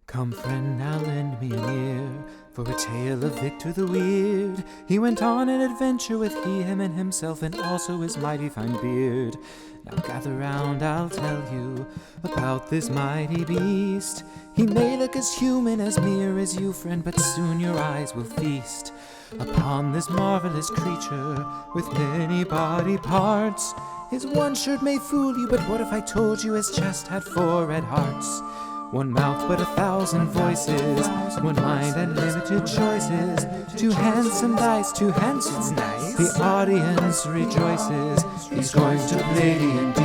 Come friend, now lend me an ear, for a tale of Victor the Weird. He went on an adventure with he, him, and himself, and also his mighty fine beard. Now gather round, I'll tell you about this mighty beast. He may look as human, as mere as you, friend, but soon your eyes will feast upon this marvelous creature with many body parts. His one shirt may fool you, but what if I told you his chest had 4 red hearts? One mouth but 1,000 voices, one mind and limited choices. 2 handsome dice, 2 handsome dice. The audience rejoices. He's going to play D&D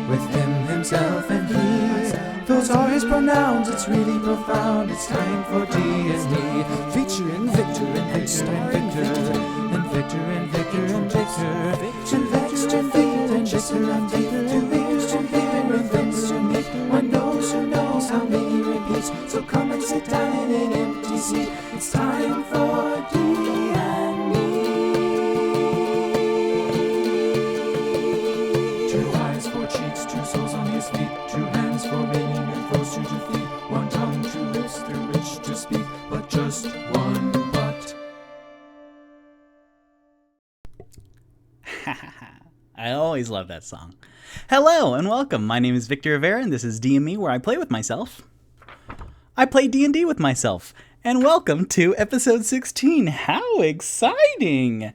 with him, himself, and he. Those are his pronouns, it's really profound. It's time for D&Me, featuring Victor and Victor and Victor, and Victor and Victor and Victor, and Victor and Victor and Victor and Victor and Victor and Victor. One knows who knows how many repeats. So come and sit down in an empty seat. It's time for D&Me. 2 eyes, 4 cheeks, 2 souls on his feet, 2 hands for winning and foes to defeat, 1 tongue, 2 lips through which to speak, but just one but. I always love that song. Hello and welcome. My name is Victor Rivera and this is D&Me, where I play with myself. I play D&D with myself. And welcome to episode 16. How exciting!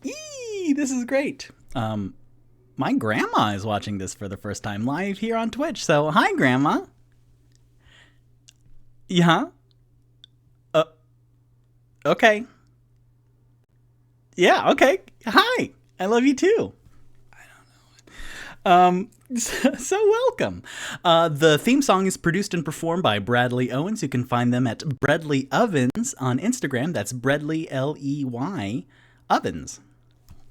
This is great. My grandma is watching this for the first time live here on Twitch. So, hi, Grandma. Yeah? Okay. Yeah, okay. Hi. I love you too. So welcome. The theme song is produced and performed by Bradley Owens. You can find them at Bradley Owens on Instagram. That's Bradley, L-E-Y, Ovens.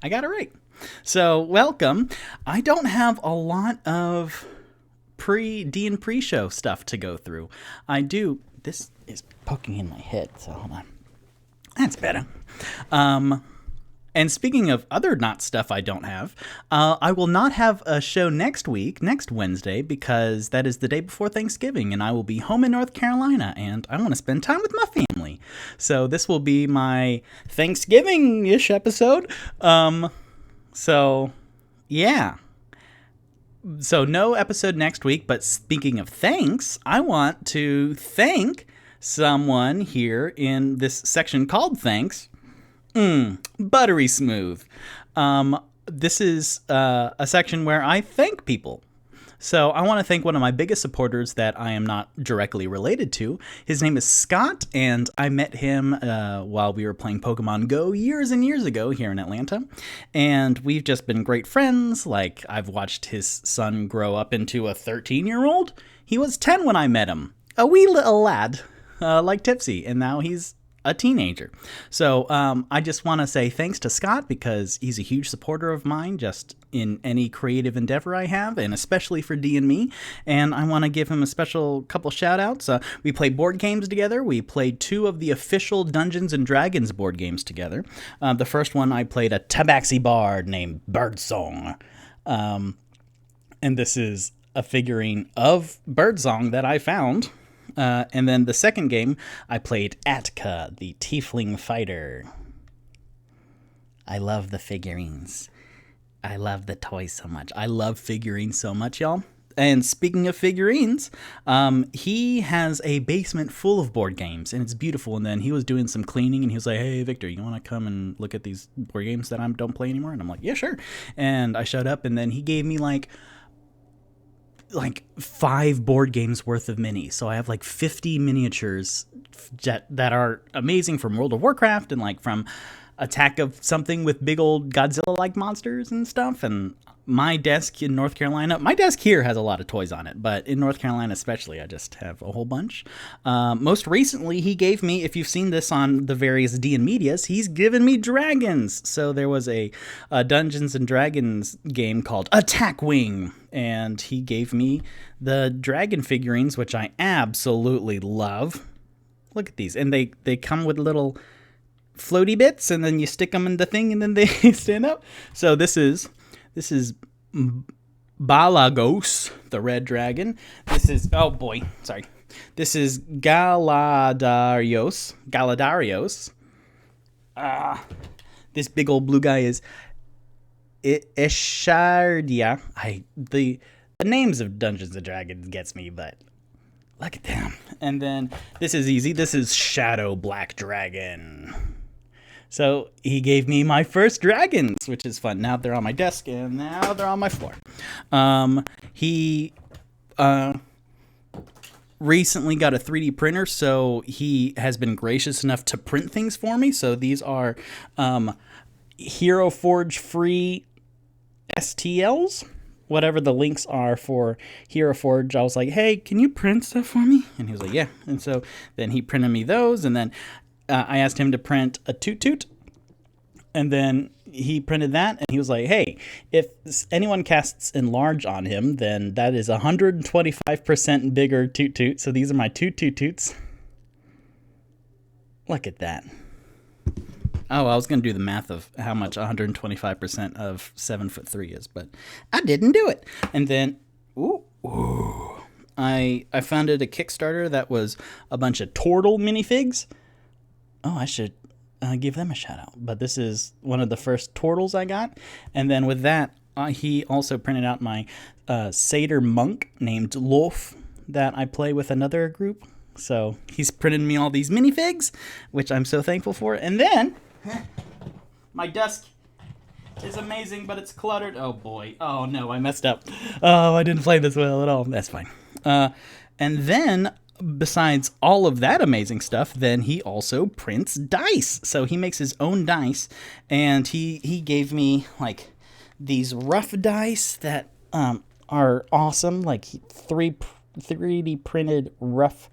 I got it right. So welcome. I don't have a lot of pre-show stuff to go through. I do. This is poking in my head, so hold on. That's better. And speaking of other not stuff I don't have, I will not have a show next Wednesday, because that is the day before Thanksgiving, and I will be home in North Carolina, and I want to spend time with my family. So this will be my Thanksgiving-ish episode. So, yeah. So no episode next week, but speaking of thanks, I want to thank someone here in this section called Thanks. Buttery smooth. This is a section where I thank people. So I want to thank one of my biggest supporters that I am not directly related to. His name is Scott, and I met him while we were playing Pokemon Go years and years ago here in Atlanta. And we've just been great friends. Like, I've watched his son grow up into a 13-year-old. He was 10 when I met him. A wee little lad, like Tipsy, and now he's a teenager. So I just want to say thanks to Scott, because he's a huge supporter of mine just in any creative endeavor I have, and especially for D&Me. And I want to give him a special couple shout outs. We played board games together. We played 2 of the official Dungeons and Dragons board games together. The first one, I played a Tabaxi bard named Birdsong. And this is a figurine of Birdsong that I found. And then the second game, I played Atka, the Tiefling Fighter. I love the figurines. I love the toys so much. I love figurines so much, y'all. And speaking of figurines, he has a basement full of board games, and it's beautiful. And then he was doing some cleaning, and he was like, "Hey, Victor, you want to come and look at these board games that I don't play anymore?" And I'm like, "Yeah, sure." And I showed up, and then he gave me like 5 board games worth of minis. So I have like 50 miniatures that are amazing from World of Warcraft, and like from Attack of something with big old Godzilla-like monsters and stuff. And my desk in North Carolina, my desk here has a lot of toys on it, but in North Carolina especially, I just have a whole bunch. Most recently, he gave me, if you've seen this on the various D&Medias, he's given me dragons. So there was a Dungeons and Dragons game called Attack Wing, and he gave me the dragon figurines, which I absolutely love. Look at these. And they come with little floaty bits, and then you stick them in the thing, and then they stand up. So this is Balagos, the red dragon. This is, oh boy, sorry. This is Galadarios. Galadarios. This big old blue guy is Ishardia. The names of Dungeons and Dragons gets me, but look at them. And then this is easy. This is Shadow Black Dragon. So he gave me my first dragons, which is fun. Now they're on my desk, and now they're on my floor. He recently got a 3D printer, so he has been gracious enough to print things for me. So these are Hero Forge free STLs. Whatever the links are for Hero Forge, I was like, hey, can you print stuff for me? And he was like, yeah. And so then he printed me those, and then I asked him to print a Toot Toot, and then he printed that, and he was like, hey, if anyone casts Enlarge on him, then that is 125% bigger Toot Toot. So these are my two Toot Toots. Look at that. Oh, I was going to do the math of how much 125% of 7'3" is, but I didn't do it. And then, I founded a Kickstarter that was a bunch of Turtle minifigs. Oh, I should give them a shout out. But this is one of the first Turtles I got. And then with that, he also printed out my Satyr monk named Lof that I play with another group. So he's printed me all these minifigs, which I'm so thankful for. And then my desk is amazing, but it's cluttered. Oh boy. Oh no, I messed up. Oh, I didn't play this well at all. That's fine. And then besides all of that amazing stuff, then he also prints dice. So he makes his own dice, and he gave me like these rough dice that are awesome, like 3D printed rough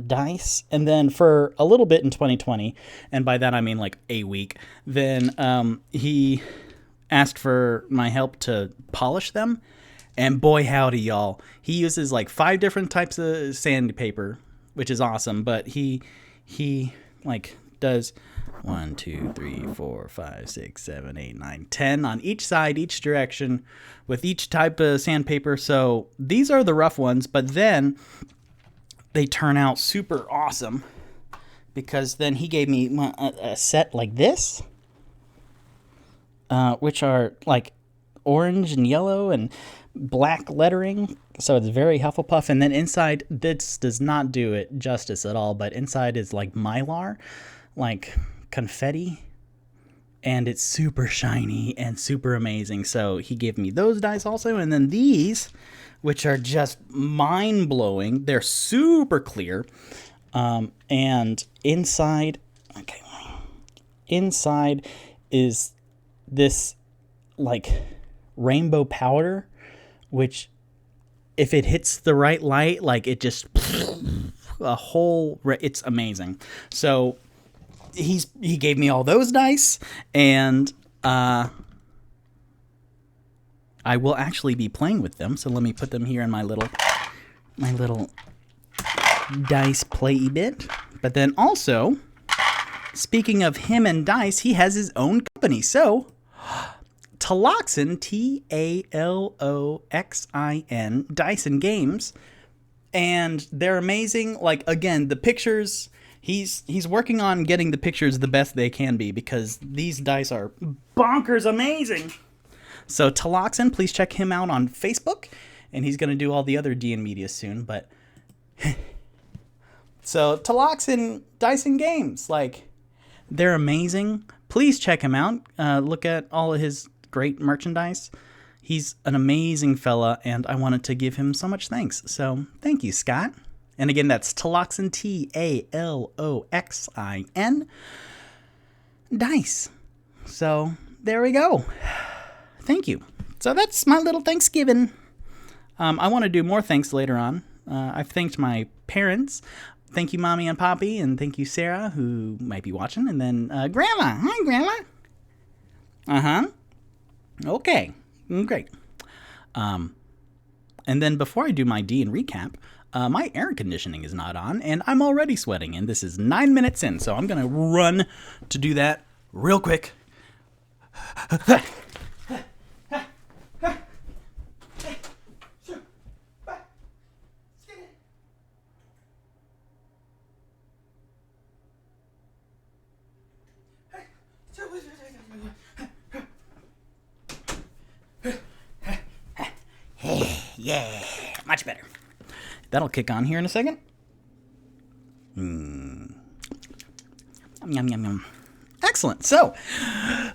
dice. And then for a little bit in 2020, and by that I mean like a week, then he asked for my help to polish them. And boy howdy, y'all, he uses like 5 different types of sandpaper, which is awesome. But he like does 1, 2, 3, 4, 5, 6, 7, 8, 9, 10 on each side, each direction, with each type of sandpaper. So these are the rough ones, but then they turn out super awesome, because then he gave me a set like this, which are like orange and yellow and black lettering, so it's very Hufflepuff. And then inside, this does not do it justice at all, but inside is like Mylar, like confetti, and it's super shiny and super amazing. So he gave me those dice also. And then these, which are just mind-blowing, they're super clear, and inside is this like rainbow powder, which if it hits the right light, like it just it's amazing. So he gave me all those dice, and I will actually be playing with them. So let me put them here in my little dice play bit. But then also, speaking of him and dice, he has his own company. So Taloxin, Taloxin, Dice and Games, and they're amazing. Like, again, the pictures, he's working on getting the pictures the best they can be, because these dice are bonkers amazing. So Taloxin, please check him out on Facebook, and he's going to do all the other D&Medias soon. But so Taloxin, Dice and Games, like, they're amazing. Please check him out. Look at all of his great merchandise. He's an amazing fella, and I wanted to give him so much thanks. So thank you, Scott. And again, that's Taloxin, Taloxin, Dice. So there we go. Thank you. So that's my little Thanksgiving. I want to do more thanks later on. I've thanked my parents. Thank you, Mommy and Poppy, and thank you, Sarah, who might be watching, and then Grandma. Hi, Grandma. Uh-huh. Okay, great. And then before I do my D and recap, my air conditioning is not on, and I'm already sweating, and this is 9 minutes in, so I'm going to run to do that real quick. Yeah, much better. That'll kick on here in a second. Yum, yum, yum. Excellent. So,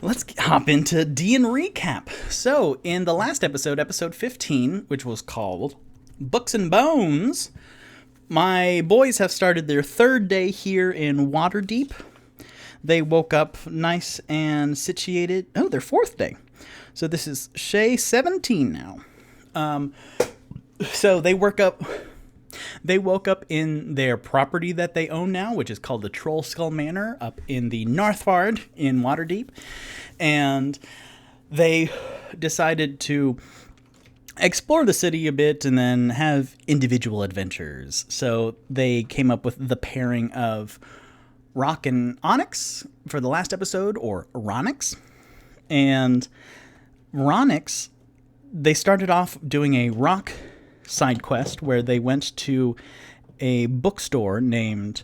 let's hop into D&M recap. So, in the last episode, episode 15, which was called Books and Bones, my boys have started their third day here in Waterdeep. They woke up nice and situated. Oh, their fourth day. So this is Shay 17 now. So they woke up in their property that they own now, which is called the Troll Skull Manor up in the Northward in Waterdeep. And they decided to explore the city a bit and then have individual adventures. So they came up with the pairing of Rock and Onyx for the last episode, or Ronix. And Ronix, they started off doing a rock side quest where they went to a bookstore named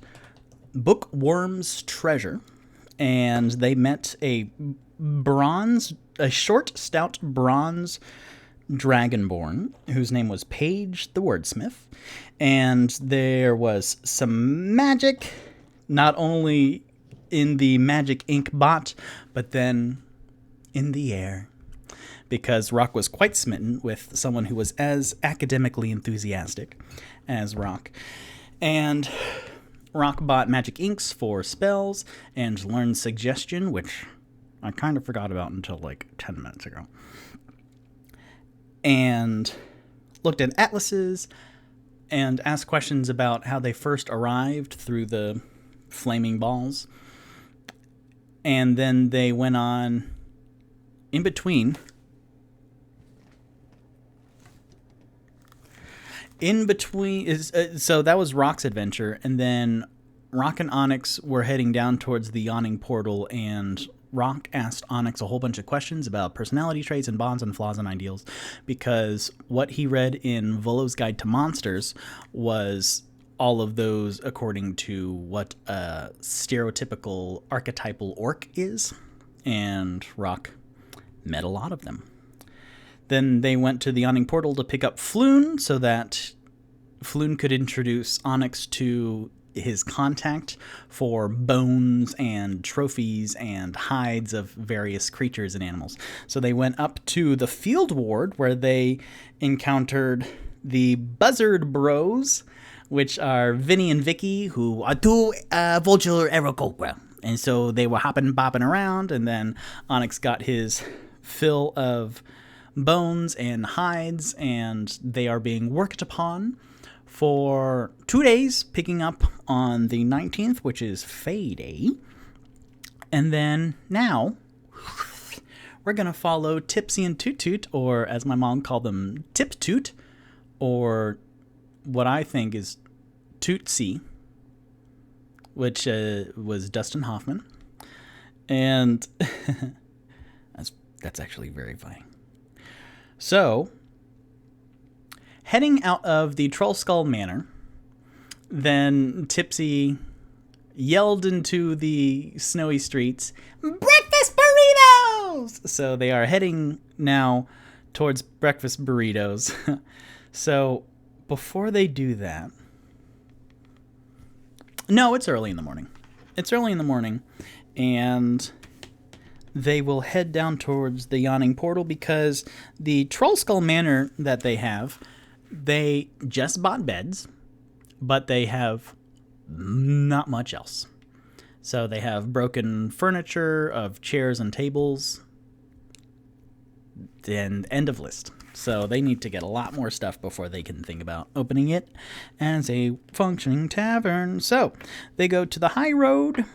Bookworm's Treasure, and they met a short, stout bronze dragonborn whose name was Paige the Wordsmith, and there was some magic, not only in the magic ink bot, but then in the air, because Rock was quite smitten with someone who was as academically enthusiastic as Rock. And Rock bought magic inks for spells and learned suggestion, which I kind of forgot about until like 10 minutes ago. And looked at atlases and asked questions about how they first arrived through the flaming balls. And then they went on in between. So that was Rock's adventure, and then Rock and Onyx were heading down towards the yawning portal, and Rock asked Onyx a whole bunch of questions about personality traits and bonds and flaws and ideals, because what he read in Volo's Guide to Monsters was all of those according to what a stereotypical archetypal orc is, and Rock met a lot of them. Then they went to the yawning portal to pick up Floon so that Floon could introduce Onyx to his contact for bones and trophies and hides of various creatures and animals. So they went up to the field ward where they encountered the Buzzard Bros, which are Vinny and Vicky, who are two vulture aerocobra. And so they were hopping, bopping around, and then Onyx got his fill of bones and hides, and they are being worked upon for 2 days, picking up on the 19th, which is Fay Day. And then now we're going to follow Tipsy and Toot Toot, or as my mom called them, Tip Toot, or what I think is Tootsy, which was Dustin Hoffman. And that's actually very funny. So, heading out of the Troll Skull Manor, then Tipsy yelled into the snowy streets, "Breakfast burritos!" So they are heading now towards breakfast burritos. So, before they do that... No, it's early in the morning. It's early in the morning, and they will head down towards the yawning portal because the Troll Skull Manor that they have, they just bought beds, but they have not much else. So they have broken furniture of chairs and tables, and end of list. So they need to get a lot more stuff before they can think about opening it as a functioning tavern. So they go to the high road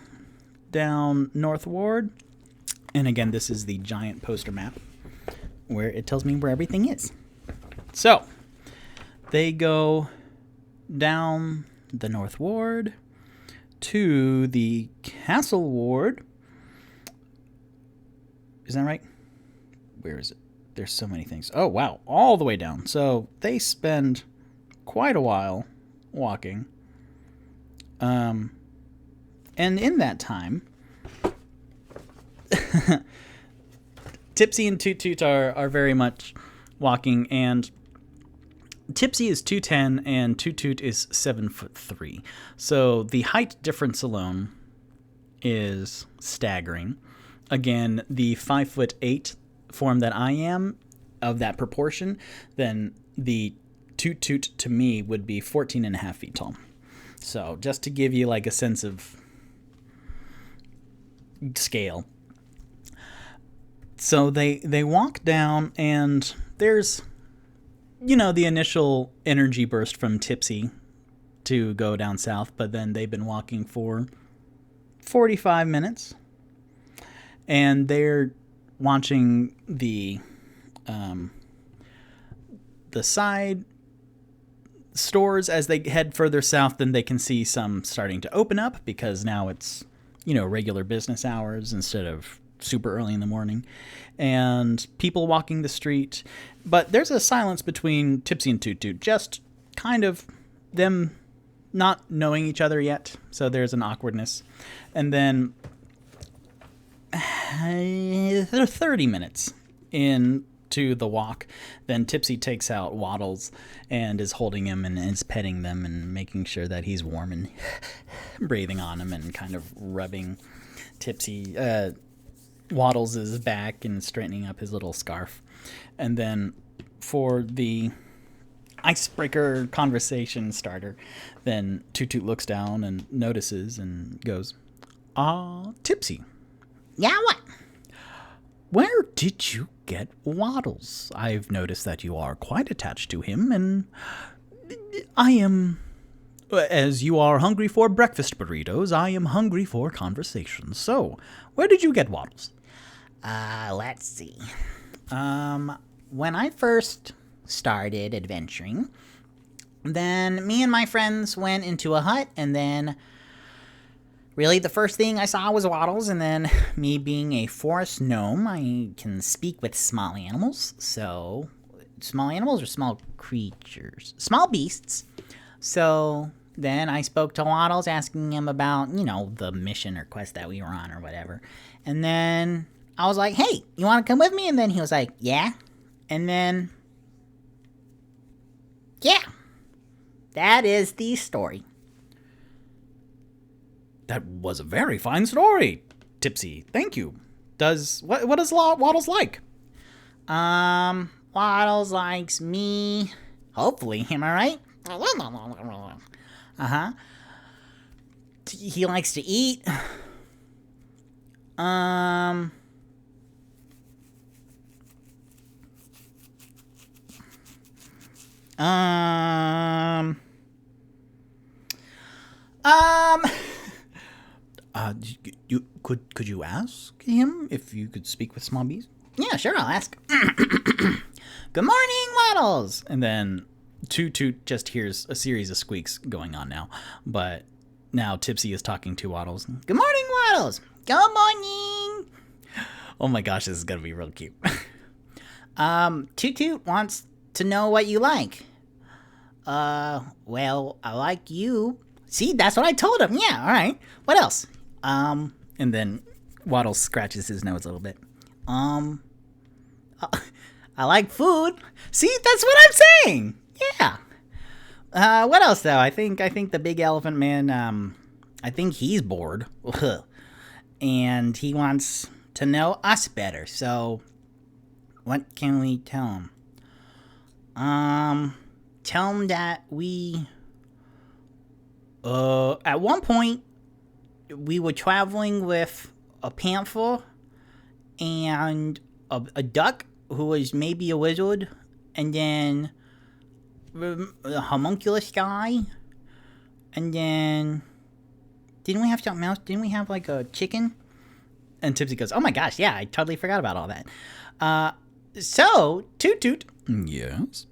down North Ward. And again, this is the giant poster map where it tells me where everything is. So they go down the North Ward to the Castle Ward. Is that right? Where is it? There's so many things. Oh, wow. All the way down. So they spend quite a while walking. And in that time, Tipsy and Toot Toot are very much walking, and Tipsy is 2'10", and Toot Toot is 7'3". So the height difference alone is staggering. Again, the 5'8" form that I am, of that proportion, then the Toot Toot to me would be 14 and a half feet tall. So just to give you like a sense of scale. So they walk down, and there's, the initial energy burst from Tipsy to go down south, but then they've been walking for 45 minutes, and they're watching the side stores as they head further south. Then they can see some starting to open up, because now it's, regular business hours instead of super early in the morning, and people walking the street. But there's a silence between Tipsy and Toot Toot, just kind of them not knowing each other yet, so there's an awkwardness. And then they're 30 minutes into the walk, then Tipsy takes out Waddles and is holding him and is petting them and making sure that he's warm and breathing on him and kind of rubbing Waddles' back and straightening up his little scarf. And then for the icebreaker conversation starter, then Toot Toot looks down and notices and goes, Tipsy. Yeah, what? Where did you get Waddles? I've noticed that you are quite attached to him, and I am, as you are hungry for breakfast burritos, I am hungry for conversation. So, where did you get Waddles? Let's see. When I first started adventuring, then me and my friends went into a hut, and then really the first thing I saw was Waddles, and then me being a forest gnome, I can speak with small animals. So, small animals or small creatures? Small beasts. So then I spoke to Waddles, asking him about, the mission or quest that we were on or whatever. And then I was like, hey, you want to come with me? And then he was like, yeah. And then, yeah, that is the story. That was a very fine story, Tipsy. Thank you. What does Waddles like? Waddles likes me. Hopefully, am I right? Uh-huh. He likes to eat. Could you ask him if you could speak with small bees? Yeah, sure, I'll ask. Good morning, Waddles! And then Toot Toot just hears a series of squeaks going on now, but now Tipsy is talking to Waddles. Good morning, Waddles! Good morning! Oh my gosh, this is gonna be real cute. Toot Toot wants to know what you like. Well, I like you. See, that's what I told him. Yeah, all right. What else? And then Waddles scratches his nose a little bit. I like food. See, that's what I'm saying. Yeah. What else though? I think the big elephant man, I think he's bored. And he wants to know us better. So what can we tell him? Tell him that we at one point we were traveling with a panther and a duck who was maybe a wizard, and then a homunculus guy, and then didn't we have something else? Didn't we have like a chicken? And Tipsy goes, oh my gosh, yeah, I totally forgot about all that. So Toot Toot. Yes.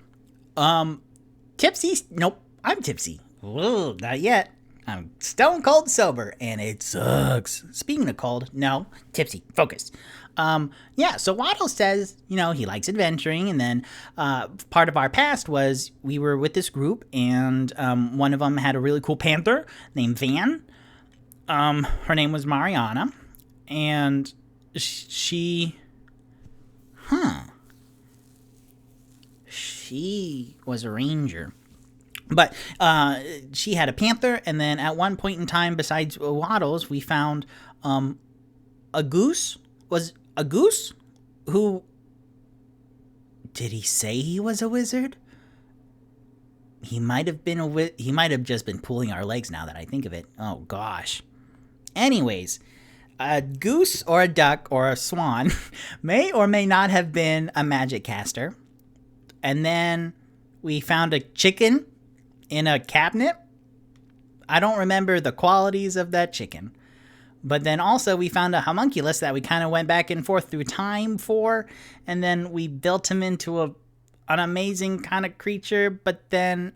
Tipsy. Nope, I'm tipsy. Whoa, not yet. I'm stone cold sober, and it sucks. Speaking of cold, no, tipsy. Focus. Yeah, so Waddle says, he likes adventuring, and then part of our past was we were with this group, and one of them had a really cool panther named Van. Her name was Mariana, and she She was a ranger. But she had a panther, and then at one point in time, besides Waddles, we found a goose. Was a goose who... Did he say he was a wizard? He might have been he might have just been pulling our legs now that I think of it. Oh, gosh. Anyways, a goose or a duck or a swan may or may not have been a magic caster. And then we found a chicken in a cabinet. I don't remember the qualities of that chicken. But then also we found a homunculus that we kind of went back and forth through time for. And then we built him into an amazing kind of creature. But then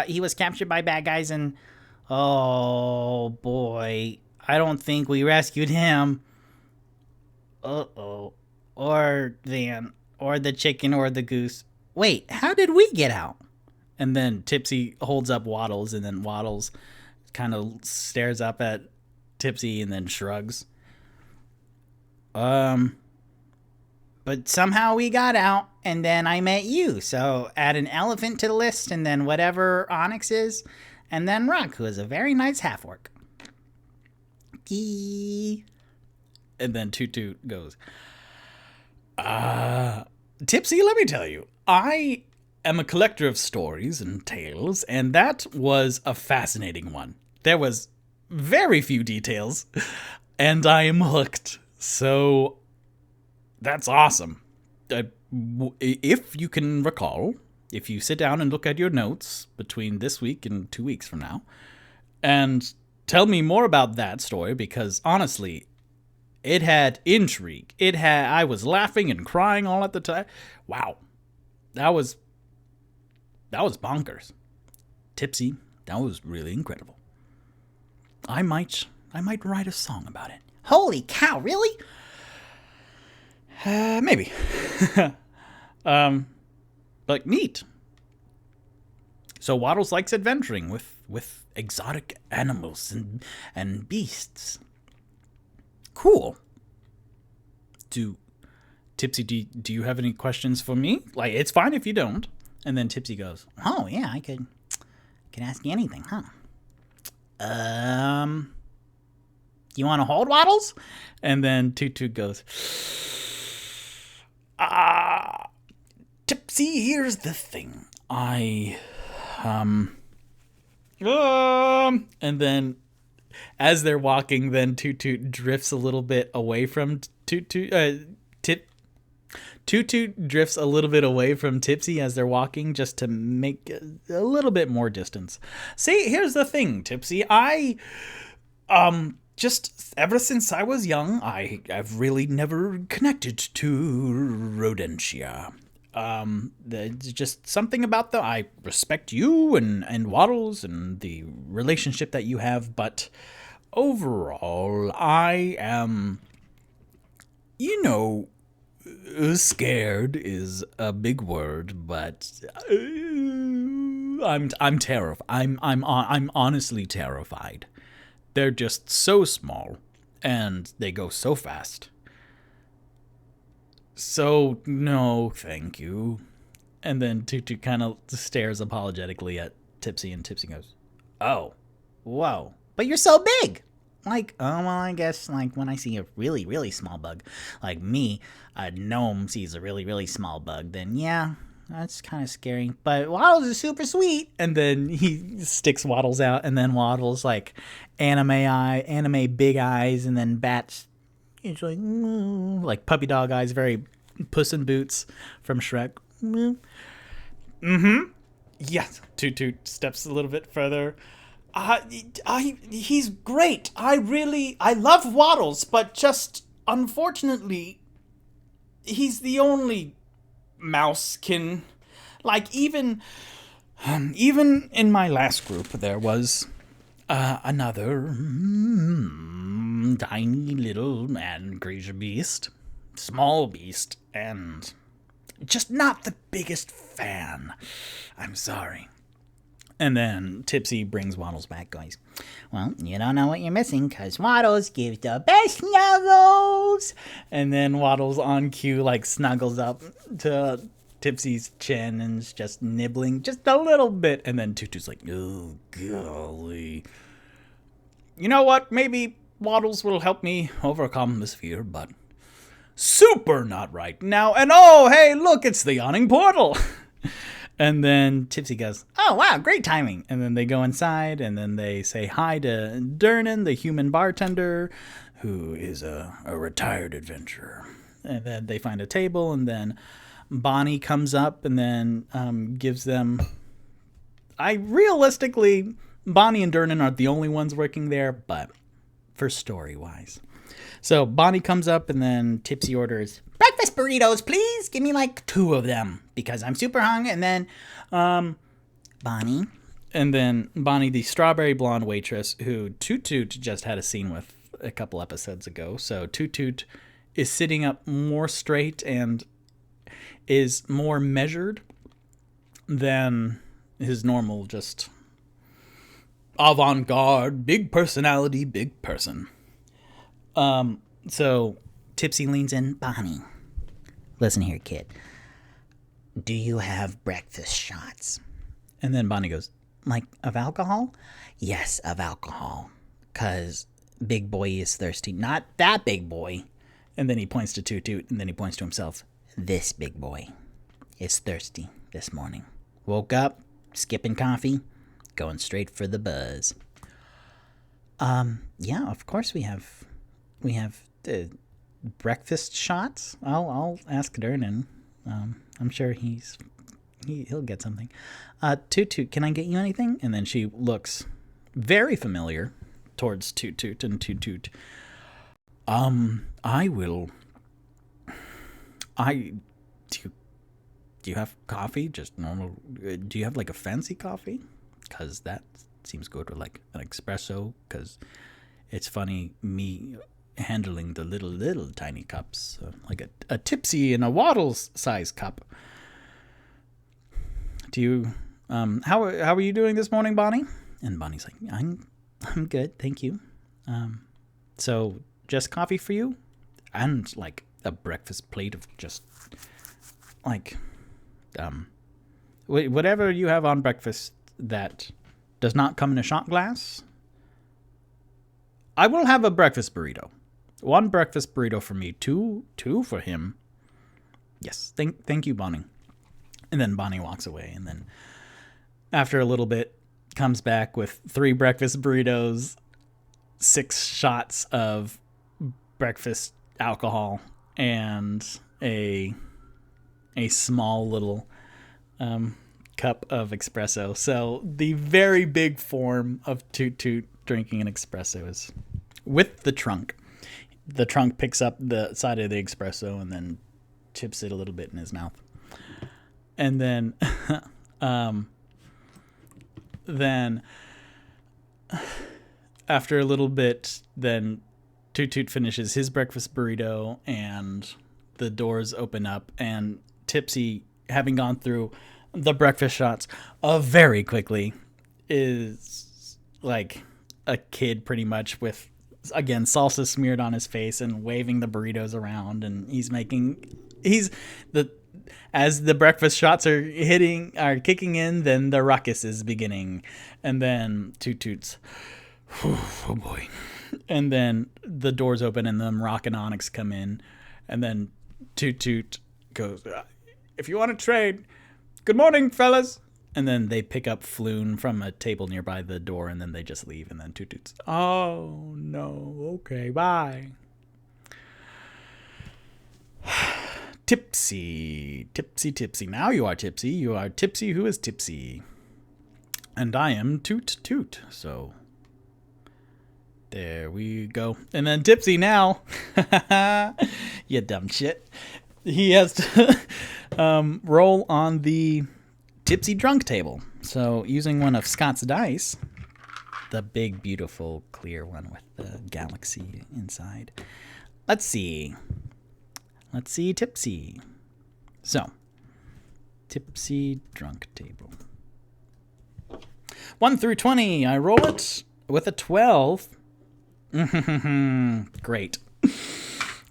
he was captured by bad guys. And oh boy, I don't think we rescued him. Uh-oh. Or the chicken or the goose. Wait, how did we get out? And then Tipsy holds up Waddles, and then Waddles kind of stares up at Tipsy and then shrugs. But somehow we got out, and then I met you. So add an elephant to the list, and then whatever Onyx is, and then Rock, who is a very nice half-orc. And then Toot Toot goes, Tipsy, let me tell you, I am a collector of stories and tales, and that was a fascinating one. There was very few details, and I am hooked. So that's awesome. If you can recall, if you sit down and look at your notes between this week and 2 weeks from now, and tell me more about that story, because honestly, it had intrigue. I was laughing and crying all at the time. Wow. That was bonkers. Tipsy, that was really incredible. I might write a song about it. Holy cow, really? Maybe. But neat. So Waddles likes adventuring with exotic animals and beasts. Cool. Tipsy, do you have any questions for me? Like, it's fine if you don't. And then Tipsy goes, oh, yeah, I could ask you anything, huh? You want to hold, Waddles? And then Toot Toot goes, Tipsy, here's the thing. And then as they're walking, then Toot Toot drifts a little bit away from Toot Toot drifts a little bit away from Tipsy as they're walking, just to make a little bit more distance. See, here's the thing, Tipsy. Just ever since I was young, I've really never connected to Rodentia. There's just something about I respect you and Waddles and the relationship that you have, but overall, I am, scared is a big word, but I'm terrified. I'm honestly terrified. They're just so small, and they go so fast. So, no, thank you. And then Tutu kind of stares apologetically at Tipsy, and Tipsy goes, oh, whoa, but you're so big. Like, oh, well, I guess, like, when I see a really, really small bug, like me, a gnome sees a really, really small bug, then yeah, that's kind of scary. But Waddles is super sweet. And then he sticks Waddles out, and then Waddles, like, anime big eyes, and then bats, usually, like puppy dog eyes, very Puss in Boots from Shrek. Yes. Toot Toot steps a little bit further. He's great. I love Waddles, but just, unfortunately, he's the only mousekin. Like, even in my last group, there was another tiny little man creature beast, small beast, and just not the biggest fan. I'm sorry. And then Tipsy brings Waddles back, guys. Well, you don't know what you're missing, because Waddles gives the best snuggles. And then Waddles on cue, like, snuggles up to Tipsy's chin and is just nibbling just a little bit. And then Tutu's like, oh, golly. You know what? Maybe Waddles will help me overcome this fear, but super not right now. And oh, hey, look, it's the yawning portal. And then Tipsy goes, oh, wow, great timing. And then they go inside, and then they say hi to Durnan, the human bartender, who is a retired adventurer. And then they find a table, and then Bonnie comes up and then gives them... Realistically, Bonnie and Durnan aren't the only ones working there, but for story-wise. So Bonnie comes up, and then Tipsy orders, breakfast burritos, please. Give me like 2 of them because I'm super hungry. And then Bonnie. And then Bonnie, the strawberry blonde waitress who Toot Toot just had a scene with a couple episodes ago. So Toot Toot is sitting up more straight and is more measured than his normal just avant-garde, big personality, big person. So Tipsy leans in. Bonnie, listen here, kid. Do you have breakfast shots? And then Bonnie goes, like, of alcohol? Yes, of alcohol. 'Cause big boy is thirsty. Not that big boy. And then he points to Toot Toot, and then he points to himself. This big boy is thirsty this morning. Woke up, skipping coffee, going straight for the buzz. Yeah, of course we have breakfast shots. I'll ask Durnan. I'm sure he'll get something. Toot Toot, can I get you anything? And then she looks very familiar towards Toot Toot, and Toot Toot. I will. Do you have coffee? Just normal. Do you have like a fancy coffee? Because that seems good, or like an espresso. Because it's funny me handling the little tiny cups, like a Tipsy and a Waddles size cup. Do you? How are you doing this morning, Bonnie? And Bonnie's like, I'm good, thank you. So just coffee for you, and like a breakfast plate of just like whatever you have on breakfast that does not come in a shot glass. I will have a breakfast burrito. 1 breakfast burrito for me, 2 for him. Yes, thank you, Bonnie. And then Bonnie walks away, and then after a little bit comes back with 3 breakfast burritos, 6 shots of breakfast alcohol, and a small little cup of espresso. So the very big form of Toot Toot drinking an espresso is with the trunk. The trunk picks up the side of the espresso and then chips it a little bit in his mouth. And then then after a little bit, then Toot Toot finishes his breakfast burrito, and the doors open up, and Tipsy, having gone through the breakfast shots very quickly, is like a kid pretty much, with, again, salsa smeared on his face and waving the burritos around, and as the breakfast shots are kicking in, then the ruckus is beginning, and then Toot Toot's, oh boy, and then the doors open and the Rock and Onyx come in, and then Toot Toot goes, if you want to trade, good morning, fellas. And then they pick up Floon from a table nearby the door, and then they just leave. And then Toot Toot's, oh, no, okay, bye. Tipsy. Now you are Tipsy. You are Tipsy who is tipsy. And I am Toot Toot. So there we go. And then Tipsy now, you dumb shit. He has to roll on the Tipsy drunk table. So using one of Scott's dice, the big, beautiful, clear one with the galaxy inside. Let's see, Tipsy. So, Tipsy drunk table. 1 through 20. I roll it with a 12. Great.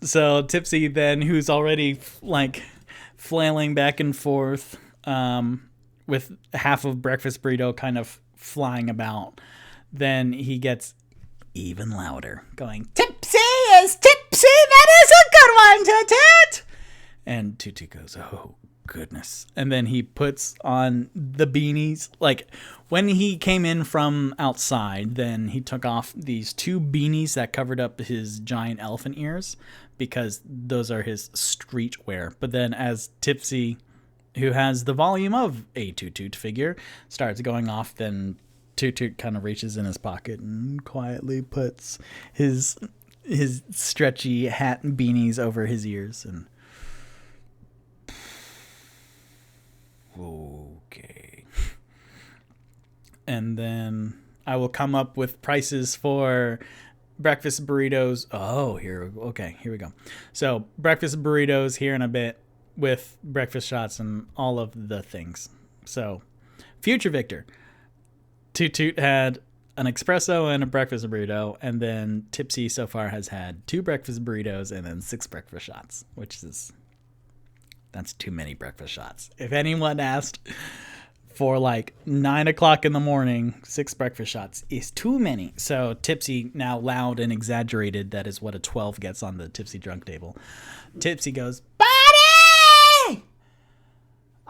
So Tipsy then, who's already like flailing back and forth, with half of breakfast burrito kind of flying about. Then he gets even louder, going, "Tipsy is tipsy, that is a good one, Toot-Toot!" And Toot-Toot goes, "Oh, goodness." And then he puts on the beanies. Like, when he came in from outside, then he took off these 2 beanies that covered up his giant elephant ears, because those are his street wear. But then as Tipsy, who has the volume of a Toot-Toot figure, starts going off, then Toot-Toot kind of reaches in his pocket and quietly puts his stretchy hat and beanies over his ears. And okay. And then I will come up with prices for breakfast burritos. Oh, here we go. So breakfast burritos here in a bit, with breakfast shots and all of the things. So future Victor, Toot-Toot had an espresso and a breakfast burrito, and then Tipsy so far has had 2 breakfast burritos and then 6 breakfast shots, that's too many breakfast shots. If anyone asked for like 9 o'clock in the morning, 6 breakfast shots is too many. So Tipsy, now loud and exaggerated, that is what a 12 gets on the Tipsy drunk table. Tipsy goes, "Buddy!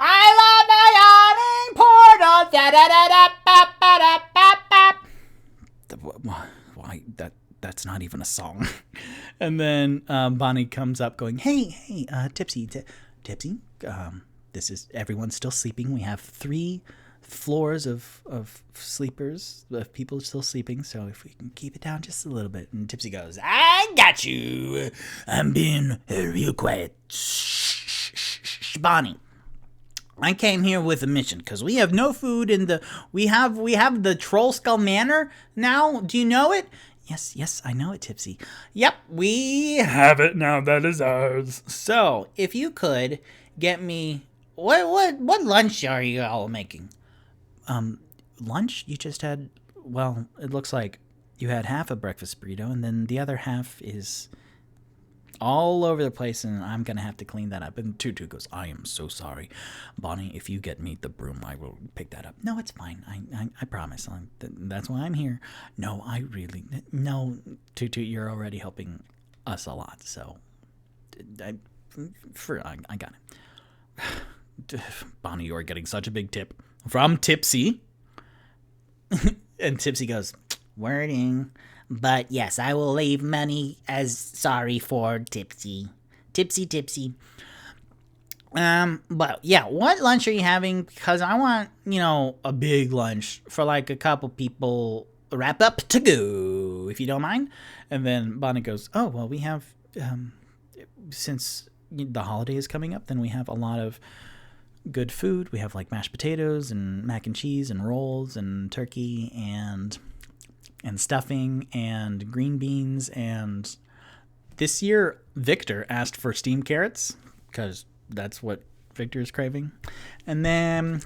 I love the yawning portal. Da da da da ba ba da ba ba." Why that's not even a song. And then Bonnie comes up going, "Hey, Tipsy, Tipsy, this is, everyone's still sleeping. We have 3 floors of sleepers, of people still sleeping. So if we can keep it down just a little bit." And Tipsy goes, "I got you. I'm being real quiet. Shh, Bonnie. I came here with a mission because we have no food in the. We have the Troll Skull Manor now. Do you know it?" Yes, I know it, Tipsy. "Yep, we have it now. That is ours. So if you could get me, what lunch are you all making?" Lunch? You just had, well, it looks like you had half a breakfast burrito, and then the other half is all over the place, and I'm going to have to clean that up." And Toot-Toot goes, "I am so sorry. Bonnie, if you get me the broom, I will pick that up." "No, it's fine. I promise. That's why I'm here." No, Toot-Toot, you're already helping us a lot, so I got it. "Bonnie, you're getting such a big tip from Tipsy." And Tipsy goes, "Wording. But yes, I will leave money as sorry for Tipsy. Tipsy. But yeah, what lunch are you having? Because I want, a big lunch for like a couple people. Wrap up to go, if you don't mind." And then Bonnie goes, "Oh, well, we have, since the holiday is coming up, then we have a lot of good food. We have like mashed potatoes and mac and cheese and rolls and turkey and stuffing and green beans. And this year, Victor asked for steamed carrots because that's what Victor is craving. And then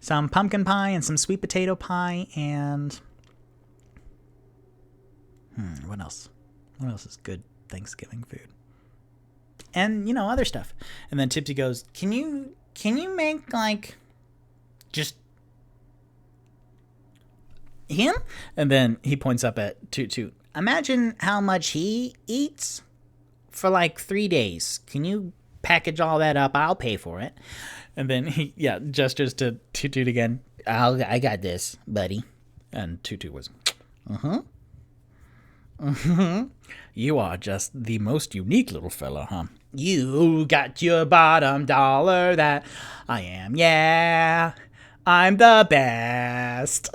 some pumpkin pie and some sweet potato pie and what else? What else is good Thanksgiving food? And, other stuff." And then Tipsy goes, Can you make like just him?" And then he points up at Toot-Toot. "Imagine how much he eats for like 3 days. Can you package all that up? I'll pay for it." And then he gestures to Toot-Toot again. I got this, buddy." And Toot-Toot was, "You are just the most unique little fella, huh? You got your bottom dollar that I am. Yeah, I'm the best.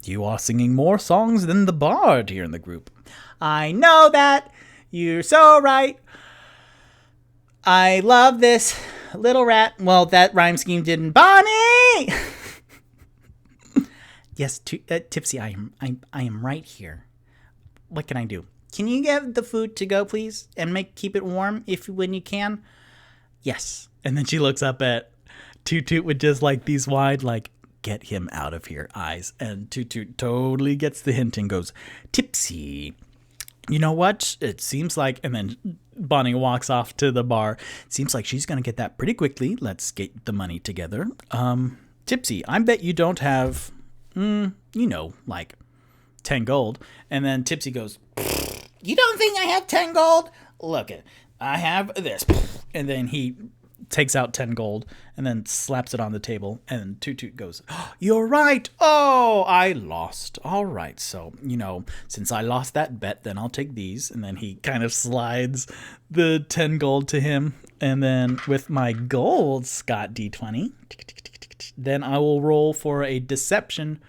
You are singing more songs than the bard here in the group. I know that. You're so right. I love this little rat." Well, that rhyme scheme didn't. "Bonnie!" "Yes, Tipsy, I am right here. What can I do? Can you get the food to go, please, and keep it warm when you can?" "Yes." And then she looks up at Toot-Toot with just like these wide, like, "Get him out of here" eyes. And Toot-Toot totally gets the hint and goes, "Tipsy, You know what? It seems like, and then Bonnie walks off to the bar. It seems like she's going to get that pretty quickly. Let's get the money together. Tipsy, I bet you don't have, like 10 gold. And then Tipsy goes, You don't think I have 10 gold? look it, I have this. And then he takes out 10 gold and then slaps it on the table. And Toot Toot goes, you're right. Oh, I lost. All right. So, since I lost that bet, then I'll take these. And then he kind of slides the 10 gold to him. And then with my gold, Scott D20, then I will roll for a deception.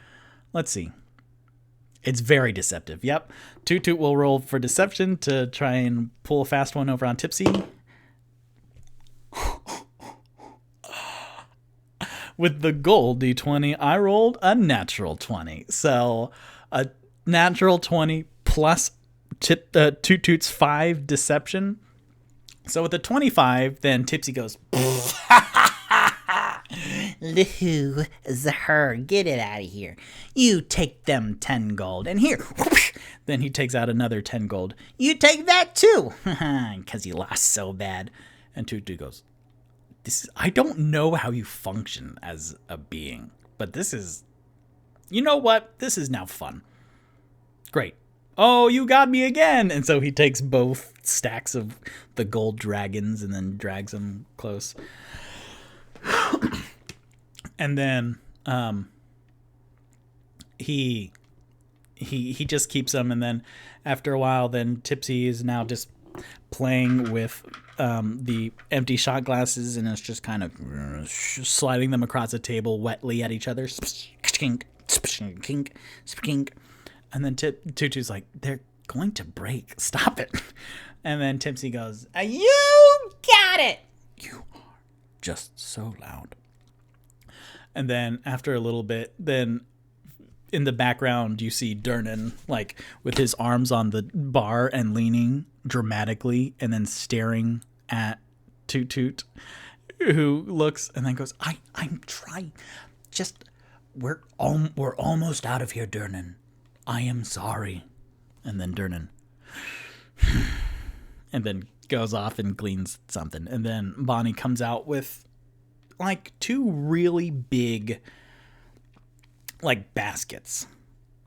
Let's see. It's very deceptive. Yep. Toot Toot will roll for deception to try and pull a fast one over on Tipsy. With the gold D20, I rolled a natural 20. So a natural 20 plus Toot Toot's 5 deception. So with the 25, then Tipsy goes, Loser, get it out of here. You take them 10 gold. And here, then he takes out another 10 gold. you take that too. Because you lost so bad. And Toot Toot goes, I don't know how you function as a being, but this is, you know what? This is now fun. Great. Oh, you got me again. And so he takes both stacks of the gold dragons and then drags them close. And then he just keeps them. And then after a while, then Tipsy is now just playing with the empty shot glasses, and it's just kind of sliding them across the table wetly at each other. And then Toot Toot's like, they're going to break. Stop it. And then Tipsy goes, You got it. you are just so loud. And then after a little bit, then in the background, you see Durnan, like, with his arms on the bar and leaning dramatically and then staring at Toot Toot, who looks and then goes, I'm trying. Just, we're almost out of here, Durnan. I am sorry. And then Durnan, and then goes off and cleans something. And then Bonnie comes out with, like, 2 really big, like, baskets,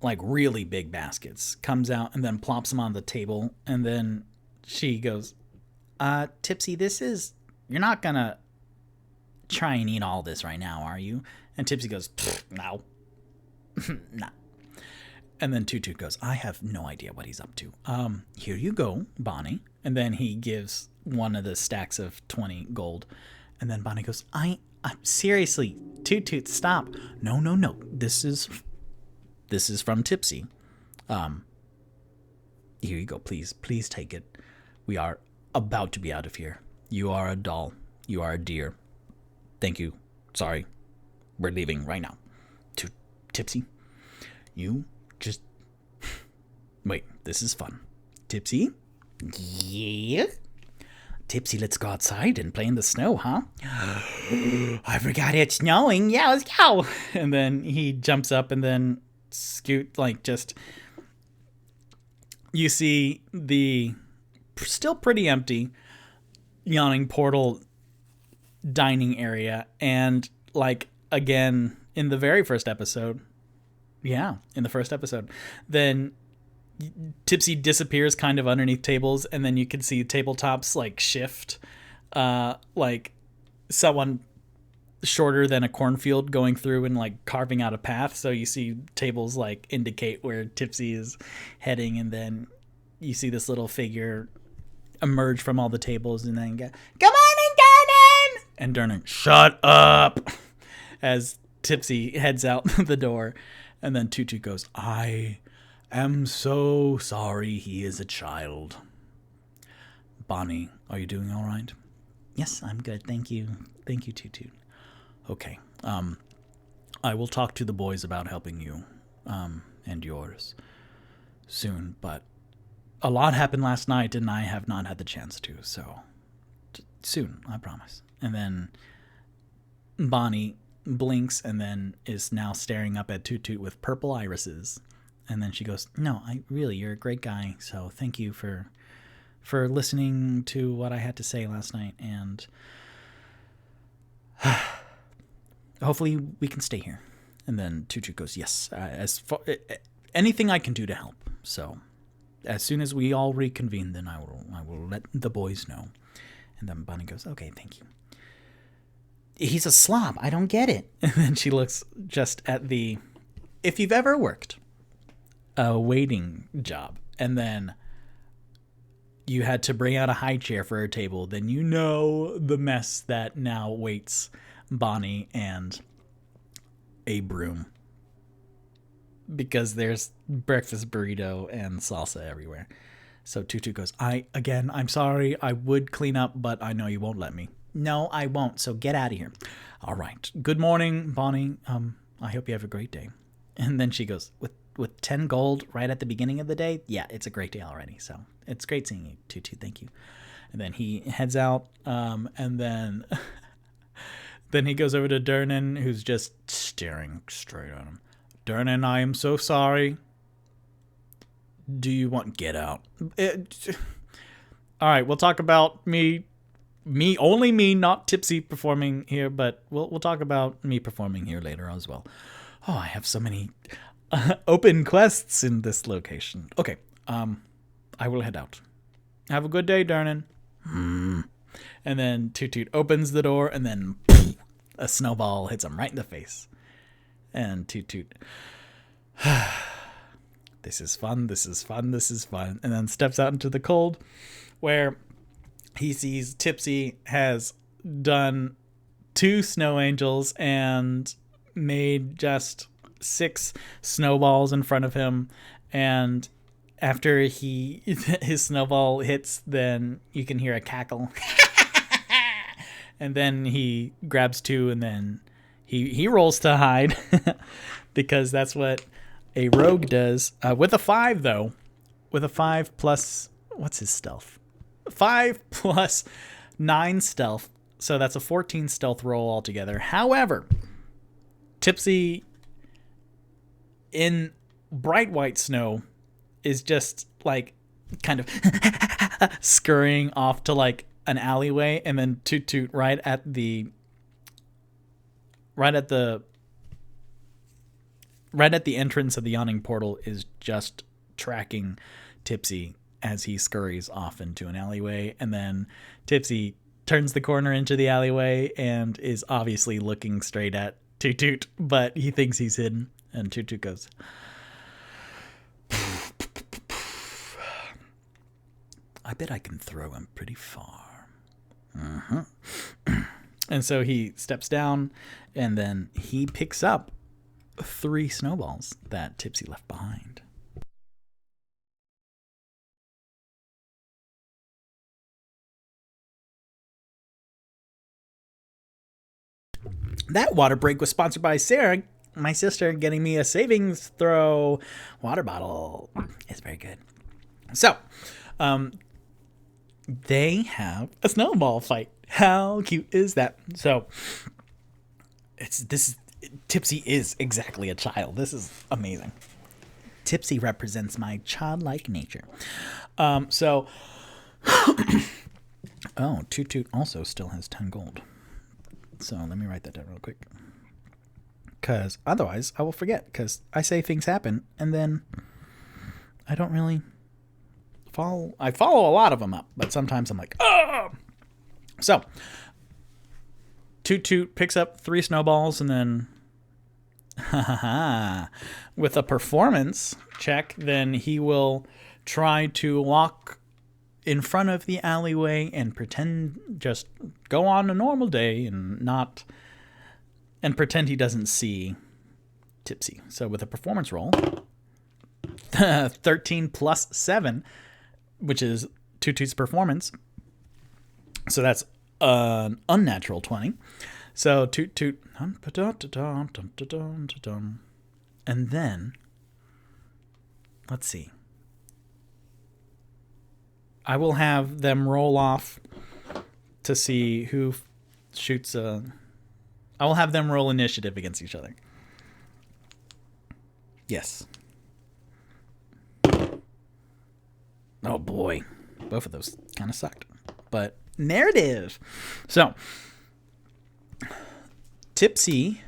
like really big baskets, comes out and then plops them on the table. And then she goes, Tipsy, you're not gonna try and eat all this right now, are you? And Tipsy goes, no. Nah. And then Toot Toot goes, I have no idea what he's up to. Here you go, Bonnie. And then he gives one of the stacks of 20 gold. And then Bonnie goes, I'm seriously, Toot Toot, stop. No. This is from Tipsy. Here you go. Please take it. We are about to be out of here. You are a doll. You are a dear. Thank you. Sorry. We're leaving right now. Tipsy, you just wait. This is fun. Tipsy? Yeah. Tipsy, let's go outside and play in the snow, huh? I forgot it's snowing. Yeah, let's go. And then he jumps up and then you see the still pretty empty yawning portal dining area. And like, again, in the very first episode, then Tipsy disappears kind of underneath tables, and then you can see tabletops like shift, like someone shorter than a cornfield going through and like carving out a path. So you see tables like indicate where Tipsy is heading, and then you see this little figure emerge from all the tables and then go, "Good morning, Durnan!" And Durnan, "Shut up!" as Tipsy heads out the door. And then Toot Toot goes, I am so sorry he is a child. Bonnie, are you doing all right? Yes, I'm good. Thank you. Thank you, Toot Toot. Okay. I will talk to the boys about helping you and yours soon, but a lot happened last night and I have not had the chance to, so soon, I promise. And then Bonnie blinks and then is now staring up at Toot Toot with purple irises. And then she goes, no, you're a great guy. So thank you for listening to what I had to say last night. And hopefully we can stay here. And then Toot goes, yes, anything I can do to help. So as soon as we all reconvene, then I will let the boys know. And then Bonnie goes, okay, thank you. He's a slob. I don't get it. And then she looks just at if you've ever worked a waiting job and then you had to bring out a high chair for a table, then you know the mess that now waits Bonnie and a broom. Because there's breakfast burrito and salsa everywhere. So Tutu goes, I'm sorry. I would clean up, but I know you won't let me. No, I won't. So get out of here. All right. Good morning, Bonnie. I hope you have a great day. And then she goes, with 10 gold right at the beginning of the day? Yeah, it's a great day already. So it's great seeing you, Tutu. Thank you. And then he heads out. And then he goes over to Durnan, who's just staring straight at him. Durnan, I am so sorry. Do you want... Get out. All right, we'll talk about only me, not Tipsy performing here, but we'll talk about me performing here later as well. Oh, I have so many open quests in this location. Okay, I will head out. Have a good day, Durnan. And then Toot opens the door, and then a snowball hits him right in the face. And Toot, this is fun. And then steps out into the cold, where he sees Tipsy has done 2 snow angels and made just 6 snowballs in front of him. And after his snowball hits, then you can hear a cackle. And then he grabs 2 and then he rolls to hide because that's what a rogue does. With a 5, though. With a 5 plus... What's his stealth? 5 plus 9 stealth. So that's a 14 stealth roll altogether. However, Tipsy in bright white snow is just like kind of scurrying off to like an alleyway, and then Toot right at the entrance of the yawning portal is just tracking Tipsy as he scurries off into an alleyway. And then Tipsy turns the corner into the alleyway and is obviously looking straight at Toot, but he thinks he's hidden. And Toot goes, I bet I can throw him pretty far. And so he steps down, and then he picks up 3 snowballs that Tipsy left behind. That water break was sponsored by Sarah, my sister, getting me a savings throw water bottle. It's very good. So, they have a snowball fight. How cute is that? So, Tipsy is exactly a child. This is amazing. Tipsy represents my childlike nature. Oh, Toot also still has 10 gold. So let me write that down real quick. Because otherwise I will forget. Because I say things happen and then I don't really follow. I follow a lot of them up, but sometimes I'm like, oh! So Toot picks up 3 snowballs and then with a performance check, then he will try to walk in front of the alleyway and pretend, just go on a normal day and pretend he doesn't see Tipsy. So with a performance roll, 13 plus 7, which is Toot's performance. So that's an unnatural 20. So Toot. And then, let's see. I will have them roll off to see who shoots I will have them roll initiative against each other. Yes. Oh boy, both of those kind of sucked. But narrative. So Tipsy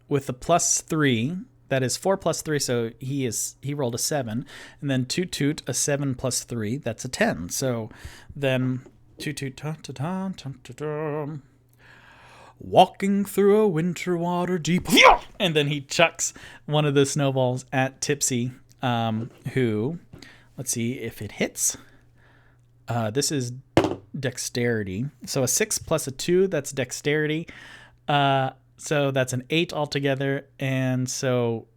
with a +3. That is 4 + 3, so he rolled a 7, and then Toot Toot a 7 + 3. That's a 10. So then Toot Toot walking through a winter water deep, and then he chucks one of the snowballs at Tipsy, who, let's see if it hits. This is dexterity, so a 6 + a 2. That's dexterity. So that's an 8 altogether, and so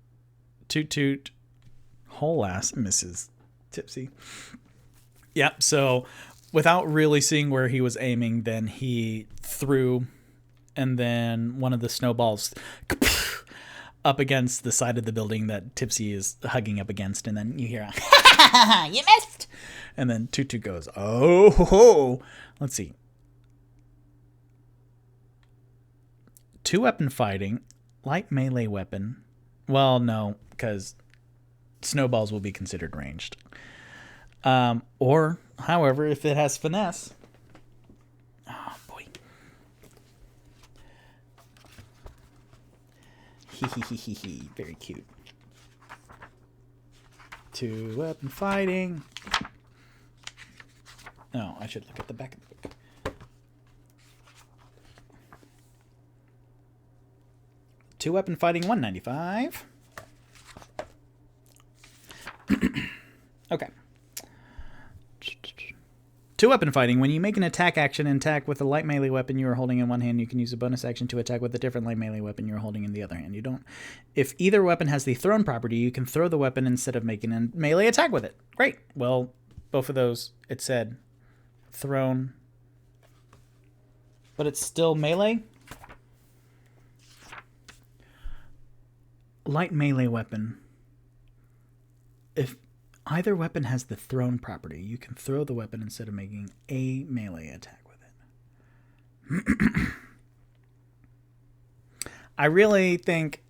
Toot Toot whole ass misses Tipsy. Yep, so without really seeing where he was aiming, then he threw, and then one of the snowballs up against the side of the building that Tipsy is hugging up against, and then you hear a You missed! And then Toot Toot goes, oh, ho, ho. Let's see. 2-weapon fighting, light melee weapon. Well, no, because snowballs will be considered ranged. Or, however, if it has finesse. Oh, boy. Very cute. 2-weapon fighting. No, I should look at the back of the book. Two-weapon fighting, 195. Okay. 2-weapon fighting. When you make an attack action and attack with a light melee weapon you are holding in one hand, you can use a bonus action to attack with a different light melee weapon you are holding in the other hand. You don't. If either weapon has the thrown property, you can throw the weapon instead of making a melee attack with it. Great. Well, both of those, it said thrown, but it's still melee. Light melee weapon. If either weapon has the thrown property, you can throw the weapon instead of making a melee attack with it. I really think,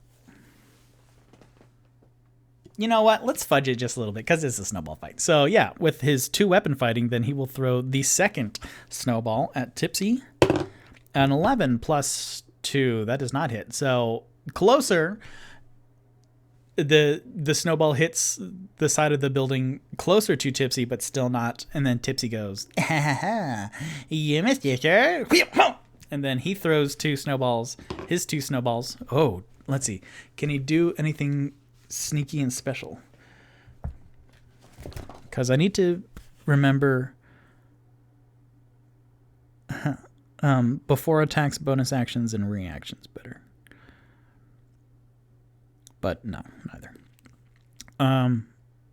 you know what? Let's fudge it just a little bit because it's a snowball fight. So yeah, with his 2-weapon fighting, then he will throw the second snowball at Tipsy. An 11 + 2. That does not hit. So closer. The snowball hits the side of the building closer to Tipsy, but still not. And then Tipsy goes, you missed it, sir. And then he throws his 2 snowballs. Oh, let's see. Can he do anything sneaky and special? Because I need to remember before attacks, bonus actions, and reactions better. But no, neither.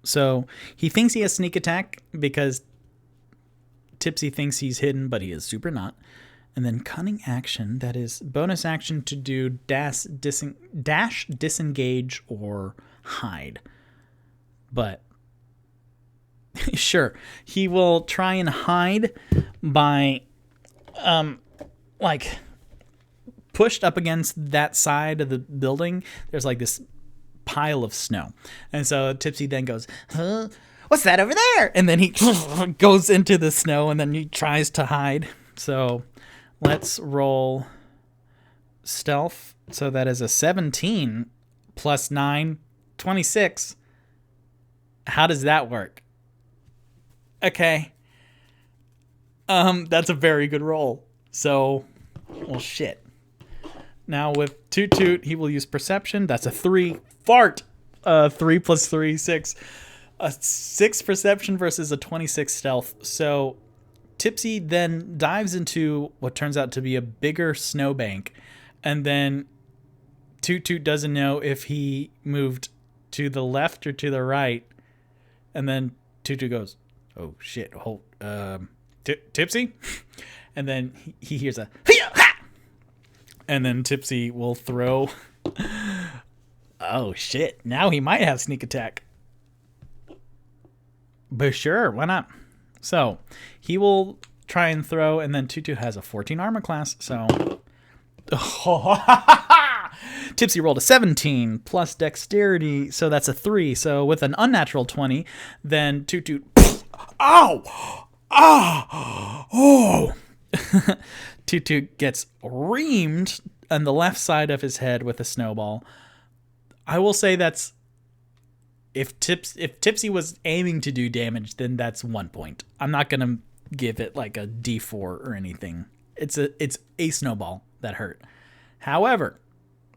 So he thinks he has sneak attack because Tipsy thinks he's hidden, but he is super not. And then cunning action, that is bonus action to do dash, disengage, or hide. But sure, he will try and hide by pushed up against that side of the building. There's like this pile of snow, and so Tipsy then goes, huh? What's that over there? And then he goes into the snow, and then he tries to hide. So let's roll stealth. So that is a 17 + 9, 26. How does that work? Okay. That's a very good roll. So, well, shit. Now with Toot Toot, he will use perception. That's a 3. Fart. 3 + 3, 6. A 6 perception versus a 26 stealth. So Tipsy then dives into what turns out to be a bigger snowbank, and then Toot Toot doesn't know if he moved to the left or to the right, and then Toot Toot goes, "Oh shit! Hold, Tipsy," and then he hears a "Ha!" And then Tipsy will throw. Oh shit! Now he might have sneak attack. But sure, why not? So he will try and throw, and then Toot Toot has a 14 armor class. So Tipsy rolled a 17 plus dexterity, so that's a 3. So with an unnatural 20, then Toot Toot Ow! Ah! Oh! Toot Toot gets reamed on the left side of his head with a snowball. I will say that's if Tipsy was aiming to do damage, then that's 1 point. I'm not gonna give it like a D4 or anything. It's a snowball that hurt. However,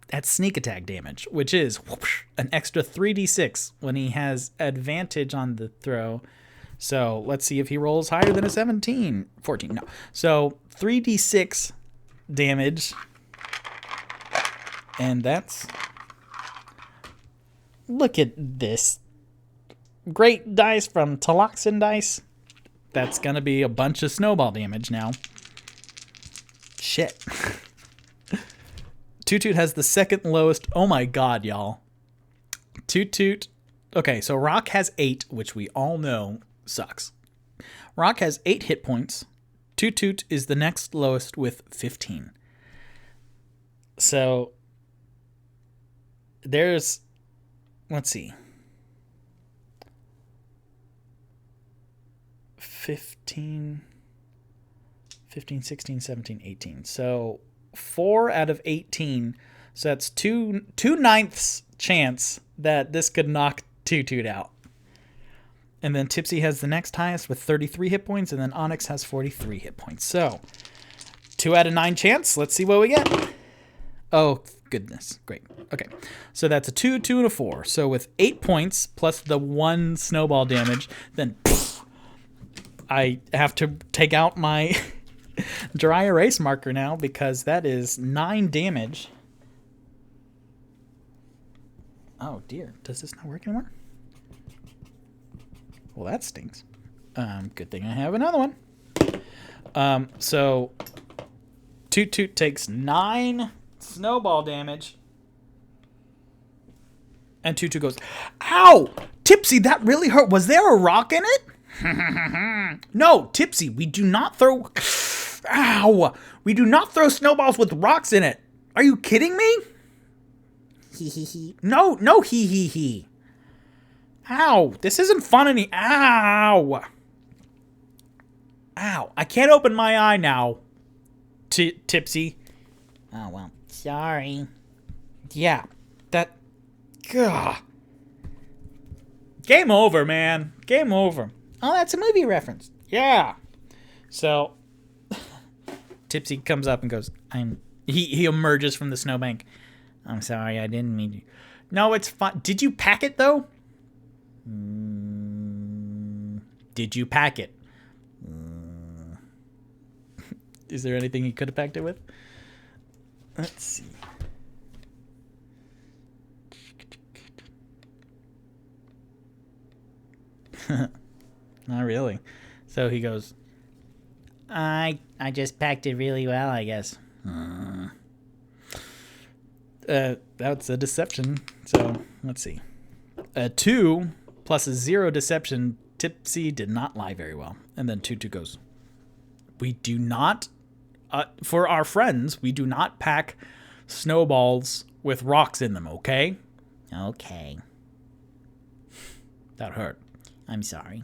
that's sneak attack damage, which is whoosh, an extra 3d6 when he has advantage on the throw. So let's see if he rolls higher than a 17. 14, no. So 3d6 damage. And that's... Look at this. Great dice from Taloxin Dice. That's going to be a bunch of snowball damage now. Shit. Toot Toot has the second lowest. Oh my god, y'all. Toot Toot. Okay, so Rock has 8, which we all know sucks. Rock has 8 hit points. Toot Toot is the next lowest with 15. So there's, let's see, 15, 16, 17, 18. So 4 out of 18. So that's 2/9 chance that this could knock Toot Toot out. And then Tipsy has the next highest with 33 hit points, and then Onyx has 43 hit points. So 2 out of 9 chance. Let's see what we get. Oh, goodness. Great. Okay. So that's a 2, 2, and a 4. So with 8 points plus the 1 snowball damage, then I have to take out my dry erase marker now because that is 9 damage. Oh, dear. Does this not work anymore? Well, that stinks. Good thing I have another one. So Toot Toot takes 9 snowball damage. And Toot Toot goes, ow! Tipsy, that really hurt. Was there a rock in it? No, Tipsy, we do not throw... Ow! We do not throw snowballs with rocks in it. Are you kidding me? Hee hee hee. No, hee hee hee. Ow, this isn't fun any... Ow! Ow, I can't open my eye now, Tipsy. Oh, well, sorry. Yeah, that... Gah. Game over, man. Game over. Oh, that's a movie reference. Yeah. So, Tipsy comes up and goes, He emerges from the snowbank. I'm sorry, I didn't mean to... No, it's fine. Did you pack it, though? Did you pack it? Is there anything you could have packed it with? Let's see. Not really. So he goes, I just packed it really well, I guess. That's a deception. So let's see. A 2 plus a 0 deception. Tipsy did not lie very well. And then Toot Toot goes, we do not, for our friends, we do not pack snowballs with rocks in them, okay? Okay. That hurt. I'm sorry.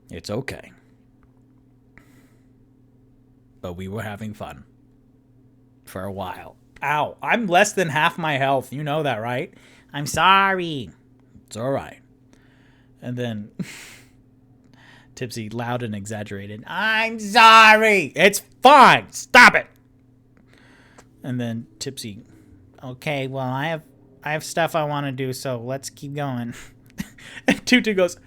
It's okay. But we were having fun. For a while. Ow, I'm less than half my health. You know that, right? I'm sorry. It's all right. And then Tipsy, loud and exaggerated, I'm sorry. It's fine. Stop it. And then Tipsy, Okay, well, I have stuff I want to do, so let's keep going. and Toot Toot goes,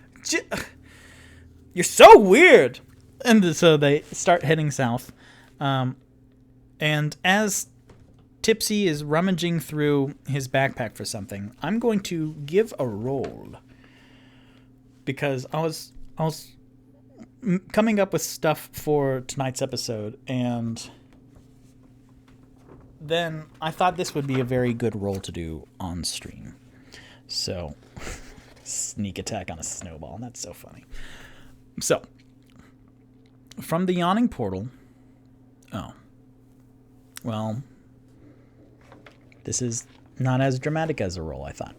you're so weird. And so they start heading south. And as Tipsy is rummaging through his backpack for something, I'm going to give a roll. Because I was coming up with stuff for tonight's episode, and then I thought this would be a very good roll to do on stream. So, sneak attack on a snowball. That's so funny. So, from the yawning portal... Oh. Well, this is not as dramatic as a roll, I thought.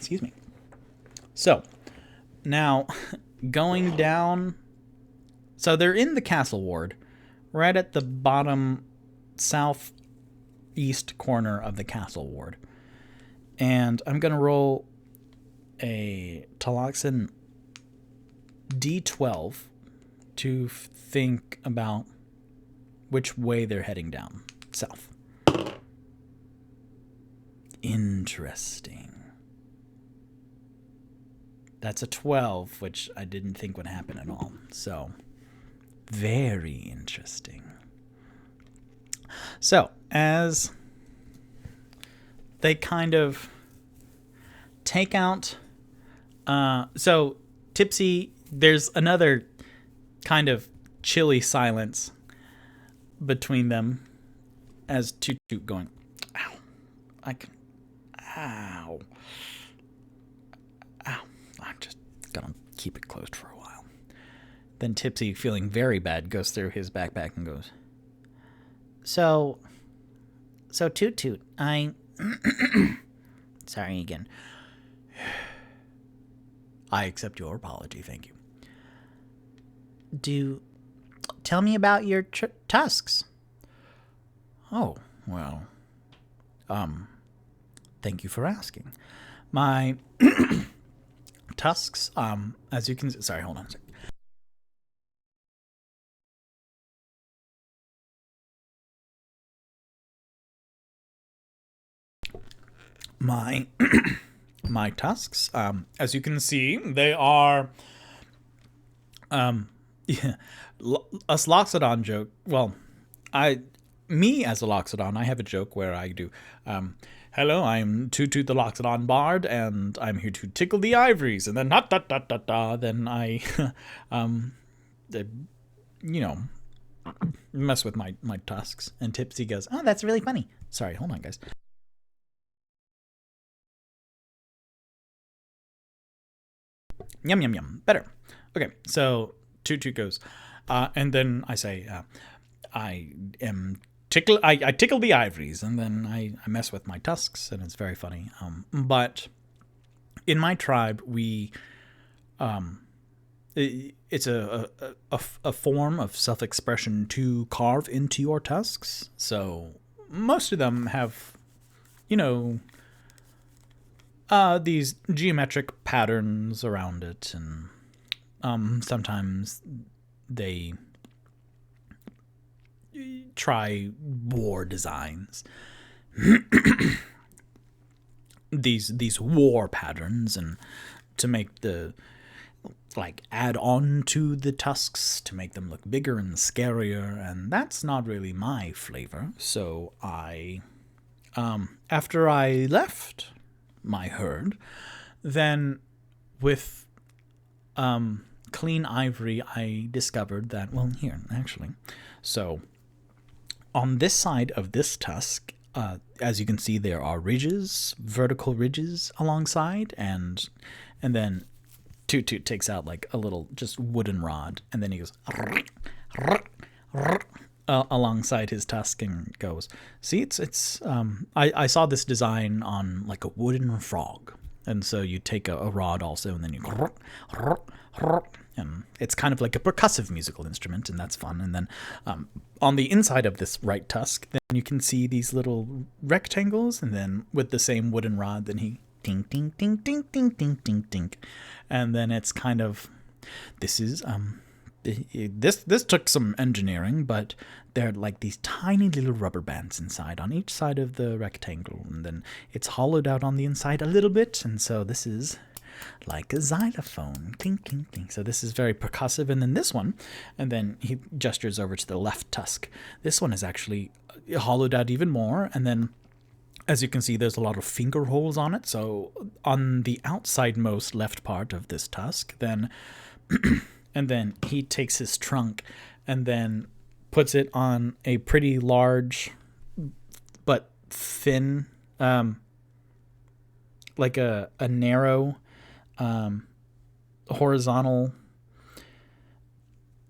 Excuse me. So, now, going down... So, they're in the castle ward, right at the bottom southeast corner of the castle ward. And I'm going to roll a Taloxin D12 to think about which way they're heading down. South. Interesting. That's a 12, which I didn't think would happen at all. So, very interesting. So, as they kind of take out... so, Tipsy, there's another kind of chilly silence between them as Toot Toot going, ow, ow, I'm just gonna keep it closed for a while. Then Tipsy, feeling very bad, goes through his backpack and goes, So Toot Toot, sorry again. I accept your apology, thank you. Tell me about your tusks. Oh, well, thank you for asking. My tusks, as you can... Sorry, hold on a second. My tusks, as you can see, they are, yeah, a Loxodon joke. Well, me as a Loxodon, I have a joke where I do, hello, I'm Toot Toot the Loxodon Bard, and I'm here to tickle the ivories, and then then I, mess with my tusks, and Tipsy goes, Oh, that's really funny. sorry, hold on, guys. Yum, yum, yum. Better. Okay, so Toot Toot goes, and then I say, I tickle the ivories, and then I mess with my tusks, and it's very funny. But in my tribe, it's a form of self-expression to carve into your tusks. So most of them have, these geometric patterns around it, and sometimes they try war designs. these war patterns, and to make add on to the tusks to make them look bigger and scarier, and that's not really my flavor. So I, after I left my herd, then with clean ivory, I discovered that, well, here, actually. So on this side of this tusk, as you can see, there are ridges, vertical ridges alongside, and then Toot Toot takes out like a little just wooden rod, and then he goes alongside his tusk and goes, see, it's I saw this design on like a wooden frog, and so you take a rod also, and then you and it's kind of like a percussive musical instrument, and that's fun. And then on the inside of this right tusk, then you can see these little rectangles, and then with the same wooden rod, then he ding ding ding ding ding ding ding ding, and then it's kind of, this is this took some engineering, but they're like these tiny little rubber bands inside on each side of the rectangle, and then it's hollowed out on the inside a little bit, and so this is like a xylophone. Clink, clink, clink. So this is very percussive. And then this one, and then he gestures over to the left tusk. This one is actually hollowed out even more, and then as you can see, there's a lot of finger holes on it. So on the outside most left part of this tusk, then and then he takes his trunk and then puts it on a pretty large but thin, like a narrow horizontal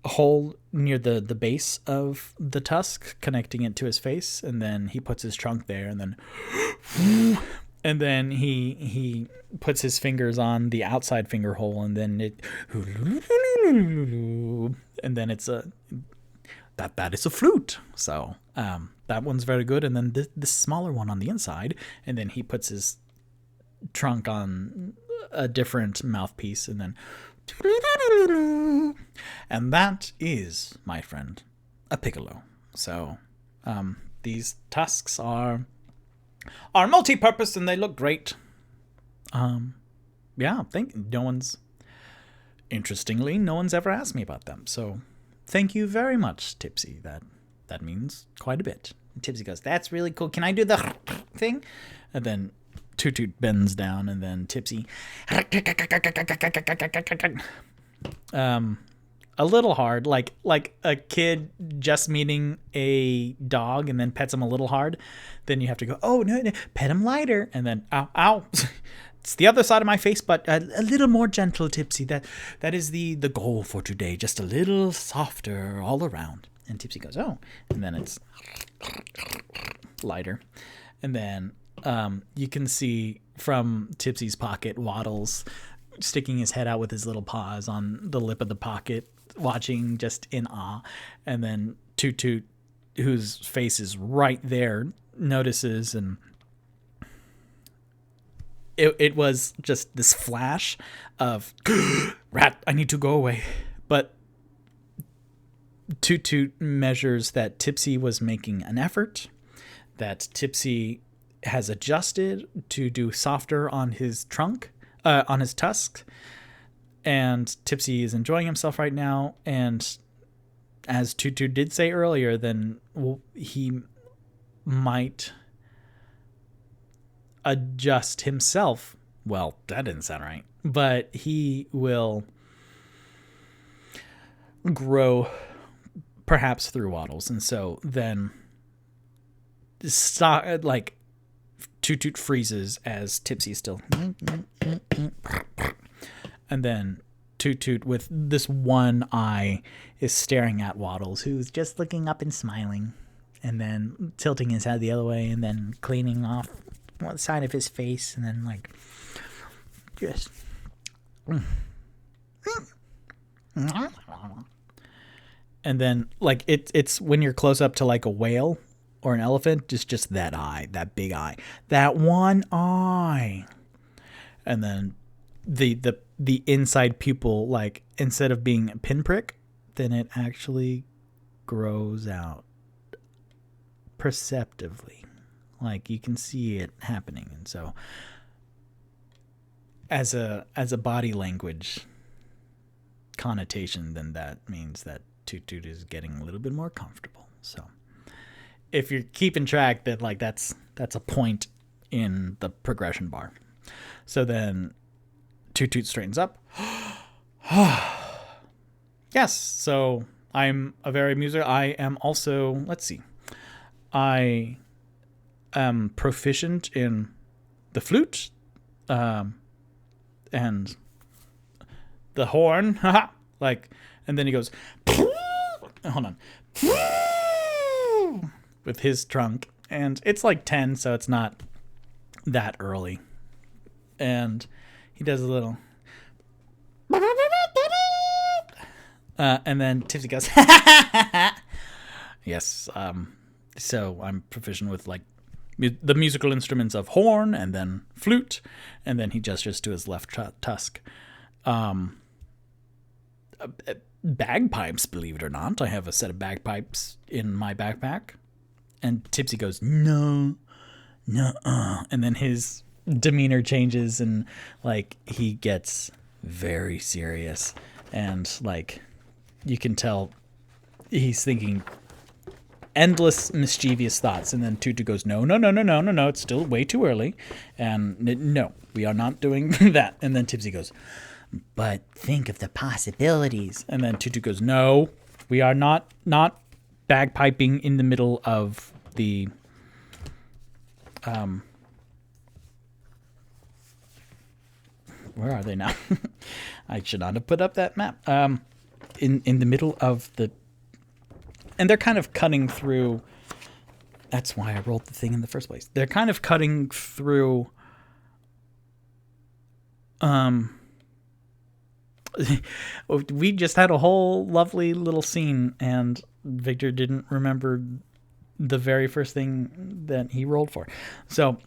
hole near the base of the tusk, connecting it to his face, and then he puts his trunk there, and then And then he puts his fingers on the outside finger hole, and then it's that is a flute. So that one's very good. And then this smaller one on the inside, and then he puts his trunk on a different mouthpiece, and then and that is, my friend, a piccolo. So these tusks are multi-purpose, and they look great. Interestingly, no one's ever asked me about them. So thank you very much, Tipsy. That means quite a bit. And Tipsy goes, "That's really cool. Can I do the thing?" And then Toot Toot bends down, and then Tipsy a little hard, like a kid just meeting a dog and then pets him a little hard. Then you have to go, "Oh no, pet him lighter," and then ow. It's the other side of my face, but a little more gentle, Tipsy. That is the goal for today. Just a little softer all around. And Tipsy goes, "Oh," and then it's lighter. And then you can see from Tipsy's pocket Waddles sticking his head out with his little paws on the lip of the pocket, watching just in awe. And then Toot Toot, whose face is right there, notices, and it was just this flash of rat, I need to go away. But Toot Toot measures that Tipsy was making an effort, that Tipsy has adjusted to do softer on his trunk, on his tusks, and Tipsy is enjoying himself right now. And as Toot Toot did say earlier, then he might adjust himself. Well, that didn't sound right, but he will grow perhaps through Waddles. And so then Toot Toot freezes as Tipsy is still, and then Toot Toot with this one eye is staring at Waddles, who's just looking up and smiling, and then tilting his head the other way, and then cleaning off one side of his face, and then just and then it's when you're close up to like a whale or an elephant, just that eye, that big eye, that one eye. And then the inside pupil, like, instead of being a pinprick, then it actually grows out perceptively. Like, you can see it happening. And so as a body language connotation, then that means that Toot Toot is getting a little bit more comfortable. So if you're keeping track, that that's a point in the progression bar. So then Toot Toot straightens up. Yes, so I'm a very musical. I am also, let's see, I am proficient in the flute, and the horn. And then he goes, hold on, with his trunk, and it's like 10, so it's not that early. And he does a little, and then Tipsy goes, yes. So I'm proficient with the musical instruments of horn and then flute, and then he gestures to his left tusk. Bagpipes, believe it or not. I have a set of bagpipes in my backpack. And Tipsy goes, no, and then his demeanor changes, and he gets very serious, and you can tell he's thinking endless mischievous thoughts. And then Toot Toot goes, no, it's still way too early, and no, we are not doing that. And then Tipsy goes, but think of the possibilities. And then Toot Toot goes, no, we are not bagpiping in the middle of the where are they now? I should not have put up that map. In the middle of the, and they're kind of cutting through. That's why I rolled the thing in the first place. They're kind of cutting through We just had a whole lovely little scene, and Victor didn't remember the very first thing that he rolled for. So,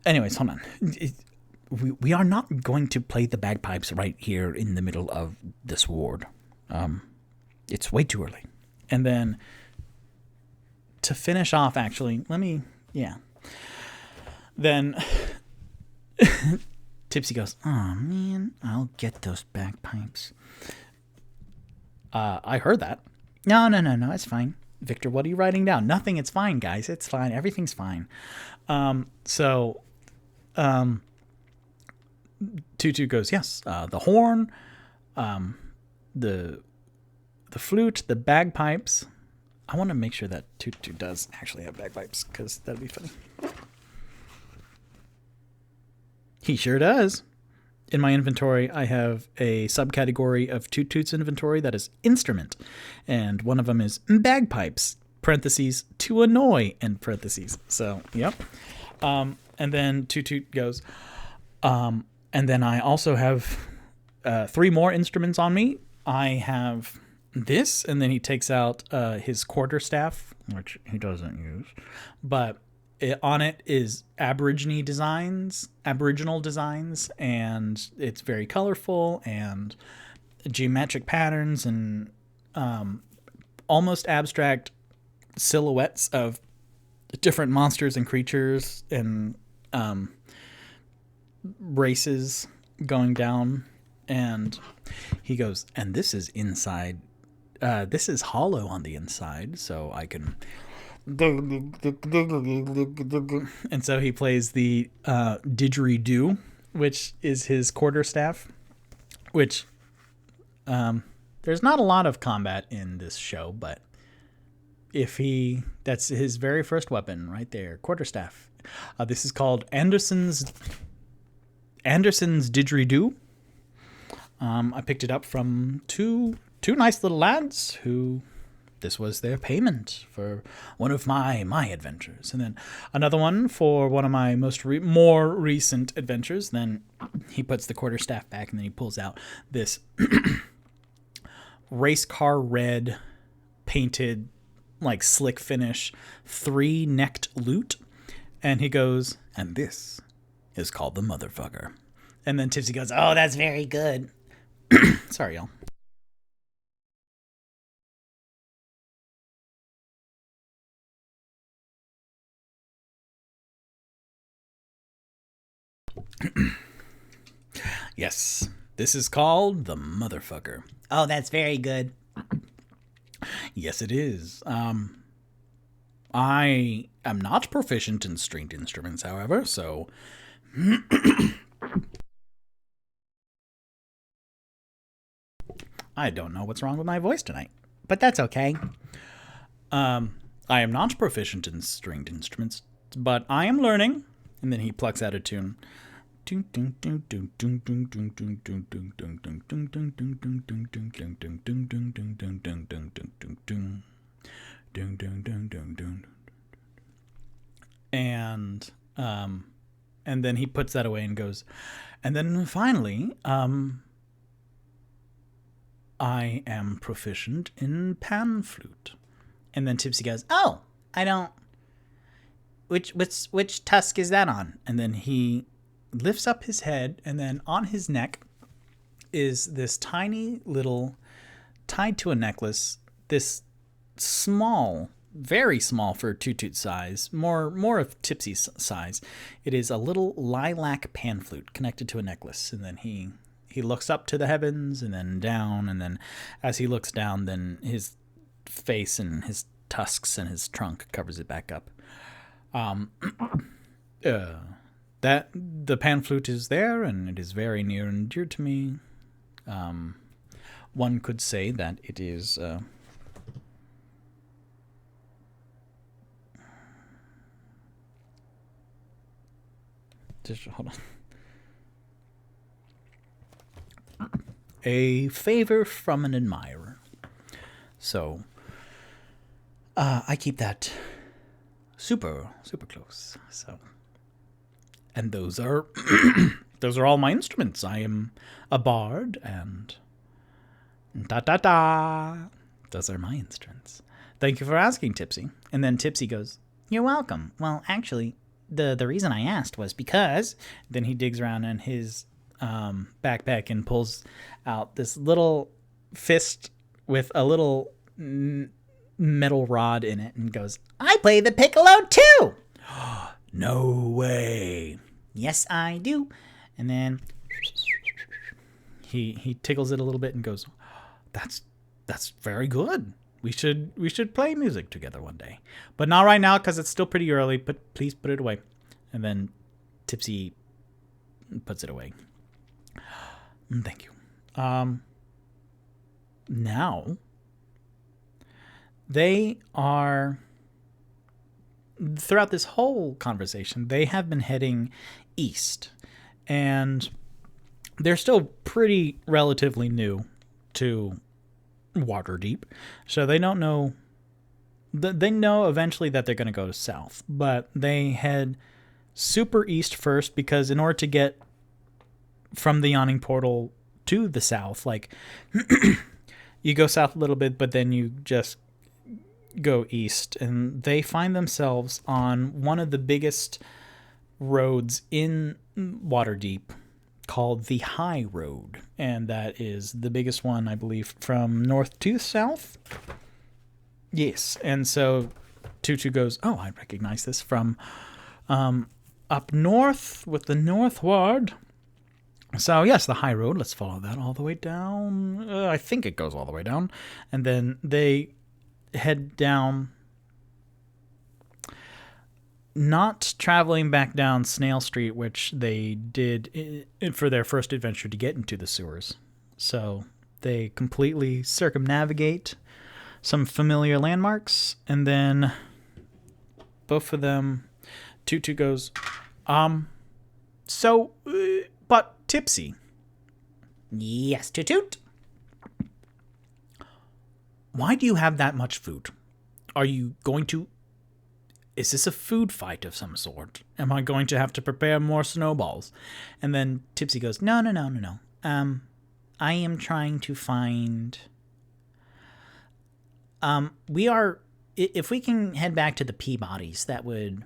anyways, hold on. We are not going to play the bagpipes right here in the middle of this ward. It's way too early. And then to finish off, actually, Then Tipsy goes, "Oh man, I'll get those bagpipes." I heard that. No, it's fine. Victor, what are you writing down? Nothing, it's fine, guys. It's fine. Everything's fine. Tutu goes, yes, the horn, the flute, the bagpipes. I want to make sure that Tutu does actually have bagpipes, because that'd be funny. He sure does. In my inventory, I have a subcategory of Tutu's inventory that is instrument, and one of them is bagpipes, parentheses, to annoy, end parentheses. So, yep. And then Tutu goes, and then I also have 3 more instruments on me. I have this, and then he takes out his quarterstaff, which he doesn't use, but on it is Aboriginal designs, and it's very colorful and geometric patterns and almost abstract silhouettes of different monsters and creatures and races going down. And he goes, and this is inside. This is hollow on the inside, so I can. And so he plays the didgeridoo, which is his quarterstaff, which there's not a lot of combat in this show, but that's his very first weapon right there, quarterstaff. This is called Anderson's didgeridoo. I picked it up from two nice little lads who this was their payment for one of my adventures. And then another one for one of my more recent adventures. Then he puts the quarterstaff back, and then he pulls out this race car red painted, like slick finish, 3-necked lute. And he goes, and this is called the motherfucker. And then Tipsy goes, oh, that's very good. Sorry, y'all. Yes, this is called the motherfucker. Oh, that's very good. Yes, it is. I am not proficient in stringed instruments, however, so I don't know what's wrong with my voice tonight, but that's okay. I am not proficient in stringed instruments, but I am learning. And then he plucks out a tune. And then he puts that away and goes, and then finally, I am proficient in pan flute. And then Tipsy goes, oh, I don't. Which tusk is that on? And then he lifts up his head, and then on his neck is this tiny little, tied to a necklace, this small, very small for Toot size, more of Tipsy's size. It is a little lilac pan flute connected to a necklace. And then he looks up to the heavens and then down, and then as he looks down, then his face and his tusks and his trunk covers it back up. That the pan flute is there, and it is very near and dear to me. One could say that it is just hold on. A favor from an admirer. So I keep that super close. So And those are those are all my instruments. I am a bard, and da-da-da. Those are my instruments. Thank you for asking, Tipsy. And then Tipsy goes, You're welcome. Well, actually, the reason I asked was because... Then he digs around in his backpack and pulls out this little fist with a little metal rod in it and goes, I play the piccolo too! No way. Yes, I do. And then... He tickles it a little bit and goes, That's very good. We should play music together one day, but not right now because it's still pretty early. But please put it away. And then Tipsy puts it away. Thank you. Now they are, throughout this whole conversation, they have been heading east, and they're still pretty relatively new to Waterdeep, so they don't know. They know eventually that they're going to go south, but they head super east first because in order to get from the Yawning Portal to the south, like you go south a little bit, but then you just go east, and they find themselves on one of the biggest roads in Waterdeep, called the High Road, and that is the biggest one, I believe, from north to south. Yes, and so Tutu goes, oh, I recognize this from up north with the northward. So yes, the High Road, let's follow that all the way down. I think it goes all the way down, and then they head down, not traveling back down Snail Street, which they did for their first adventure to get into the sewers. So they completely circumnavigate some familiar landmarks, and then both of them, Tutu goes, but Tipsy. Yes, Toot. Why do you have that much food? Are you going to... Is this a food fight of some sort? Am I going to have to prepare more snowballs? And then Tipsy goes, No. I am trying to find... we are... If we can head back to the Peabodys, that would...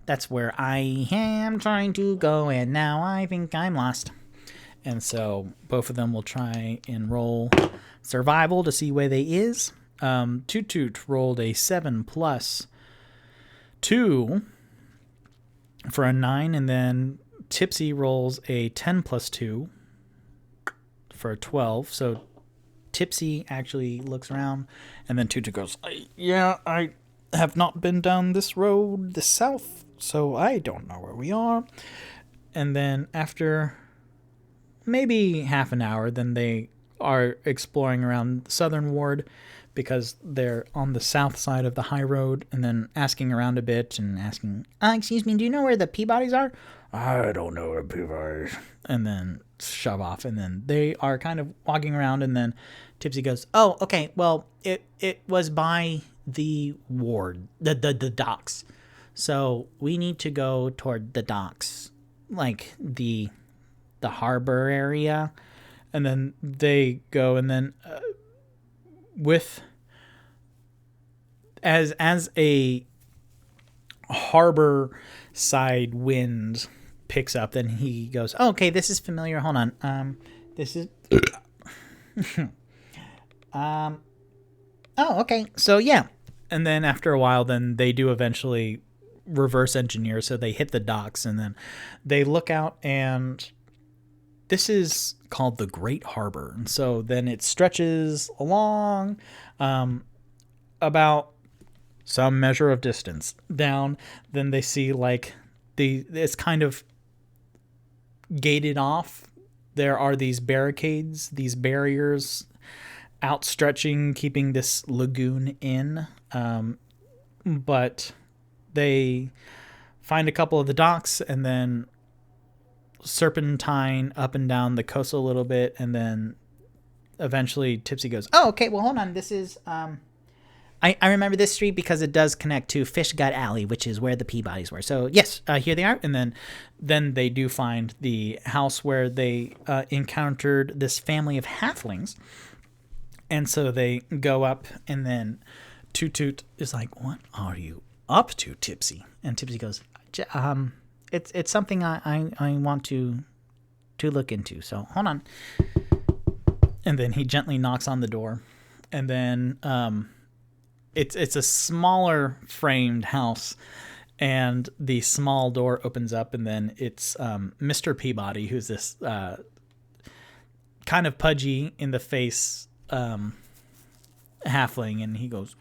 that's where I am trying to go, and now I think I'm lost. And so both of them will try and roll survival to see where they is. Toot Toot rolled a 7 plus 2 for a 9, and then Tipsy rolls a 10 plus 2 for a 12. So Tipsy actually looks around, and then Toot Toot goes, I have not been down this road, the south, so I don't know where we are. And then after maybe half an hour, then they are exploring around the southern ward, because they're on the south side of the high road, and then asking around a bit and asking, excuse me, do you know where the Peabodys are? I don't know where Peabodys. And then shove off, and then they are kind of walking around, and then Tipsy goes, oh, okay, well, it was by the ward, the docks. So we need to go toward the docks, like the harbor area. And then they go, and then with as a harbor side wind picks up, then he goes, oh, okay, this is familiar. Hold on. This is oh, okay. So yeah. And then after a while, then they do eventually reverse engineer, so they hit the docks, and then they look out, and this is called the Great Harbor. And so then it stretches along about some measure of distance down. Then they see like it's kind of gated off. There are these barricades, these barriers outstretching, keeping this lagoon in. But they find a couple of the docks, and then serpentine up and down the coast a little bit, and then eventually Tipsy goes, oh, okay, well, hold on, this is I remember this street because it does connect to Fish Gut Alley, which is where the Peabodys were. So yes, here they are. And then they do find the house where they encountered this family of halflings. And so they go up, and then Toot Toot is like, "What are you up to, Tipsy?" And Tipsy goes, "It's something I want to look into. So hold on." And then he gently knocks on the door, and then it's a smaller framed house, and the small door opens up, and then it's Mr. Peabody, who's this kind of pudgy in the face halfling, and he goes,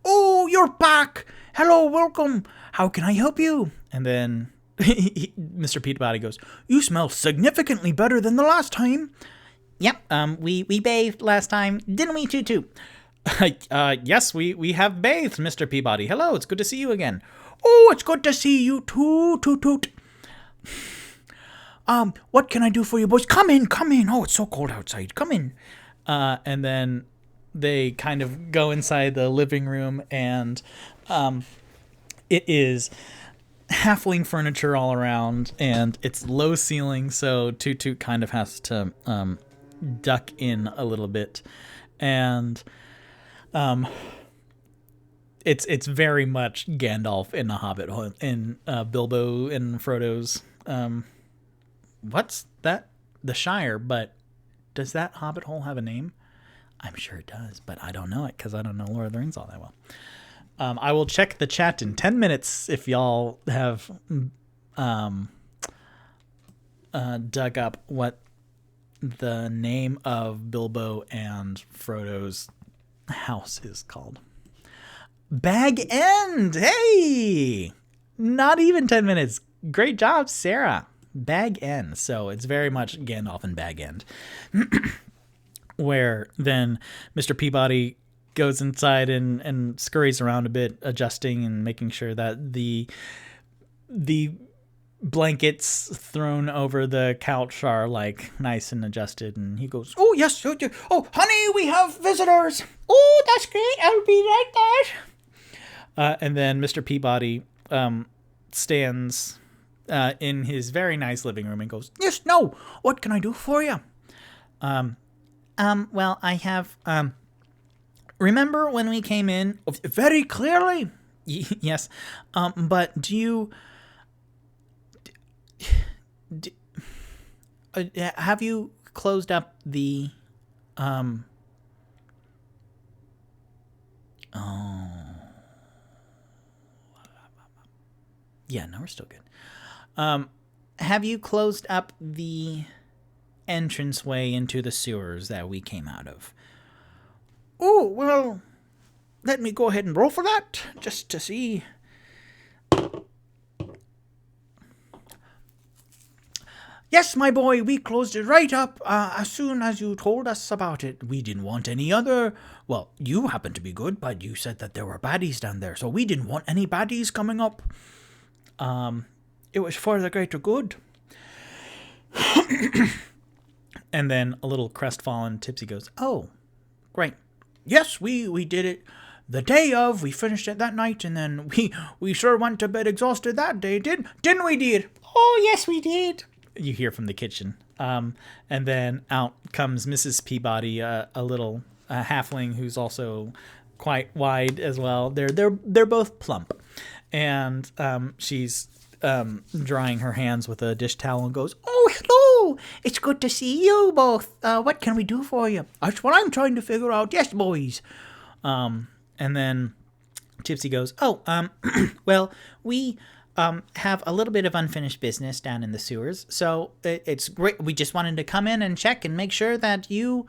"Oh, you're back! Hello, welcome. How can I help you?" And then Mr. Peabody goes, "You smell significantly better than the last time." "Yep, we bathed last time, didn't we, Toot Toot?" "Yes, we have bathed, Mr. Peabody. Hello, it's good to see you again." "Oh, it's good to see you too, Toot Toot." "What can I do for you, boys? Come in. Oh, it's so cold outside. Come in." And then they kind of go inside the living room, and it is halfling furniture all around, and it's low ceiling, so Toot Toot kind of has to duck in a little bit, and it's very much Gandalf in the Hobbit, in Bilbo and Frodo's what's that? The Shire, but does that Hobbit hole have a name? I'm sure it does, but I don't know it because I don't know Lord of the Rings all that well. I will check the chat in 10 minutes if y'all have dug up what the name of Bilbo and Frodo's house is called. Bag End! Hey! Not even 10 minutes. Great job, Sarah. Bag End. So it's very much Gandalf and Bag End. Where then Mr. Peabody goes inside and scurries around a bit, adjusting and making sure that the blankets thrown over the couch are like nice and adjusted. And he goes, "Oh, yes. Oh, honey, we have visitors. Oh, that's great. I'll be right there." And then Mr. Peabody stands in his very nice living room and goes, "Yes, no, what can I do for you?" Well, I have, remember when we came in? Very clearly. Yes. But do you, have you closed up the, yeah, no, we're still good. Have you closed up the entranceway into the sewers that we came out of? Oh, well, let me go ahead and roll for that, just to see. Yes, my boy, we closed it right up as soon as you told us about it. We didn't want any other... Well, you happen to be good, but you said that there were baddies down there, so we didn't want any baddies coming up. It was for the greater good. And then a little crestfallen Tipsy goes, "Oh, great. Yes, we did it the day of. We finished it that night, and then we sure went to bed exhausted that day, didn't we, dear?" "Oh, yes, we did," you hear from the kitchen. And then out comes Mrs. Peabody, a little halfling who's also quite wide as well. They're both plump, and she's drying her hands with a dish towel and goes, "Oh, hello! It's good to see you both. What can we do for you?" "That's what I'm trying to figure out. Yes, boys." And then Tipsy goes, "Oh, well, we have a little bit of unfinished business down in the sewers, so it's great. We just wanted to come in and check and make sure that you,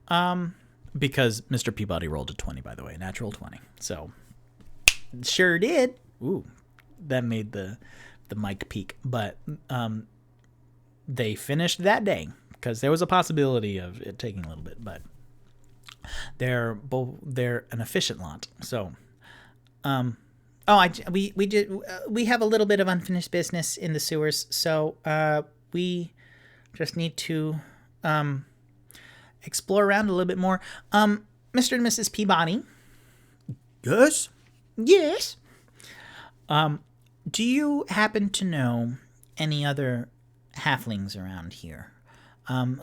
because Mr. Peabody rolled a 20, by the way, natural 20. So sure did. Ooh, that made the mic peak, but they finished that day because there was a possibility of it taking a little bit, but they're an efficient lot. So, we have a little bit of unfinished business in the sewers, so we just need to explore around a little bit more. Mr. and Mrs. Peabody, Yes? Yes. Do you happen to know any other halflings around here?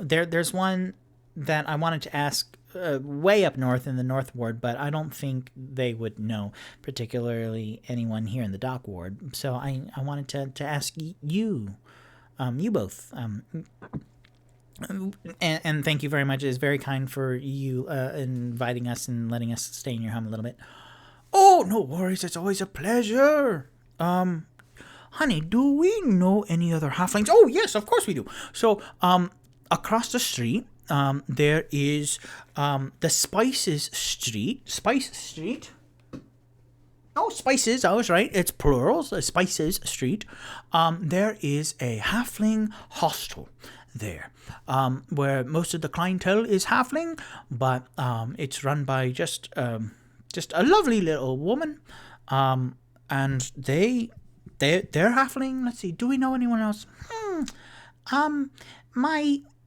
There's one that I wanted to ask way up north in the North Ward, but I don't think they would know, particularly anyone here in the Dock Ward. So I wanted to ask you, you both. And thank you very much. It's very kind for you inviting us and letting us stay in your home a little bit. Oh, no worries. It's always a pleasure. Honey, do we know any other halflings? Oh, yes, of course we do. So, across the street, there is the Spice Street. Oh, Spices, I was right. It's plural, Spices Street. There is a halfling hostel there, where most of the clientele is halfling, but it's run by just a lovely little woman, and they're halfling. Let's see, do we know anyone else?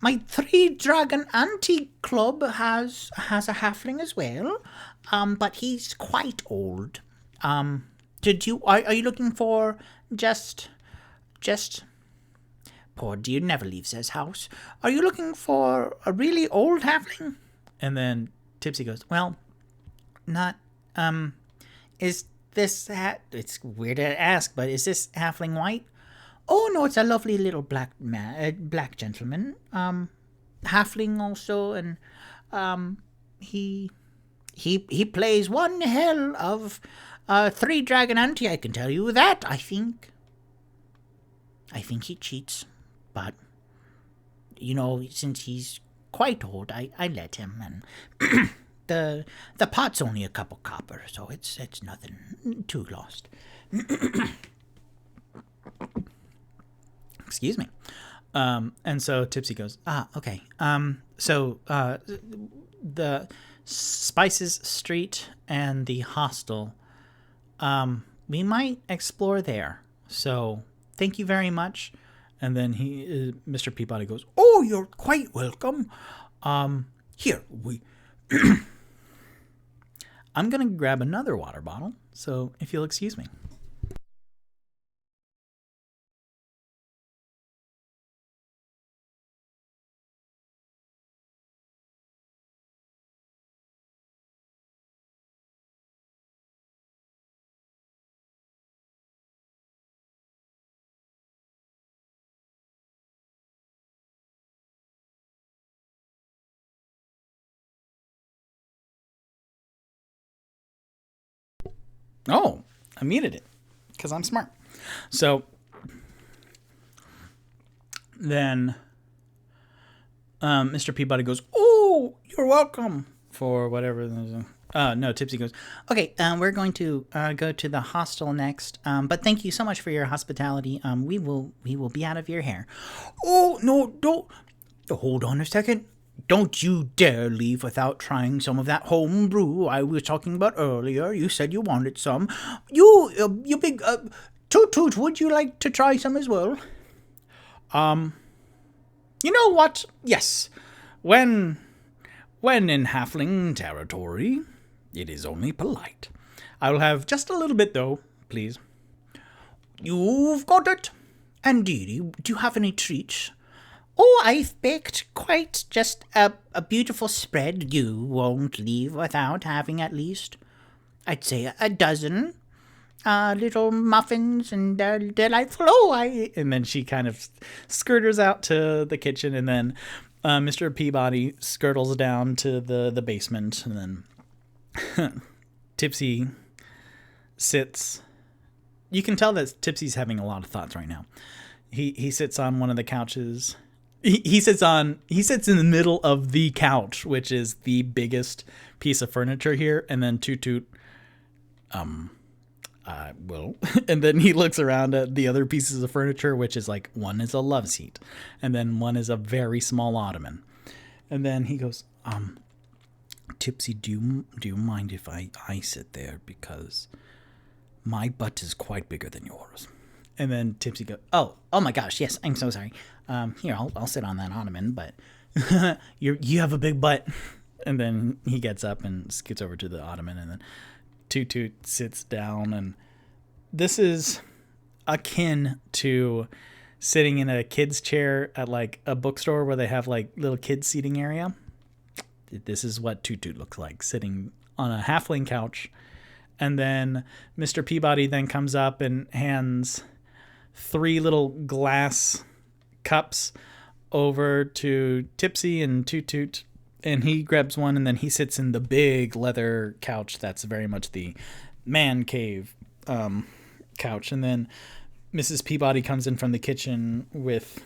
My Three Dragon Anti Club has a halfling as well, but he's quite old. Are you looking for just poor dear never leaves his house. Are you looking for a really old halfling? And then Tipsy goes, well, Not, is this it's weird to ask, but is this halfling white? Oh, no, it's a lovely little black gentleman. Halfling also, and, he plays one hell of, Three Dragon Ante, I can tell you that, I think he cheats, but, since he's quite old, I let him, and the pot's only a couple copper, so it's nothing too lost. excuse me. And so Tipsy goes, okay. So the Spices Street and the hostel, we might explore there. So thank you very much. And then Mr. Peabody goes, Oh, you're quite welcome. Here, I'm going to grab another water bottle. So if you'll excuse me. Oh, I muted it because I'm smart. So then Mr. Peabody goes, oh, you're welcome for whatever. No, Tipsy goes, okay, we're going to go to the hostel next. But thank you so much for your hospitality. We will be out of your hair. Oh, no, don't. Hold on a second. Don't you dare leave without trying some of that home brew I was talking about earlier. You said you wanted some. You big, Toot, would you like to try some as well? You know what? Yes. When in halfling territory, it is only polite. I will have just a little bit, though, please. You've got it. And Dee, do you have any treats? Oh, I've baked quite just a beautiful spread you won't leave without having at least, I'd say, a dozen little muffins, and they're delightful. And then she kind of skirters out to the kitchen, and then Mr. Peabody skirtles down to the basement, and then Tipsy sits. You can tell that Tipsy's having a lot of thoughts right now. He sits on one of the couches. He sits in the middle of the couch, which is the biggest piece of furniture here, and then Toot, I will. And then he looks around at the other pieces of furniture, which is like, one is a love seat, and then one is a very small ottoman. And then he goes, Tipsy, do you mind if I sit there, because my butt is quite bigger than yours? And then Tipsy goes, oh my gosh, yes, I'm so sorry. Here, I'll sit on that ottoman, but you have a big butt. And then he gets up and scoots over to the ottoman, and then Toot Toot sits down, and this is akin to sitting in a kid's chair at like a bookstore where they have like little kids seating area. This is what Toot Toot looks like, sitting on a halfling couch. And then Mr. Peabody then comes up and hands 3 little glass cups over to Tipsy and Toot Toot. And he grabs one, and then he sits in the big leather couch that's very much the man cave couch. And then Mrs. Peabody comes in from the kitchen with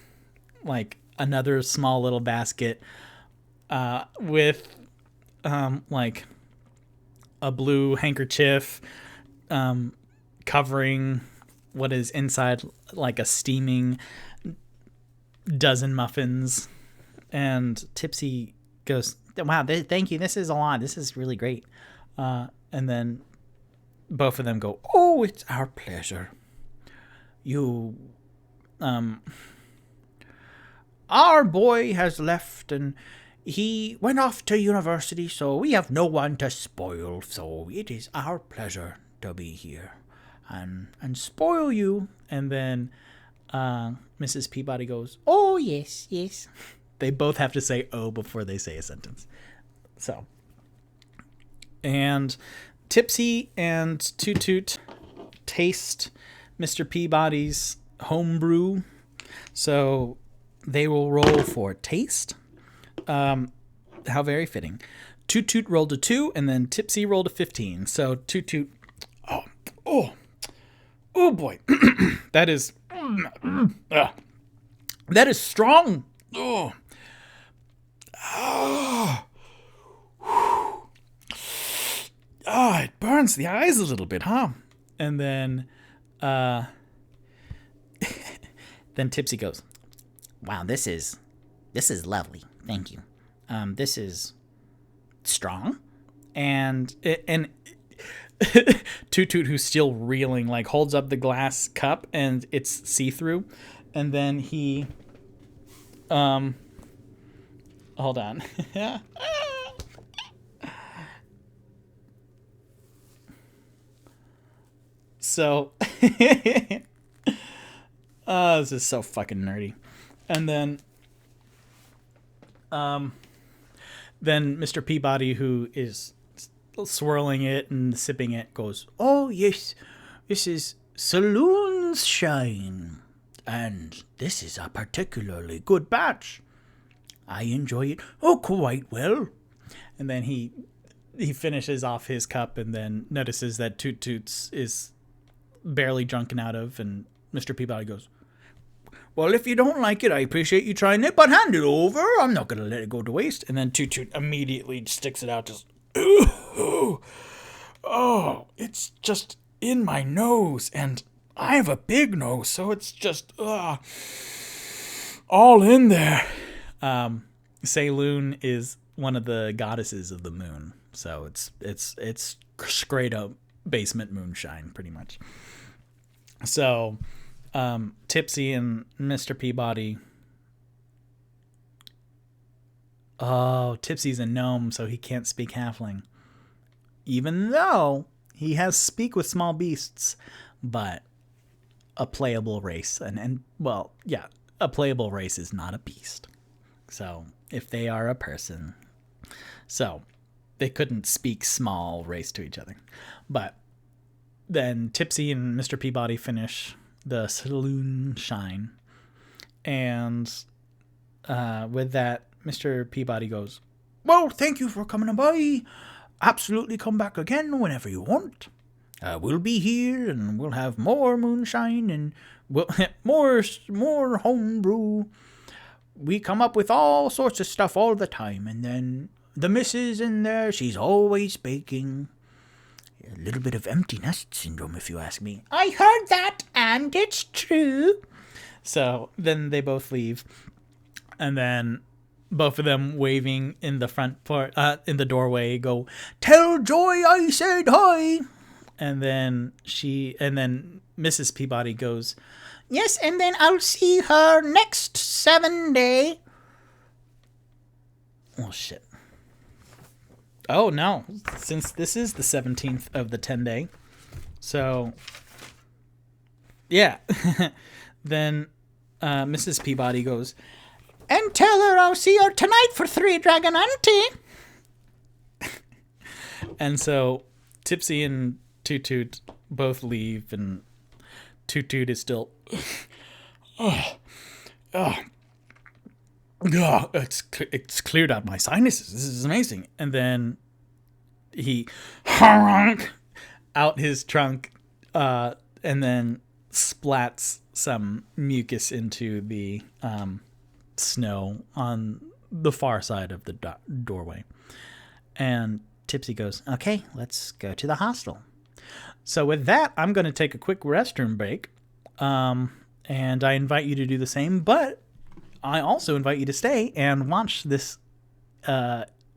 like another small little basket with like a blue handkerchief covering what is inside like a steaming dozen muffins. And Tipsy goes, wow, thank you. This is a lot. This is really great. And then both of them go, oh, it's our pleasure. Our boy has left and he went off to university, so we have no one to spoil. So it is our pleasure to be here and spoil you. And then Mrs. Peabody goes, oh, yes, yes. They both have to say oh before they say a sentence. So, and Tipsy and Toot Toot taste Mr. Peabody's homebrew. So they will roll for taste. How very fitting. Toot Toot rolled a 2, and then Tipsy rolled a 15. So Toot Toot, oh boy, that is strong. It burns the eyes a little bit, huh? And then, then Tipsy goes, Wow, this is lovely. Thank you. This is strong. and Toot Toot, who's still reeling, like holds up the glass cup and it's see-through, and then he, hold on. So, this is so fucking nerdy. And then Mr. Peabody, who is swirling it and sipping it, goes, oh, yes, this is saloon's shine. And this is a particularly good batch. I enjoy it, quite well. And then he finishes off his cup and then notices that Toot Toots is barely drunken out of, and Mr. Peabody goes, well, if you don't like it, I appreciate you trying it, but hand it over. I'm not going to let it go to waste. And then Toot Toot immediately sticks it out, just, oh, it's just in my nose, and I have a big nose, so it's just all in there. Saloon is one of the goddesses of the moon, so it's straight up basement moonshine, pretty much. So, Tipsy and Mr. Peabody. Oh, Tipsy's a gnome, so he can't speak halfling. Even though he has speak with small beasts, but a playable race. And well, yeah, a playable race is not a beast. So, if they are a person. So, they couldn't speak small race to each other. But then Tipsy and Mr. Peabody finish the saloon shine. And with that, Mr. Peabody goes, well, thank you for coming by. Absolutely come back again whenever you want. We'll be here and we'll have more moonshine and we'll more homebrew. We come up with all sorts of stuff all the time. And then the missus in there, she's always baking. A little bit of empty nest syndrome, if you ask me. I heard that, and it's true. So then they both leave. And then both of them waving in the front part, in the doorway, go, tell Joy I said hi. And then Mrs. Peabody goes, yes, and then I'll see her next 7 day. oh shit. Oh, no. Since this is the 17th of the 10-day. So, yeah. Then Mrs. Peabody goes, And tell her I'll see her tonight for 3 Dragon Auntie. and so Tipsy and Toot Toot both leave, and Toot Toot is still, it's cleared out my sinuses. This is amazing. And then he out his trunk, and then splats some mucus into the snow on the far side of the doorway. And Tipsy goes, okay, let's go to the hostel. So with that, I'm going to take a quick restroom break. And I invite you to do the same, but I also invite you to stay and watch this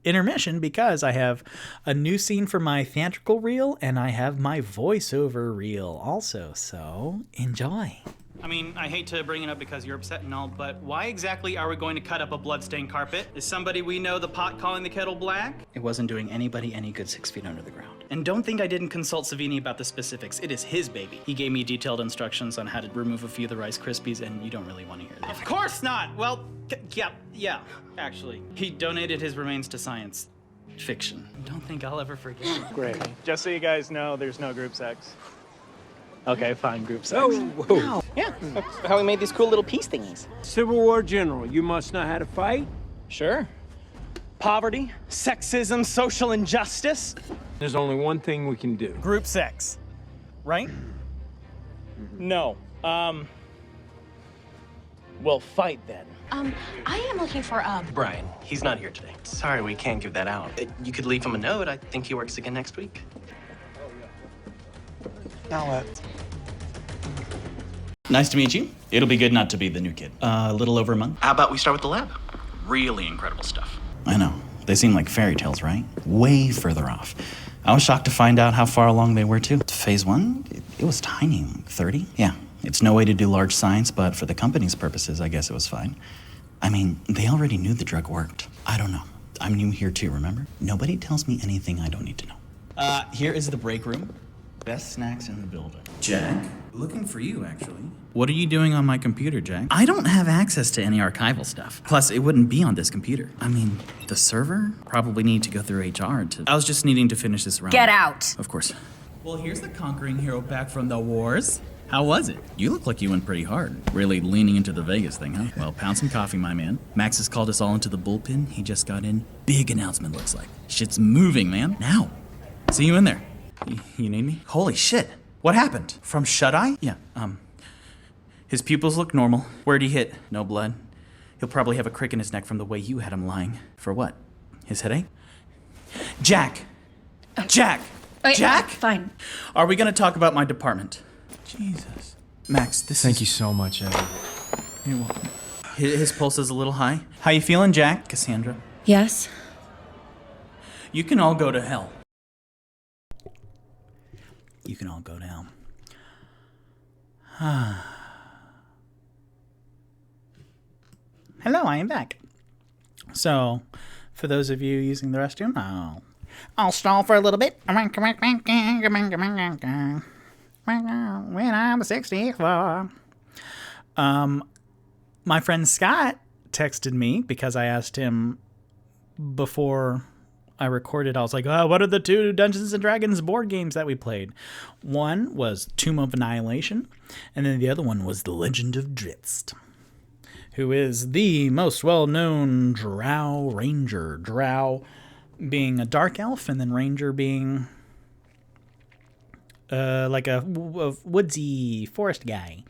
intermission, because I have a new scene for my theatrical reel and I have my voiceover reel also. So enjoy. I mean, I hate to bring it up because you're upset and all, but why exactly are we going to cut up a bloodstained carpet? Is somebody we know the pot calling the kettle black? It wasn't doing anybody any good 6 feet under the ground. And don't think I didn't consult Savini about the specifics. It is his baby. He gave me detailed instructions on how to remove a few of the Rice Krispies, and you don't really want to hear that. Of course not! Well, yeah, actually. He donated his remains to science fiction. Don't think I'll ever forget. Great. Just so you guys know, there's no group sex. Okay, fine, group sex. Whoa. Yeah, that's how we made these cool little peace thingies. Civil War general, you must know how to fight? Sure. Poverty, sexism, social injustice. There's only one thing we can do. Group sex, right? No. We'll fight then. I am looking for, Brian, he's not here today. Sorry, we can't give that out. You could leave him a note. I think he works again next week. Now, Nice to meet you. It'll be good not to be the new kid. A little over a month. How about we start with the lab? Really incredible stuff. I know. They seem like fairy tales, right? Way further off. I was shocked to find out how far along they were, too. Phase 1? It was tiny. 30? Yeah. It's no way to do large science, but for the company's purposes, I guess it was fine. I mean, they already knew the drug worked. I don't know. I'm new here, too, remember? Nobody tells me anything I don't need to know. Here is the break room. Best snacks in the building. Jack? Looking for you, actually. What are you doing on my computer, Jack? I don't have access to any archival stuff. Plus, it wouldn't be on this computer. I mean, the server? Probably need to go through HR to... I was just needing to finish this round. get out. Of course. Well, here's the conquering hero back from the wars. How was it? You look like you went pretty hard. Really leaning into the Vegas thing, huh? Well, pound some coffee, my man. Max has called us all into the bullpen. He just got in. Big announcement, looks like. Shit's moving, man. Now. See you in there. You need me? Holy shit. What happened? From shut-eye? Yeah, his pupils look normal. Where'd he hit? No blood. He'll probably have a crick in his neck from the way you had him lying. For what? His headache? Jack! Jack! Wait, Jack! Fine. Are we gonna talk about my department? Jesus. Max, Thank you so much, Evan. You're welcome. His pulse is a little high. How you feeling, Jack? Cassandra? Yes? You can all go to hell. You can all go to hell. Hello, I am back. So, for those of you using the restroom, I'll stall for a little bit. When I was 64. My friend Scott texted me because I asked him before I recorded. I was like, what are the 2 Dungeons & Dragons board games that we played? One was Tomb of Annihilation, and then the other one was The Legend of Drizzt, who is the most well-known drow ranger. Drow being a dark elf, and then ranger being like a woodsy forest guy.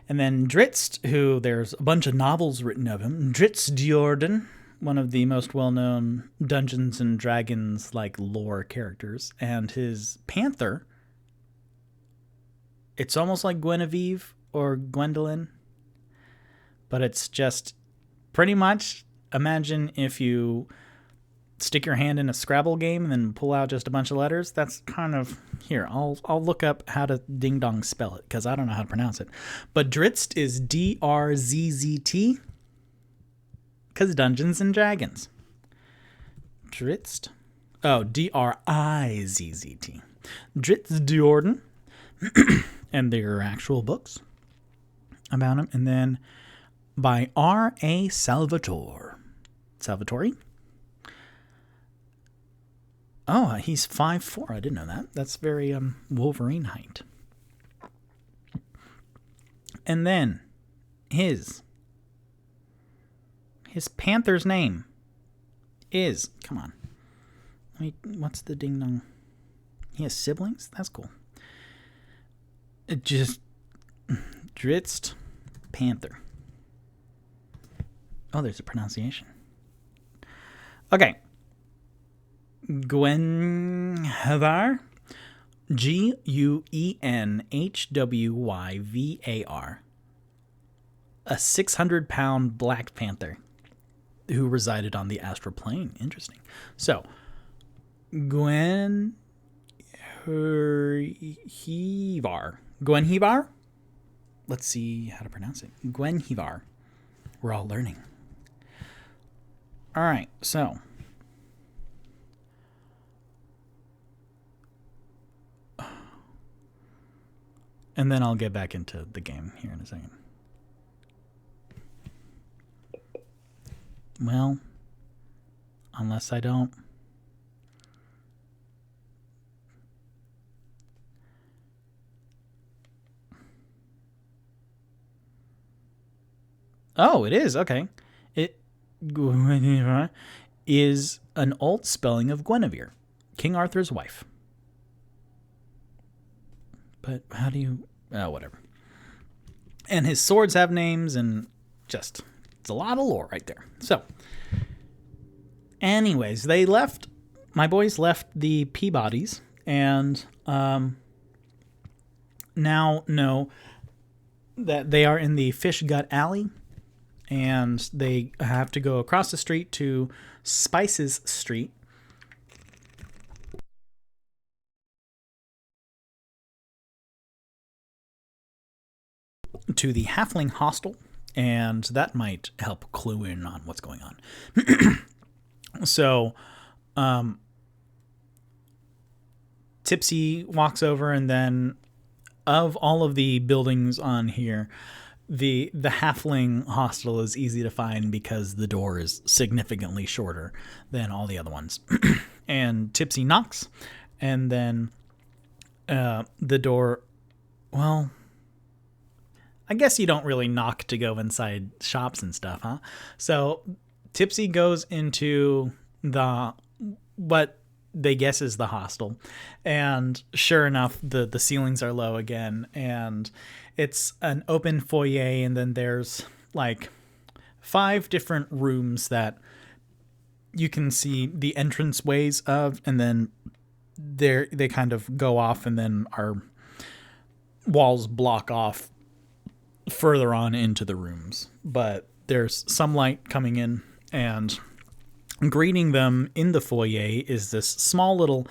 And then Drizzt, who there's a bunch of novels written of him. Drizzt Do'Urden, one of the most well-known Dungeons and Dragons like lore characters, and his panther. It's almost like Guinevere or Gwendolyn, but it's just pretty much, imagine if you stick your hand in a Scrabble game and then pull out just a bunch of letters. That's kind of, here, I'll look up how to ding dong spell it, because I don't know how to pronounce it. But Drizzt is Drzzt, because Dungeons and Dragons. Drizzt. Oh, Drizzzt. Dritz Jordan. And there are actual books about him. And then by R.A. Salvatore. Oh, he's 5'4". I didn't know that. That's very Wolverine height. And then his panther's name is, come on. What's the ding dong? He has siblings? That's cool. It just Dritz Panther. Oh, there's a pronunciation. Okay. Guenhwyvar. Guenhwyvar. A 600-pound Black Panther who resided on the astral plane. Interesting. So, Guenhwyvar. Guenhwyvar? Let's see how to pronounce it. Guenhwyvar. We're all learning. All right, so. And then I'll get back into the game here in a second. Well, unless I don't. Oh, it is. Okay. It is an old spelling of Guinevere, King Arthur's wife. But how do you... Oh, whatever. And his swords have names and just... It's a lot of lore right there. So, anyways, they left... My boys left the Peabodys and now know that they are in the Fish Gut Alley. And they have to go across the street to Spices Street. To the Halfling Hostel. And that might help clue in on what's going on. So, Tipsy walks over, and then of all of the buildings on here, the Halfling Hostel is easy to find because the door is significantly shorter than all the other ones. And Tipsy knocks, and then the door, well, I guess you don't really knock to go inside shops and stuff, huh? So Tipsy goes into what they guess is the hostel, and sure enough, the ceilings are low again, and it's an open foyer, and then there's like 5 different rooms that you can see the entrance ways of, and then they kind of go off, and then our walls block off further on into the rooms. But there's some light coming in, and greeting them in the foyer is this small little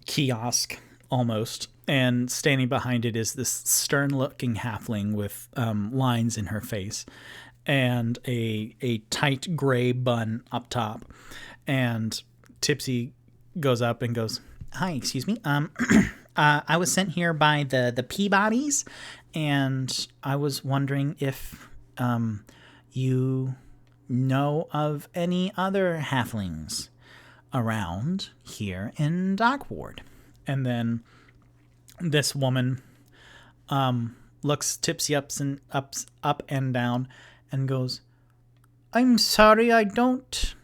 kiosk almost, and standing behind it is this stern-looking halfling with lines in her face and a tight gray bun up top. And Tipsy goes up and goes, "Hi, excuse me. I was sent here by the Peabodys, and I was wondering if you know of any other halflings around here in Darkward." And then this woman looks Tipsy up and down and goes, "I'm sorry, I don't.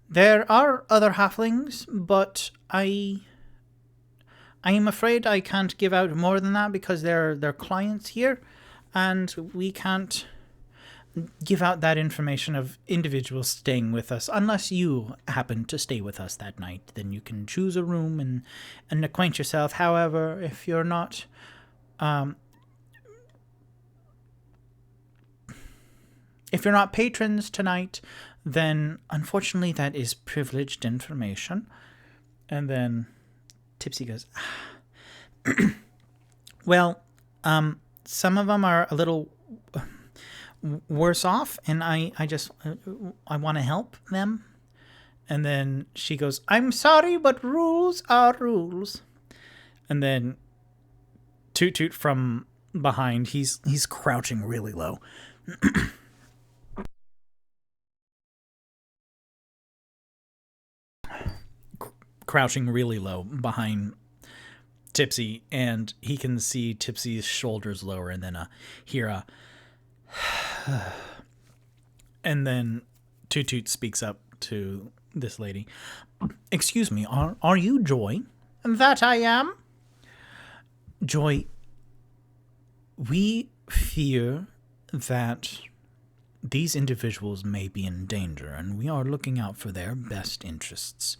There are other halflings, but I am afraid I can't give out more than that because they're clients here, and we can't give out that information of individuals staying with us unless you happen to stay with us that night. Then you can choose a room and acquaint yourself. However, if you're not patrons tonight, then unfortunately that is privileged information." And then Tipsy goes, "Well, some of them are a little worse off, and I want to help them." And then she goes, I'm sorry, but rules are rules. And then Toot Toot from behind, he's crouching really low. Crouching really low behind Tipsy, and he can see Tipsy's shoulders lower, and then hear a and then Toot Toot speaks up to this lady. Excuse me, are you Joy? That I am. Joy, we fear that these individuals may be in danger, and we are looking out for their best interests.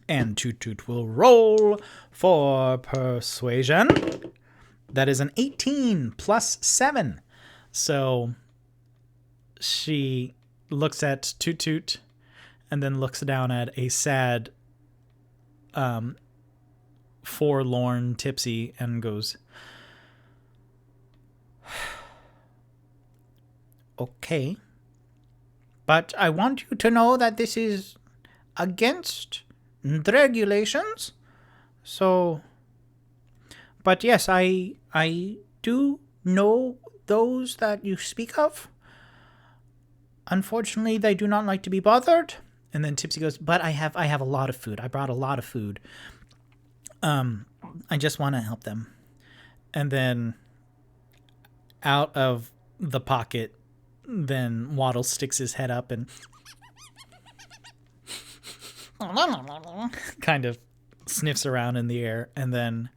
And Toot Toot will roll for persuasion. That is an 18 plus 7. So she looks at Toot Toot and then looks down at a sad, forlorn Tipsy and goes, okay, but I want you to know that this is against the regulations. So, but yes, I do know those that you speak of. Unfortunately, they do not like to be bothered. And then Tipsy goes, but I have a lot of food. I brought a lot of food. I just want to help them. And then out of the pocket, then Waddle sticks his head up and kind of sniffs around in the air. And then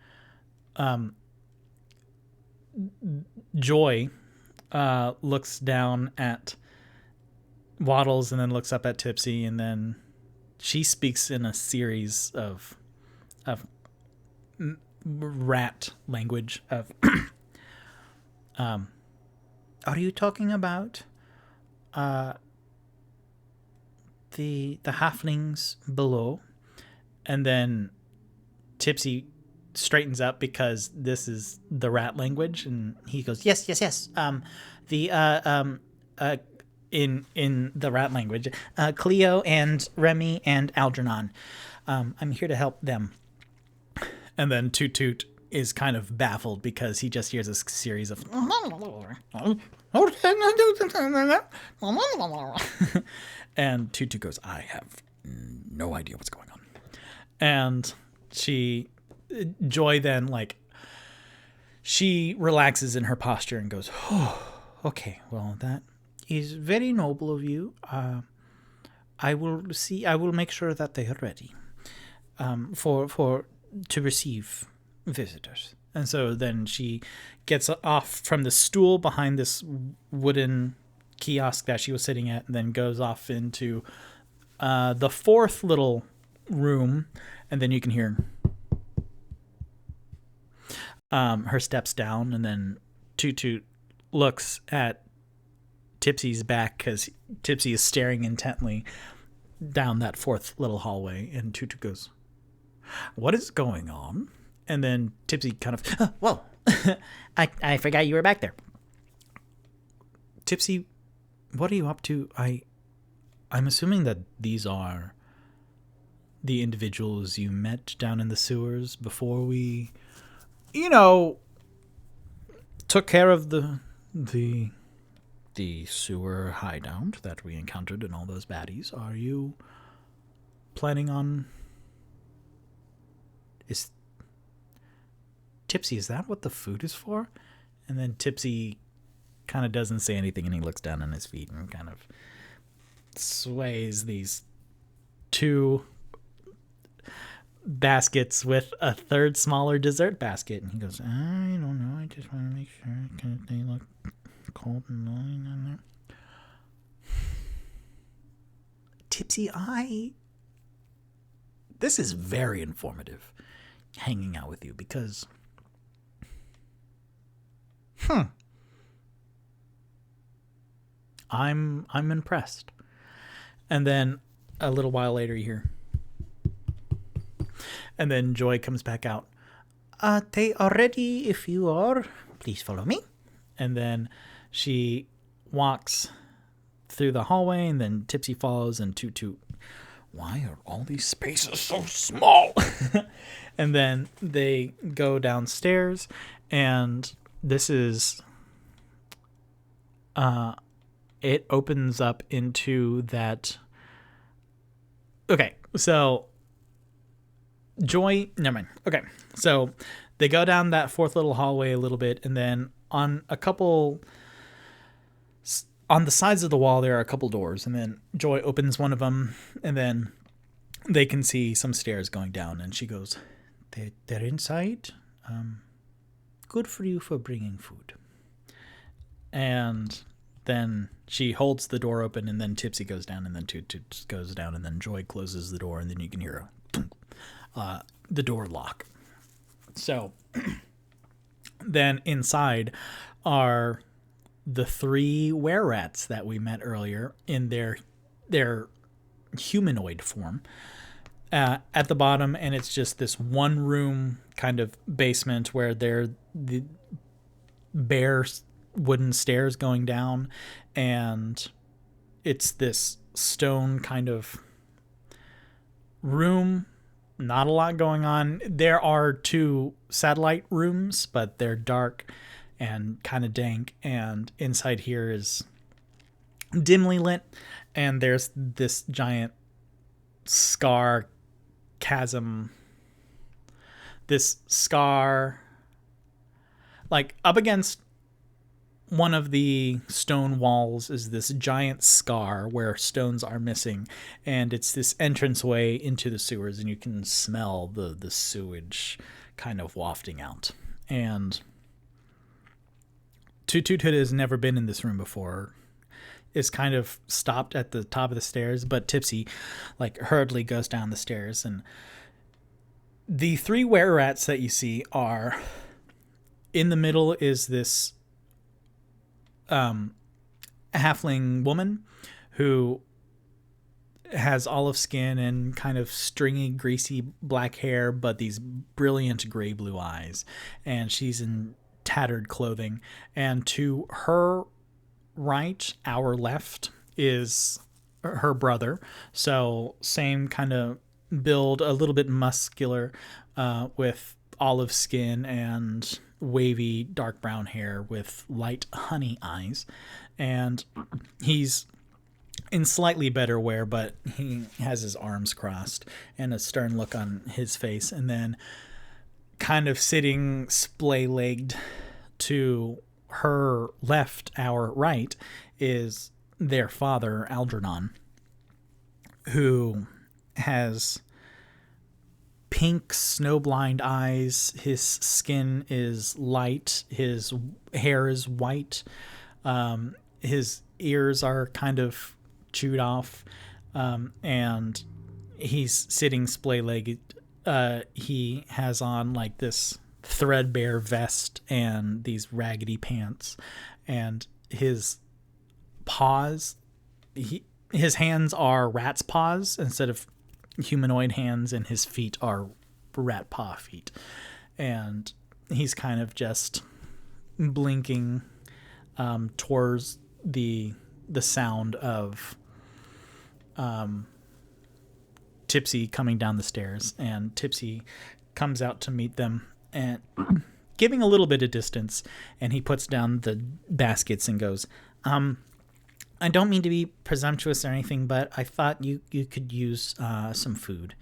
Joy looks down at Waddles and then looks up at Tipsy, and then she speaks in a series of rat language of are you talking about the halflings below? And then Tipsy straightens up because this is the rat language, and he goes, yes. In the rat language, Cleo and Remy and Algernon. I'm here to help them. And then Toot Toot is kind of baffled because he just hears a series of and Toot Toot goes, I have no idea what's going on. And Joy then, like, she relaxes in her posture and goes, oh, okay, well, that is very noble of you. I will make sure that they are ready to receive visitors. And so then she gets off from the stool behind this wooden kiosk that she was sitting at, and then goes off into the fourth little room, and then you can hear her steps down, and then Toot Toot looks at Tipsy's back because Tipsy is staring intently down that fourth little hallway, and Toot Toot goes, what is going on? And then Tipsy kind of, whoa, I forgot you were back there. Tipsy, what are you up to? I'm assuming that these are the individuals you met down in the sewers before we, took care of the sewer hideout that we encountered and all those baddies. Are you planning on... Tipsy, is that what the food is for? And then Tipsy kind of doesn't say anything, and he looks down on his feet and kind of sways these two baskets with a third smaller dessert basket. And he goes, I don't know, I just want to make sure because they look cold and annoying on there. Tipsy, this is very informative, hanging out with you, because I'm impressed. And then a little while later you hear, and then Joy comes back out. They are ready if you are. Please follow me. And then she walks through the hallway, and then Tipsy follows, and Toot Toot why are all these spaces so small? And then they go downstairs, and this is it opens up into that. Okay, so Joy, never mind. Okay, so they go down that fourth little hallway a little bit, and then on the sides of the wall there are a couple doors, and then Joy opens one of them, and then they can see some stairs going down, and she goes, they're inside. Good for you for bringing food. And then she holds the door open, and then Tipsy goes down, and then Toots goes down, and then Joy closes the door, and then you can hear the door lock. So then inside are the 3 were-rats that we met earlier in their humanoid form at the bottom, and it's just this one room kind of basement where they're the bare wooden stairs going down, and it's this stone kind of room. Not a lot going on. There are 2 satellite rooms, but they're dark and kind of dank, and inside here is dimly lit, and there's this giant scar chasm. This scar, like up against one of the stone walls is this giant scar where stones are missing, and it's this entranceway into the sewers, and you can smell the sewage kind of wafting out. And Toot has never been in this room before. Is kind of stopped at the top of the stairs, but Tipsy like hurriedly goes down the stairs, and the 3 were-rats that you see are in the middle is this halfling woman who has olive skin and kind of stringy, greasy black hair, but these brilliant gray blue eyes, and she's in tattered clothing. And to her right, our left, is her brother, so same kind of build, a little bit muscular, with olive skin and wavy dark brown hair with light honey eyes, and he's in slightly better wear, but he has his arms crossed and a stern look on his face. And then kind of sitting splay-legged to her left, our right, is their father, Algernon, who has pink snowblind eyes. His skin is light. His hair is white. His ears are kind of chewed off. And he's sitting splay-legged. He has on like this threadbare vest and these raggedy pants, and his paws, his hands are rat's paws instead of humanoid hands, and his feet are rat paw feet, and he's kind of just blinking towards the sound of Tipsy coming down the stairs. And Tipsy comes out to meet them and giving a little bit of distance, and he puts down the baskets and goes, I don't mean to be presumptuous or anything, but I thought you could use some food.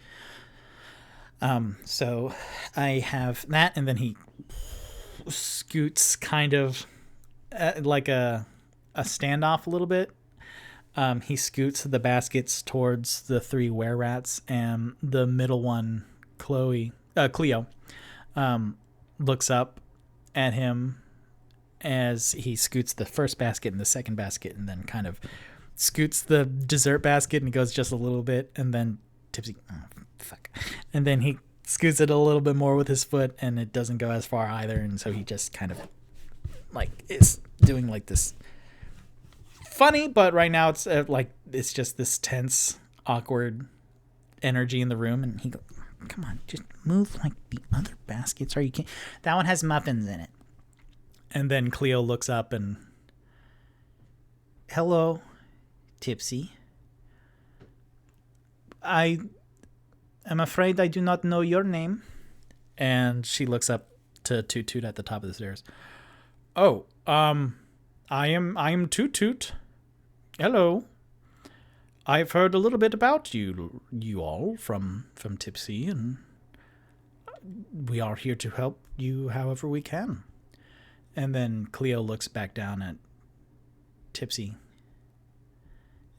So I have that, and then he scoots kind of like a standoff a little bit. He scoots the baskets towards the 3 were-rats, and the middle one, Cleo, looks up at him as he scoots the first basket and the second basket, and then kind of scoots the dessert basket, and he goes just a little bit, and then Tipsy, and then he scoots it a little bit more with his foot, and it doesn't go as far either, and so he just kind of like is doing like this funny, but right now it's like it's just this tense, awkward energy in the room, and he goes, come on, just move like the other baskets, or you can't. That one has muffins in it. And then Cleo looks up and, hello, Tipsy. I am afraid I do not know your name. And she looks up to Toot Toot at the top of the stairs. Oh, I am Toot Toot. Hello. I've heard a little bit about you all from Tipsy, and we are here to help you however we can. And then Cleo looks back down at Tipsy.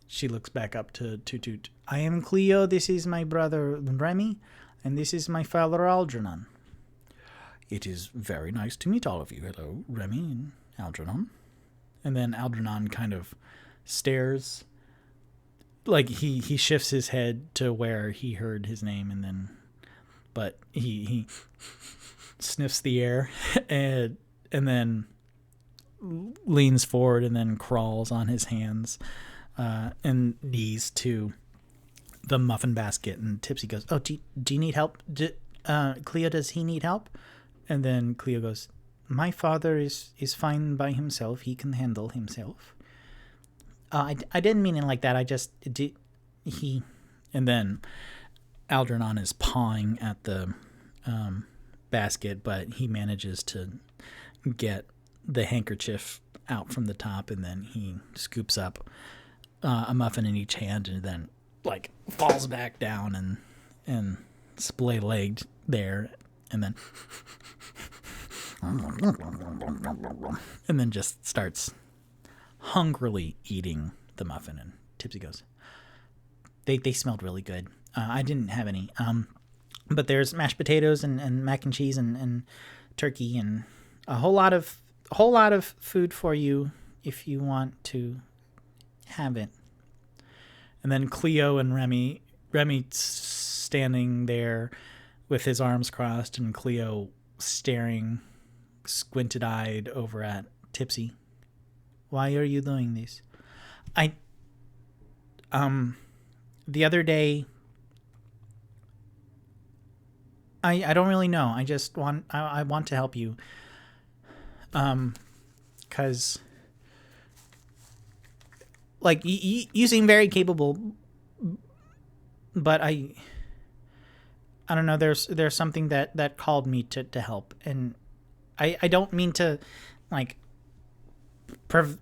She looks back up to Toot Toot. I am Cleo. This is my brother Remy, and this is my father Algernon. It is very nice to meet all of you. Hello, Remy and Algernon. And then Algernon kind of stares, like he shifts his head to where he heard his name, and then, but he sniffs the air and then leans forward and then crawls on his hands and knees to the muffin basket. And Tipsy goes, "Oh, do you need help? Cleo, does he need help?" And then Cleo goes, "My father is fine by himself. He can handle himself." I didn't mean it like that. I just did. And then Algernon is pawing at the basket, but he manages to get the handkerchief out from the top, and then he scoops up a muffin in each hand, and then like falls back down and splay-legged there, and then just starts hungrily eating the muffin. And Tipsy goes, they smelled really good. I didn't have any, but there's mashed potatoes and mac and cheese and turkey and a whole lot of food for you if you want to have it. And then Cleo and Remy standing there with his arms crossed, and Cleo staring squinted-eyed over at Tipsy. Why are you doing this? The other day, I don't really know. I just want to help you. 'Cause like you seem very capable, but I don't know. There's something that called me to help, and I don't mean to like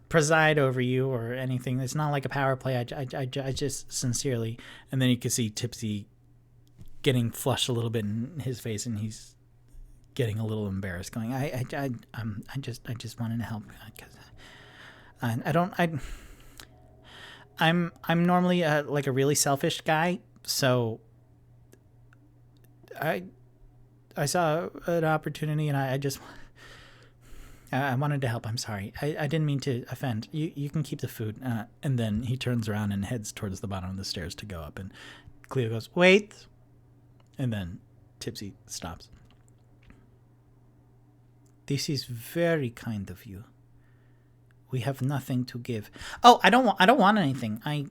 preside over you or anything. It's not like a power play. I just sincerely. And then you can see Tipsy getting flushed a little bit in his face, and he's getting a little embarrassed, going, I just wanted to help, because I'm normally like a really selfish guy, so I saw an opportunity, and I wanted to help. I'm sorry. I didn't mean to offend. You can keep the food. And then he turns around and heads towards the bottom of the stairs to go up, and Cleo goes, "Wait." And then Tipsy stops. "This is very kind of you. We have nothing to give." "Oh, I don't want anything. I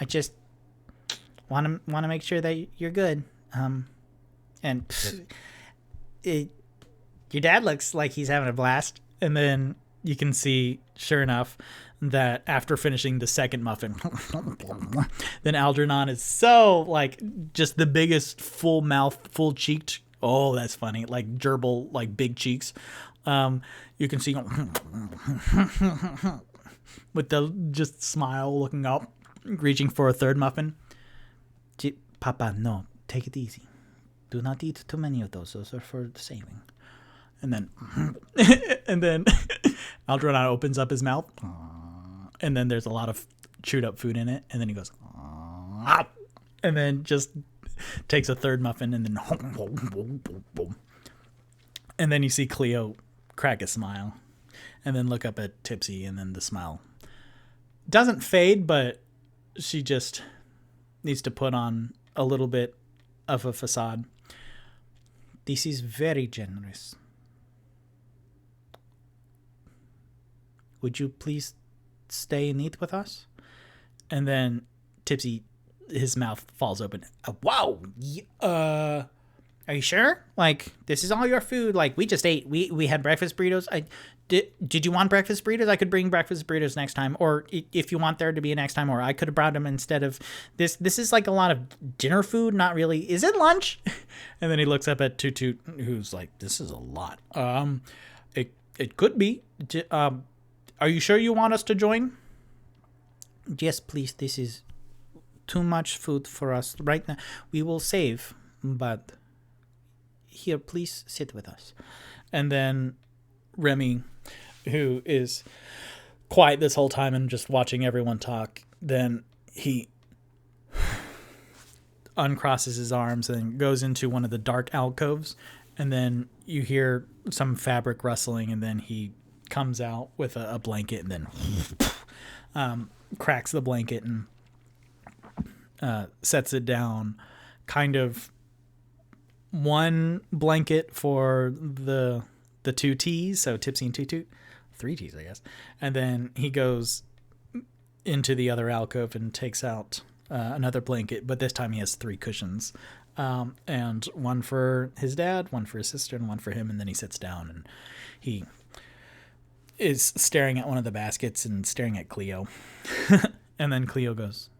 just want to make sure that you're good." And your dad looks like he's having a blast. And then you can see, sure enough, that after finishing the second muffin, then Algernon is so like just the biggest full mouth, full cheeked. Oh, that's funny. Like gerbil, like big cheeks. You can see with the just smile looking up, reaching for a third muffin. "Papa, no, take it easy. Do not eat too many of those. Those are for saving." And then Algernon opens up his mouth, and then there's a lot of chewed up food in it, and then he goes, and then just takes a third muffin, and then you see Cleo crack a smile, and then look up at Tipsy, and then the smile doesn't fade, but she just needs to put on a little bit of a facade. "This is very generous. Would you please stay and eat with us?" And then Tipsy, his mouth falls open. "Wow. Are you sure? Like, this is all your food. Like, we just ate. We had breakfast burritos. Did you want breakfast burritos? I could bring breakfast burritos next time. Or if you want there to be a next time, or I could have brought them instead of this. This is like a lot of dinner food. Not really. Is it lunch? And then he looks up at Toot Toot, who's like, this is a lot. It could be. Are you sure you want us to join? Yes, please. This is too much food for us right now. We will save, but here, please sit with us. And then Remy, who is quiet this whole time and just watching everyone talk, then he uncrosses his arms and goes into one of the dark alcoves, and then you hear some fabric rustling, and then he comes out with a blanket and then cracks the blanket and sets it down, kind of one blanket for the two T's, so Tipsy and Toot Toot, 3 T's, I guess. And then he goes into the other alcove and takes out another blanket, but this time he has 3 cushions, and one for his dad, one for his sister, and one for him. And then he sits down and he is staring at one of the baskets and staring at Cleo. And then Cleo goes,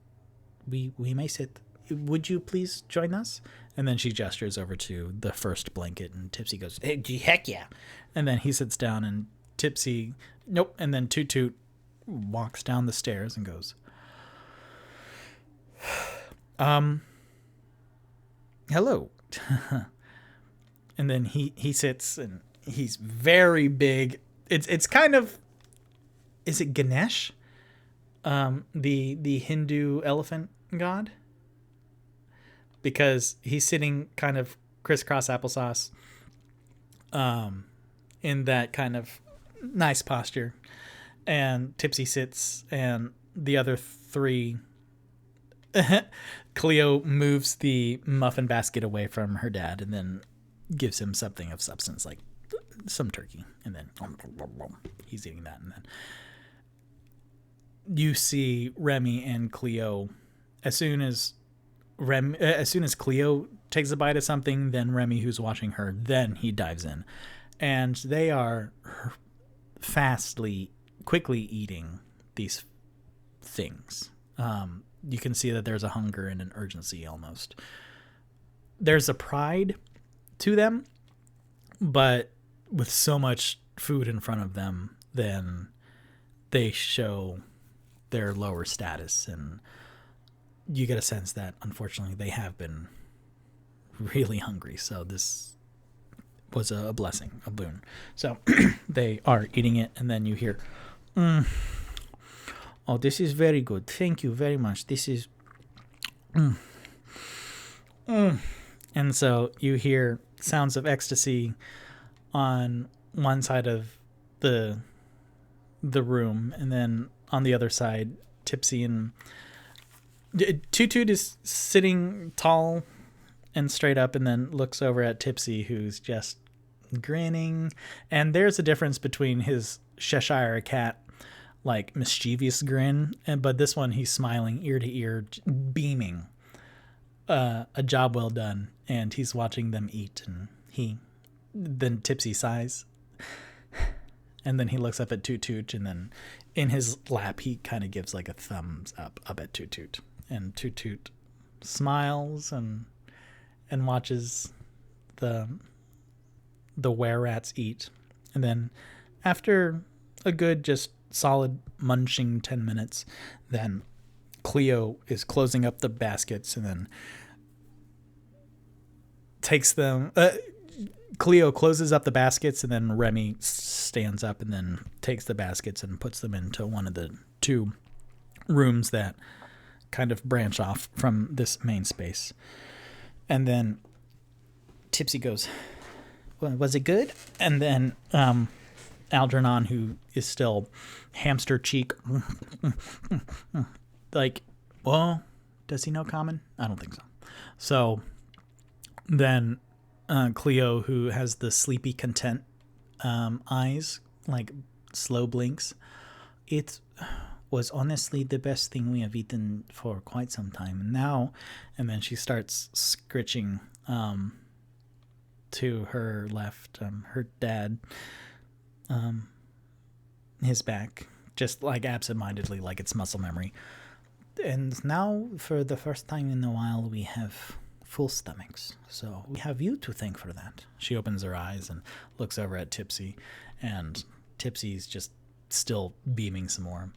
we may sit. Would you please join us? And then she gestures over to the first blanket, and Tipsy goes, hey, heck yeah. And then he sits down, and Tipsy, nope. And then Toot Toot walks down the stairs and goes, hello. And then he sits, and he's very big. It's kind of, is it Ganesh? The Hindu elephant god? Because he's sitting kind of crisscross applesauce, in that kind of nice posture. And Tipsy sits, and the other 3, Cleo moves the muffin basket away from her dad and then gives him something of substance, like some turkey. And then he's eating that. And then you see Remy and Cleo, as soon as Cleo takes a bite of something, then Remy, who's watching her, then he dives in. And they are quickly eating these things. You can see that there's a hunger and an urgency almost. There's a pride to them, but with so much food in front of them, then they show their lower status, and you get a sense that unfortunately they have been really hungry. So this was a blessing, a boon. So they are eating it, and then you hear, oh, this is very good. Thank you very much. This is, And so you hear sounds of ecstasy on one side of the room, and then on the other side, Tipsy and Toot Toot is sitting tall and straight up, and then looks over at Tipsy, who's just grinning. And there's a difference between his Cheshire cat, like mischievous grin, but this one he's smiling ear to ear, beaming. A job well done. And he's watching them eat, and then Tipsy sighs, and then he looks up at Toot Toot, and then in his lap he kind of gives like a thumbs up at Toot Toot, and Toot Toot smiles and watches the were-rats eat. And then after a good just solid munching 10 minutes, then Cleo is closing up the baskets, and then takes them. Cleo closes up the baskets, and then Remy stands up and then takes the baskets and puts them into one of the 2 rooms that kind of branch off from this main space. And then Tipsy goes, well, was it good? And then Algernon, who is still hamster cheek, like, well, does he know common? I don't think so. So then Cleo, who has the sleepy content eyes, like slow blinks, it was honestly the best thing we have eaten for quite some time now. And then she starts scritching to her left, her dad, his back, just like absentmindedly, like it's muscle memory. And now, for the first time in a while, we have full stomachs. So we have you to thank for that. She opens her eyes and looks over at Tipsy, and Tipsy's just still beaming some more.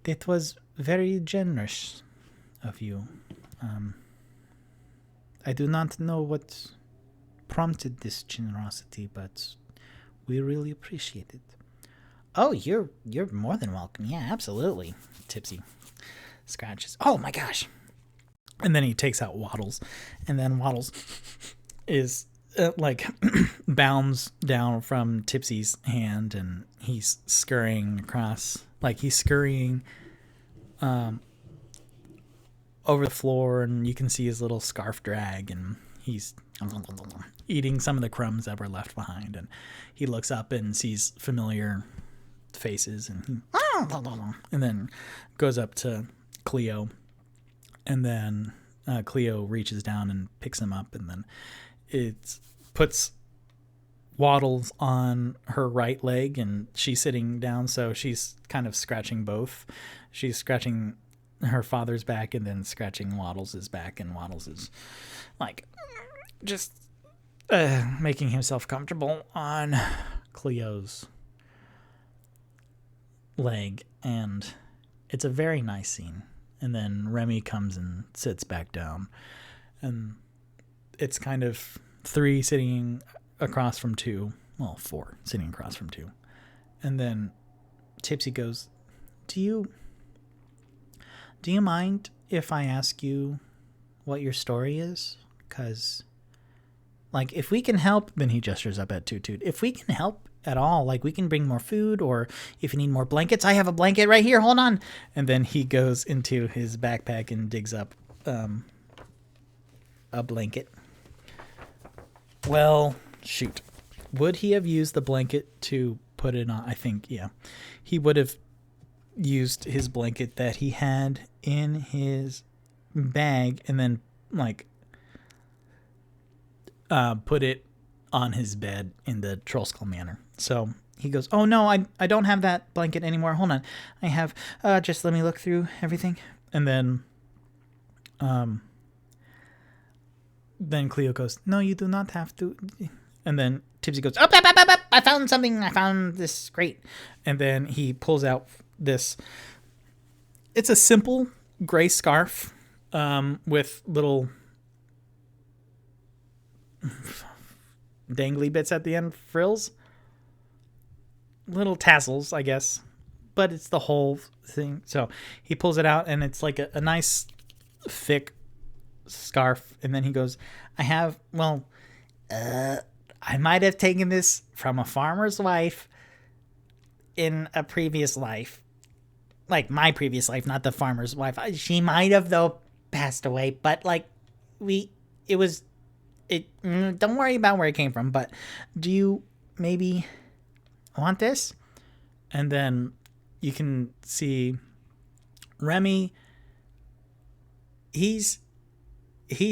It was very generous of you. I do not know what prompted this generosity, but we really appreciate it. Oh, you're more than welcome. Yeah, absolutely. Tipsy scratches. Oh my gosh. And then he takes out Waddles, and then Waddles is like bounds down from Tipsy's hand, and he's scurrying across, like he's scurrying over the floor, and you can see his little scarf drag, and he's eating some of the crumbs that were left behind, and he looks up and sees familiar faces, and then goes up to Cleo, and then Cleo reaches down and picks him up, and then it puts Waddles on her right leg, and she's sitting down, so she's kind of scratching both. She's scratching her father's back and then scratching Waddles' back, and Waddles is like just making himself comfortable on Cleo's leg, and it's a very nice scene. And then Remy comes and sits back down, and it's kind of 3 sitting across from 2, well, 4 sitting across from 2. And then Tipsy goes, do you mind if I ask you what your story is? Because, like, if we can help, then he gestures up at Toot Toot. If we can help at all, like, we can bring more food, or if you need more blankets, I have a blanket right here, hold on. And then he goes into his backpack and digs up a blanket. Well, shoot. Would he have used the blanket to put it on? I think, yeah. He would have used his blanket that he had in his bag, and then, like, put it on his bed in the troll skull manner. So he goes, oh no, I don't have that blanket anymore. Hold on. I have, just let me look through everything. And then Cleo goes, no, you do not have to. And then Tipsy goes, up, I found something. I found this. Great. And then he pulls out this, it's a simple gray scarf with little dangly bits at the end, frills, little tassels, I guess, but it's the whole thing. So he pulls it out, and it's like a nice thick scarf. And then he goes, I might have taken this from a farmer's wife in a previous life, like my previous life, not the farmer's wife. She might have, though, passed away, but like don't worry about where it came from, but do you maybe want this? And then you can see Remy, he's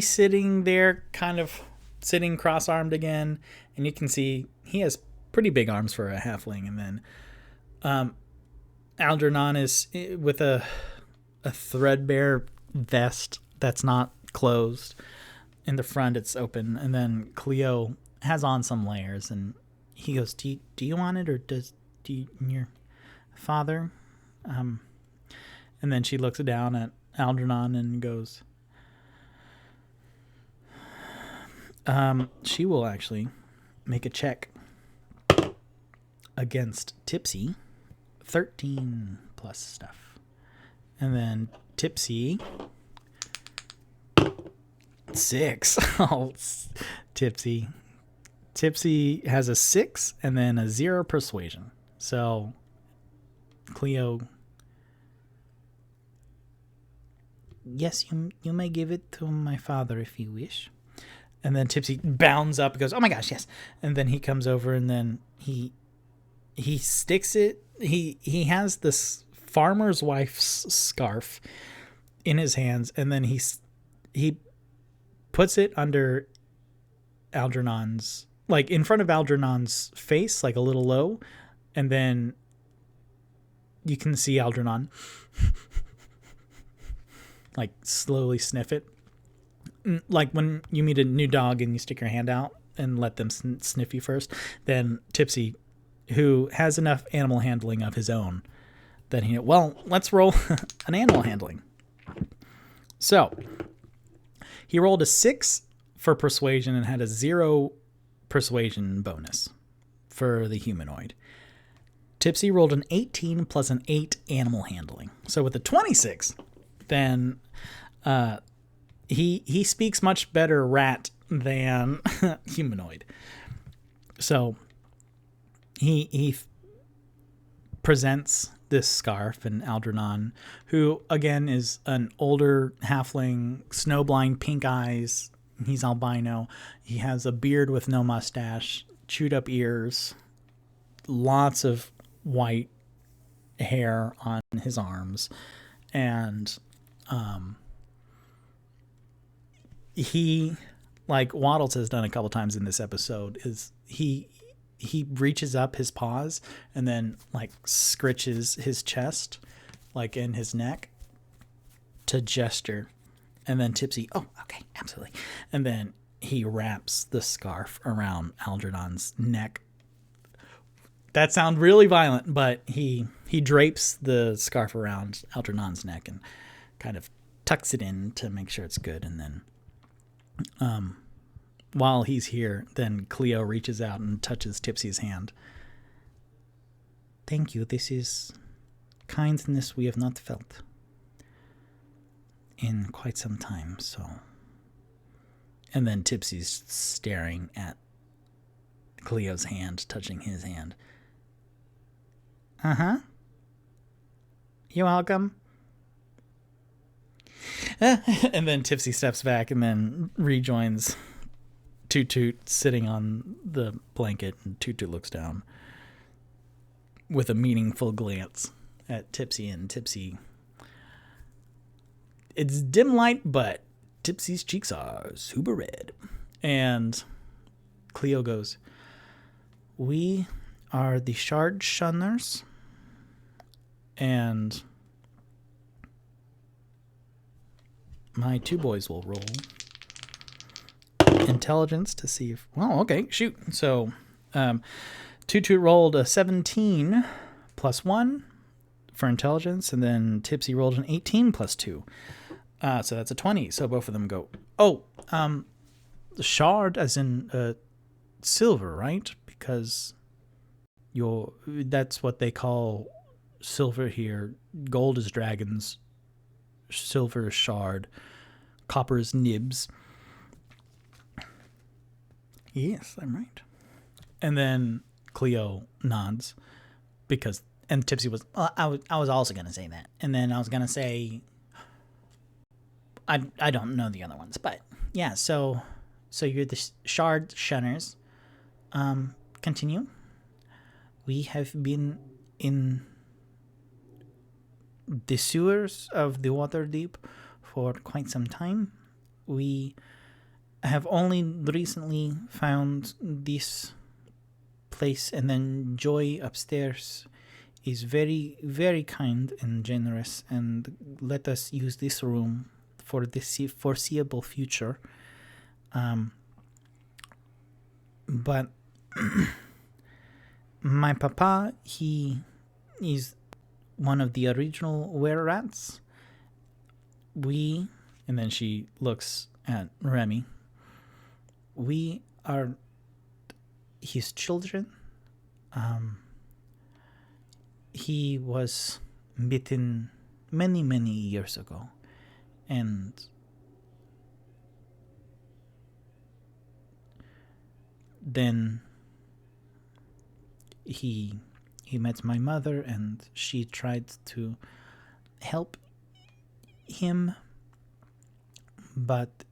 sitting there, kind of sitting cross-armed again, and you can see he has pretty big arms for a halfling. And then Algernon is with a threadbare vest that's not closed. In the front, it's open, and then Cleo has on some layers, and he goes, do you want it, or do your father? And then she looks down at Algernon and goes, she will actually make a check against Tipsy, 13 plus stuff. And then Tipsy, 6. Oh, Tipsy has a 6 and then a 0 persuasion. So Cleo, yes, you may give it to my father if you wish. And then Tipsy bounds up and goes, oh my gosh, yes. And then he comes over, and then he sticks it. He has this farmer's wife's scarf in his hands, and then he puts it under Algernon's, like in front of Algernon's face, like a little low, and then you can see Algernon like slowly sniff it. Like when you meet a new dog and you stick your hand out and let them sniff you first, then Tipsy, who has enough animal handling of his own, that let's roll an animal handling. So he rolled a 6 for persuasion and had a 0 persuasion bonus for the humanoid. Tipsy rolled an 18 plus an 8 animal handling. So with a 26, then he speaks much better rat than humanoid. So he presents this scarf, and Algernon, who again is an older halfling, snowblind, pink eyes. He's albino. He has a beard with no mustache, chewed up ears, lots of white hair on his arms, and he, like Waddles has done a couple times in this episode, is he reaches up his paws and then like scritches his chest, like in his neck, to gesture. And then Tipsy, oh, okay, absolutely. And then he wraps the scarf around Algernon's neck. That sounds really violent, but he drapes the scarf around Algernon's neck and kind of tucks it in to make sure it's good. And then while he's here, then Cleo reaches out and touches Tipsy's hand. Thank you. This is kindness we have not felt in quite some time, so. And then Tipsy's staring at Cleo's hand, touching his hand. Uh-huh. You're welcome. And then Tipsy steps back and then rejoins Toot Toot sitting on the blanket, and Toot Toot looks down with a meaningful glance at Tipsy, and Tipsy, it's dim light, but Tipsy's cheeks are super red. And Cleo goes, we are the Shard Shunners, and my 2 boys will roll intelligence to see if, well, okay, shoot. So Toot Toot rolled a 17 plus 1 for intelligence, and then Tipsy rolled an 18 plus 2. So that's a 20. So both of them go, shard as in silver, right? Because that's what they call silver here. Gold is dragons, silver is shard, copper is nibs. Yes, I'm right. And then Cleo nods and Tipsy was, I was also going to say that. And then I was going to say, I don't know the other ones, but yeah, so you're the Shard Shunners. Continue. We have been in the sewers of the Waterdeep for quite some time. We have only recently found this place, and then Joy upstairs is very, very kind and generous and let us use this room for the foreseeable future. But my papa, he is one of the original were-rats. And then she looks at Remy. We are his children. He was bitten many, many years ago. And then he met my mother, and she tried to help him, but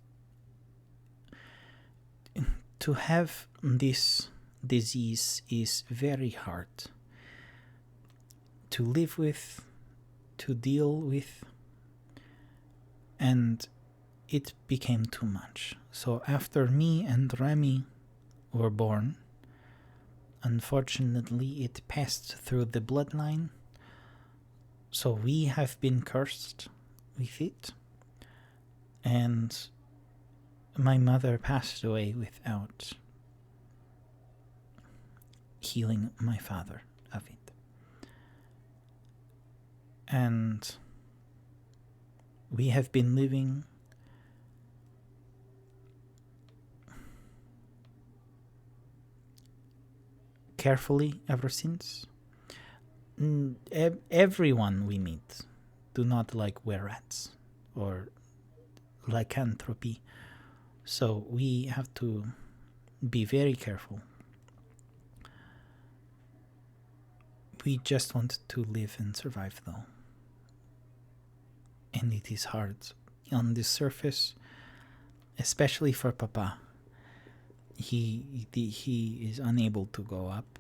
to have this disease is very hard to live with, to deal with, and it became too much. So after me and Remy were born, unfortunately it passed through the bloodline. So we have been cursed with it. And my mother passed away without healing my father of it. And we have been living carefully ever since. Everyone we meet do not like were-rats or lycanthropy, so we have to be very careful. We just want to live and survive, though. And it is hard on the surface, especially for Papa. He is unable to go up.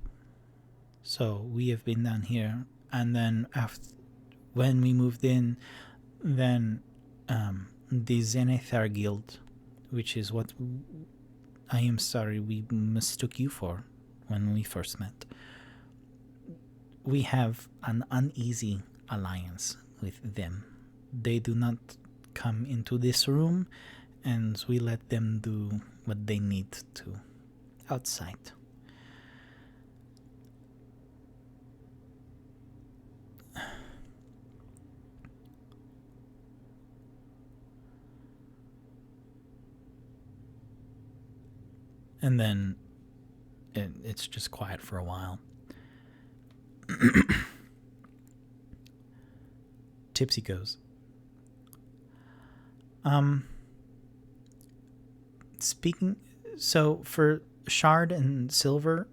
So we have been down here, and then when we moved in, then the Zenithar Guild, which is what I am sorry we mistook you for when we first met. We have an uneasy alliance with them. They do not come into this room, and we let them do what they need to outside. And then it's just quiet for a while. Tipsy goes, speaking, so for shard and silver,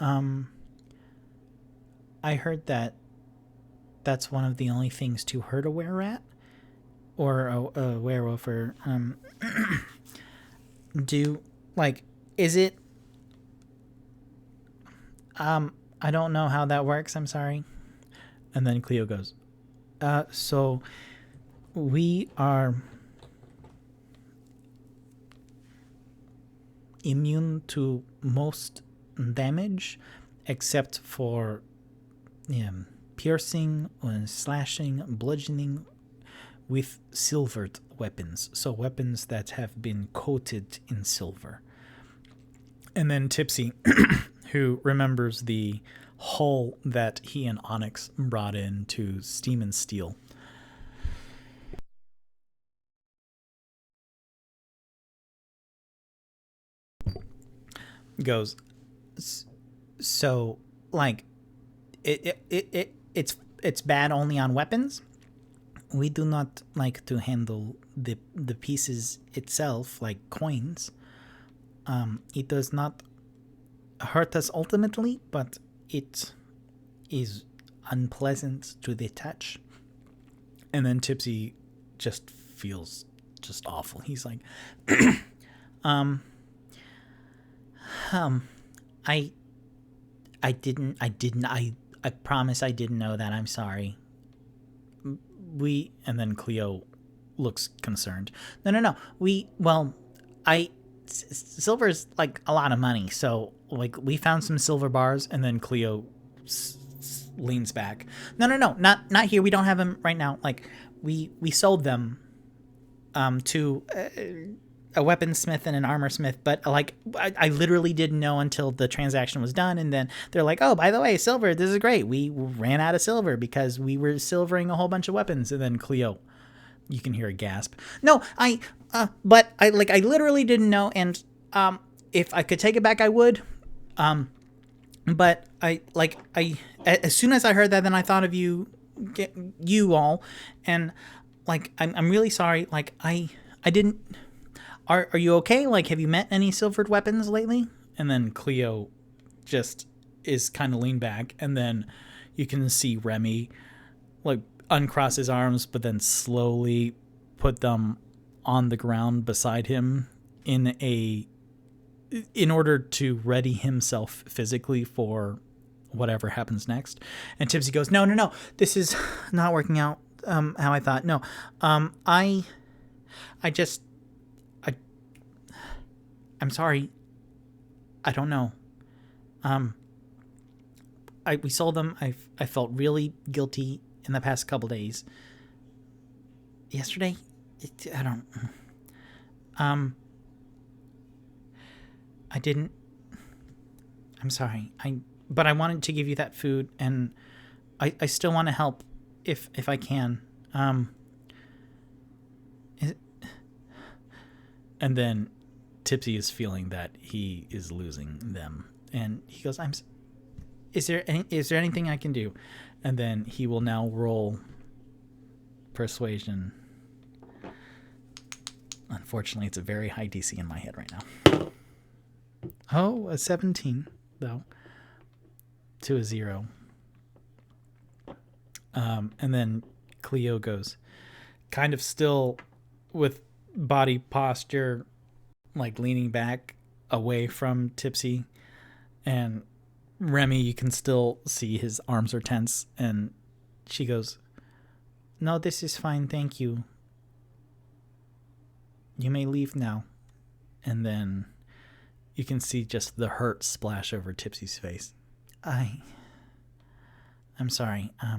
I heard that that's one of the only things to hurt a were-rat or a werewolf, or is it, I don't know how that works, I'm sorry. And then Cleo goes, so we are immune to most damage except for piercing, slashing, bludgeoning with silvered weapons. So weapons that have been coated in silver. And then Tipsy, who remembers the hull that he and Onyx brought in to Steam and Steel, goes, so like it's bad only on weapons. We do not like to handle the pieces itself like coins. It does not hurt us ultimately, but it is unpleasant to the touch. And then Tipsy just feels just awful. He's like, I promise I didn't know that. I'm sorry. And then Cleo looks concerned. No. Silver's like a lot of money, so like we found some silver bars. And then Cleo leans back. No, not here. We don't have them right now. Like we sold them to a weaponsmith and an armorsmith, but like I literally didn't know until the transaction was done. And then they're like, oh, by the way, silver, this is great. We ran out of silver because we were silvering a whole bunch of weapons. And then Cleo, you can hear a gasp. No, but I literally didn't know. And if I could take it back, I would. But as soon as I heard that, then I thought of you all, and like I'm really sorry. Like I didn't. Are you okay? Like, have you met any silvered weapons lately? And then Cleo just is kind of leaned back, and then you can see Remy like uncross his arms, but then slowly put them on the ground beside him in order to ready himself physically for whatever happens next. And Tipsy goes, no, this is not working out how I thought. No, I'm sorry. I don't know. We sold them. I felt really guilty in the past couple days. Yesterday, I don't. I didn't. I'm sorry. But I wanted to give you that food, and I still want to help if I can. And then Tipsy is feeling that he is losing them, and he goes, Is there anything I can do? And then he will now roll persuasion. Unfortunately, it's a very high DC in my head right now. Oh, a 17 though, to a 0. And then Cleo goes, kind of still with body posture, like leaning back away from Tipsy, and Remy, you can still see his arms are tense, and she goes, "No, this is fine, thank you. You may leave now." And then you can see just the hurt splash over Tipsy's face. I'm sorry. I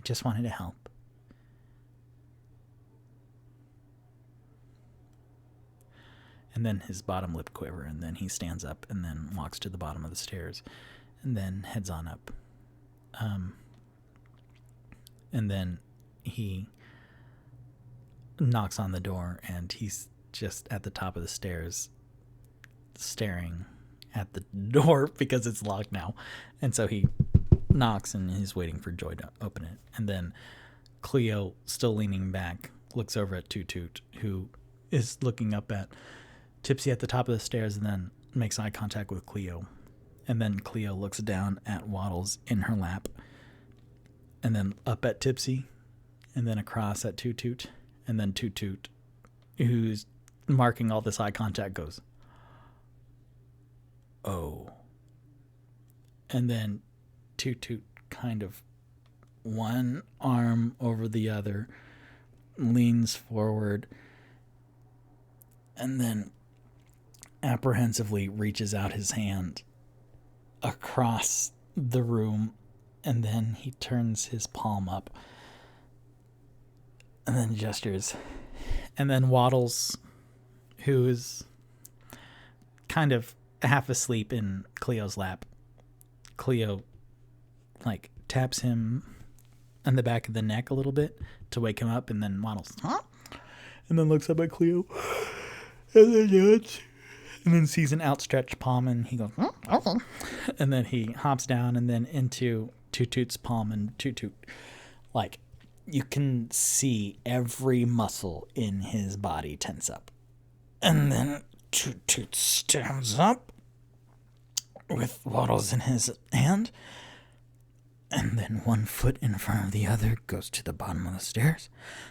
just wanted to help. And then his bottom lip quiver, and then he stands up and then walks to the bottom of the stairs and then heads on up. And then he knocks on the door, and he's just at the top of the stairs staring at the door because it's locked now. And so he knocks, and he's waiting for Joy to open it. And then Cleo, still leaning back, looks over at Toot Toot, who is looking up at Tipsy at the top of the stairs, and then makes eye contact with Cleo. And then Cleo looks down at Waddles in her lap, and then up at Tipsy, and then across at Toot Toot. And then Toot Toot, who's marking all this eye contact, goes, "Oh." And then Toot Toot, kind of one arm over the other, leans forward, and then apprehensively reaches out his hand across the room, and then he turns his palm up and then gestures. And then Waddles, who is kind of half asleep in Cleo's lap, Cleo like taps him on the back of the neck a little bit to wake him up, and then Waddles, "Huh?" And then looks up at Cleo, and then nods, and then sees an outstretched palm, and he goes, "Okay." And then he hops down and then into Toot Toot's palm, and Toot Toot, like, you can see every muscle in his body tense up. And then Toot Toot stands up with Waddles in his hand, and then one foot in front of the other goes to the bottom of the stairs,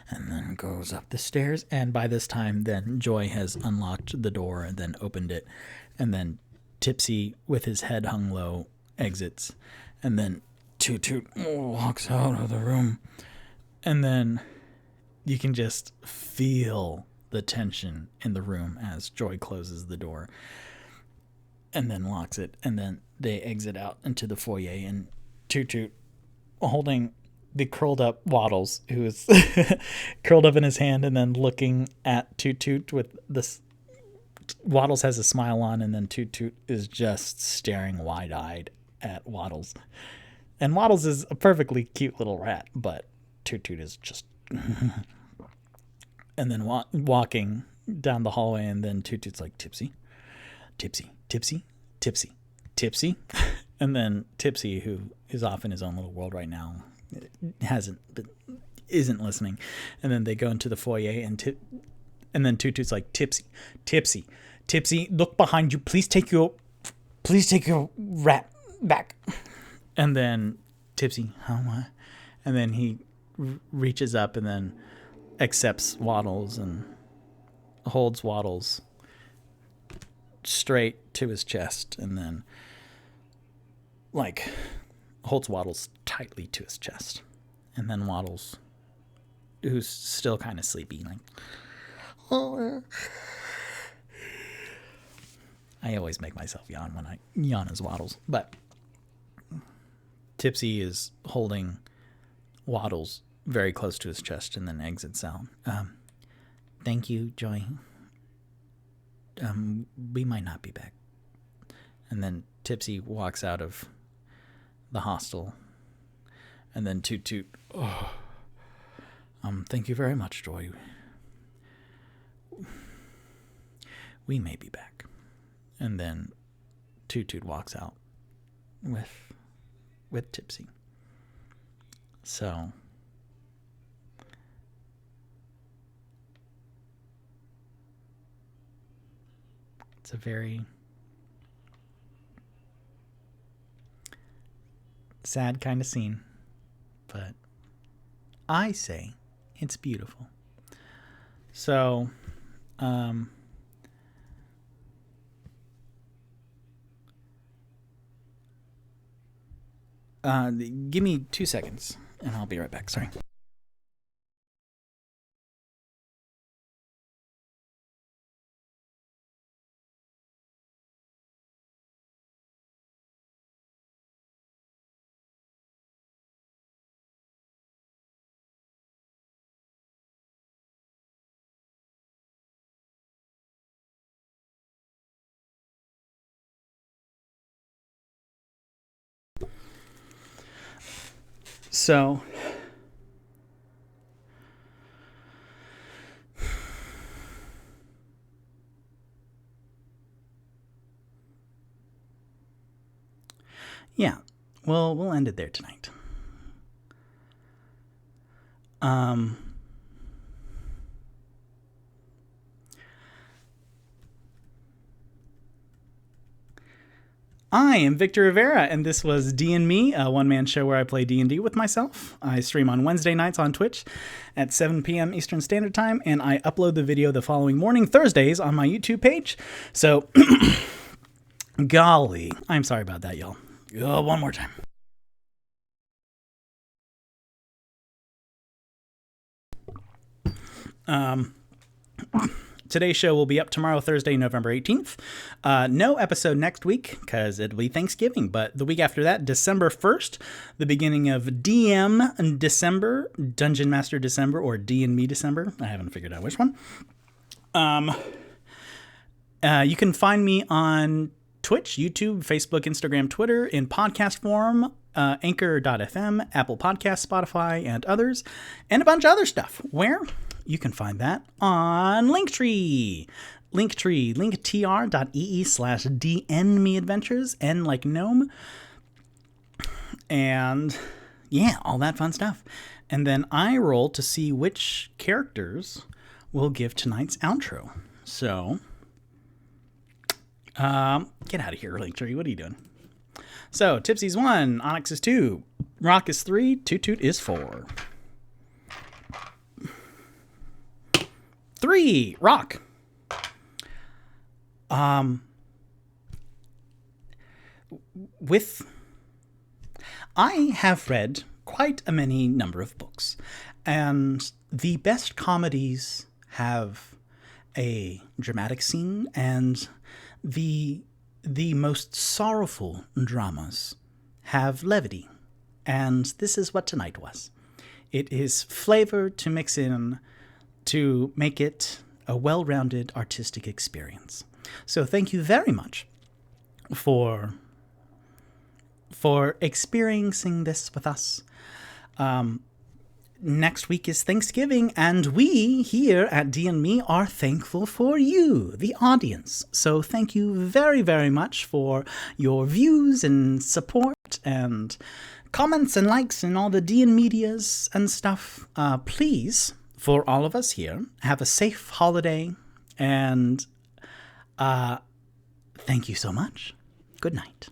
and then goes up the stairs. And by this time, then Joy has unlocked the door and then opened it, and then Tipsy, with his head hung low, exits, and then Toot Toot walks out of the room. And then you can just feel the tension in the room as Joy closes the door and then locks it. And then they exit out into the foyer, and Toot Toot, holding the curled up Waddles, who is curled up in his hand, and then looking at Toot Toot with this. Waddles has a smile on, and then Toot Toot is just staring wide-eyed at Waddles. And Waddles is a perfectly cute little rat, but Toot Toot is just... And then walking down the hallway, and then Toot Toot's like, "Tipsy, Tipsy, Tipsy, Tipsy, Tipsy." And then Tipsy, who is off in his own little world right now, isn't listening. And then they go into the foyer, and then Toot Toot's like, "Tipsy, Tipsy, Tipsy, look behind you. Please take your rat back." And then Tipsy, "How?" And then he reaches up and then accepts Waddles and holds Waddles straight to his chest, and then holds Waddles tightly to his chest. And then Waddles who's still kind of sleepy. Like, I always make myself yawn when I yawn as Waddles. But Tipsy is holding Waddles very close to his chest and then exits out. Thank you, Joy. We might not be back. And then Tipsy walks out of the hostel. And then Toot Toot. Oh, thank you very much, Joy. We may be back. And then Toot Toot walks out with Tipsy. So it's a very sad kind of scene, but I say it's beautiful. So, give me 2 seconds and I'll be right back. Sorry. So, yeah, well, we'll end it there tonight. I am Victor Rivera, and this was D&Me, a one-man show where I play D&D with myself. I stream on Wednesday nights on Twitch at 7 p.m. Eastern Standard Time, and I upload the video the following morning, Thursdays, on my YouTube page. So, golly, I'm sorry about that, y'all. One more time. Today's show will be up tomorrow, Thursday, November 18th. No episode next week because it'll be Thanksgiving. But the week after that, December 1st, the beginning of DM December, Dungeon Master December, or D&Me December. I haven't figured out which one. You can find me on Twitch, YouTube, Facebook, Instagram, Twitter, in podcast form, Anchor.fm, Apple Podcasts, Spotify, and others, and a bunch of other stuff. Where? You can find that on Linktree. linktr.ee/DnMeAdventures, N like gnome. And yeah, all that fun stuff. And then I roll to see which characters will give tonight's outro. So, get out of here, Linktree. What are you doing? So, Tipsy's 1, Onyx is 2, Rock is 3, Toot Toot is 4. 3, Rock. I have read quite a many number of books, and the best comedies have a dramatic scene, and the most sorrowful dramas have levity, and this is what tonight was. It is flavor to mix in to make it a well-rounded artistic experience. So thank you very much for experiencing this with us. Next week is Thanksgiving, and we here at D&Me are thankful for you, the audience. So thank you very, very much for your views and support and comments and likes and all the D&Medias and stuff. Please, for all of us here, have a safe holiday, and thank you so much. Good night.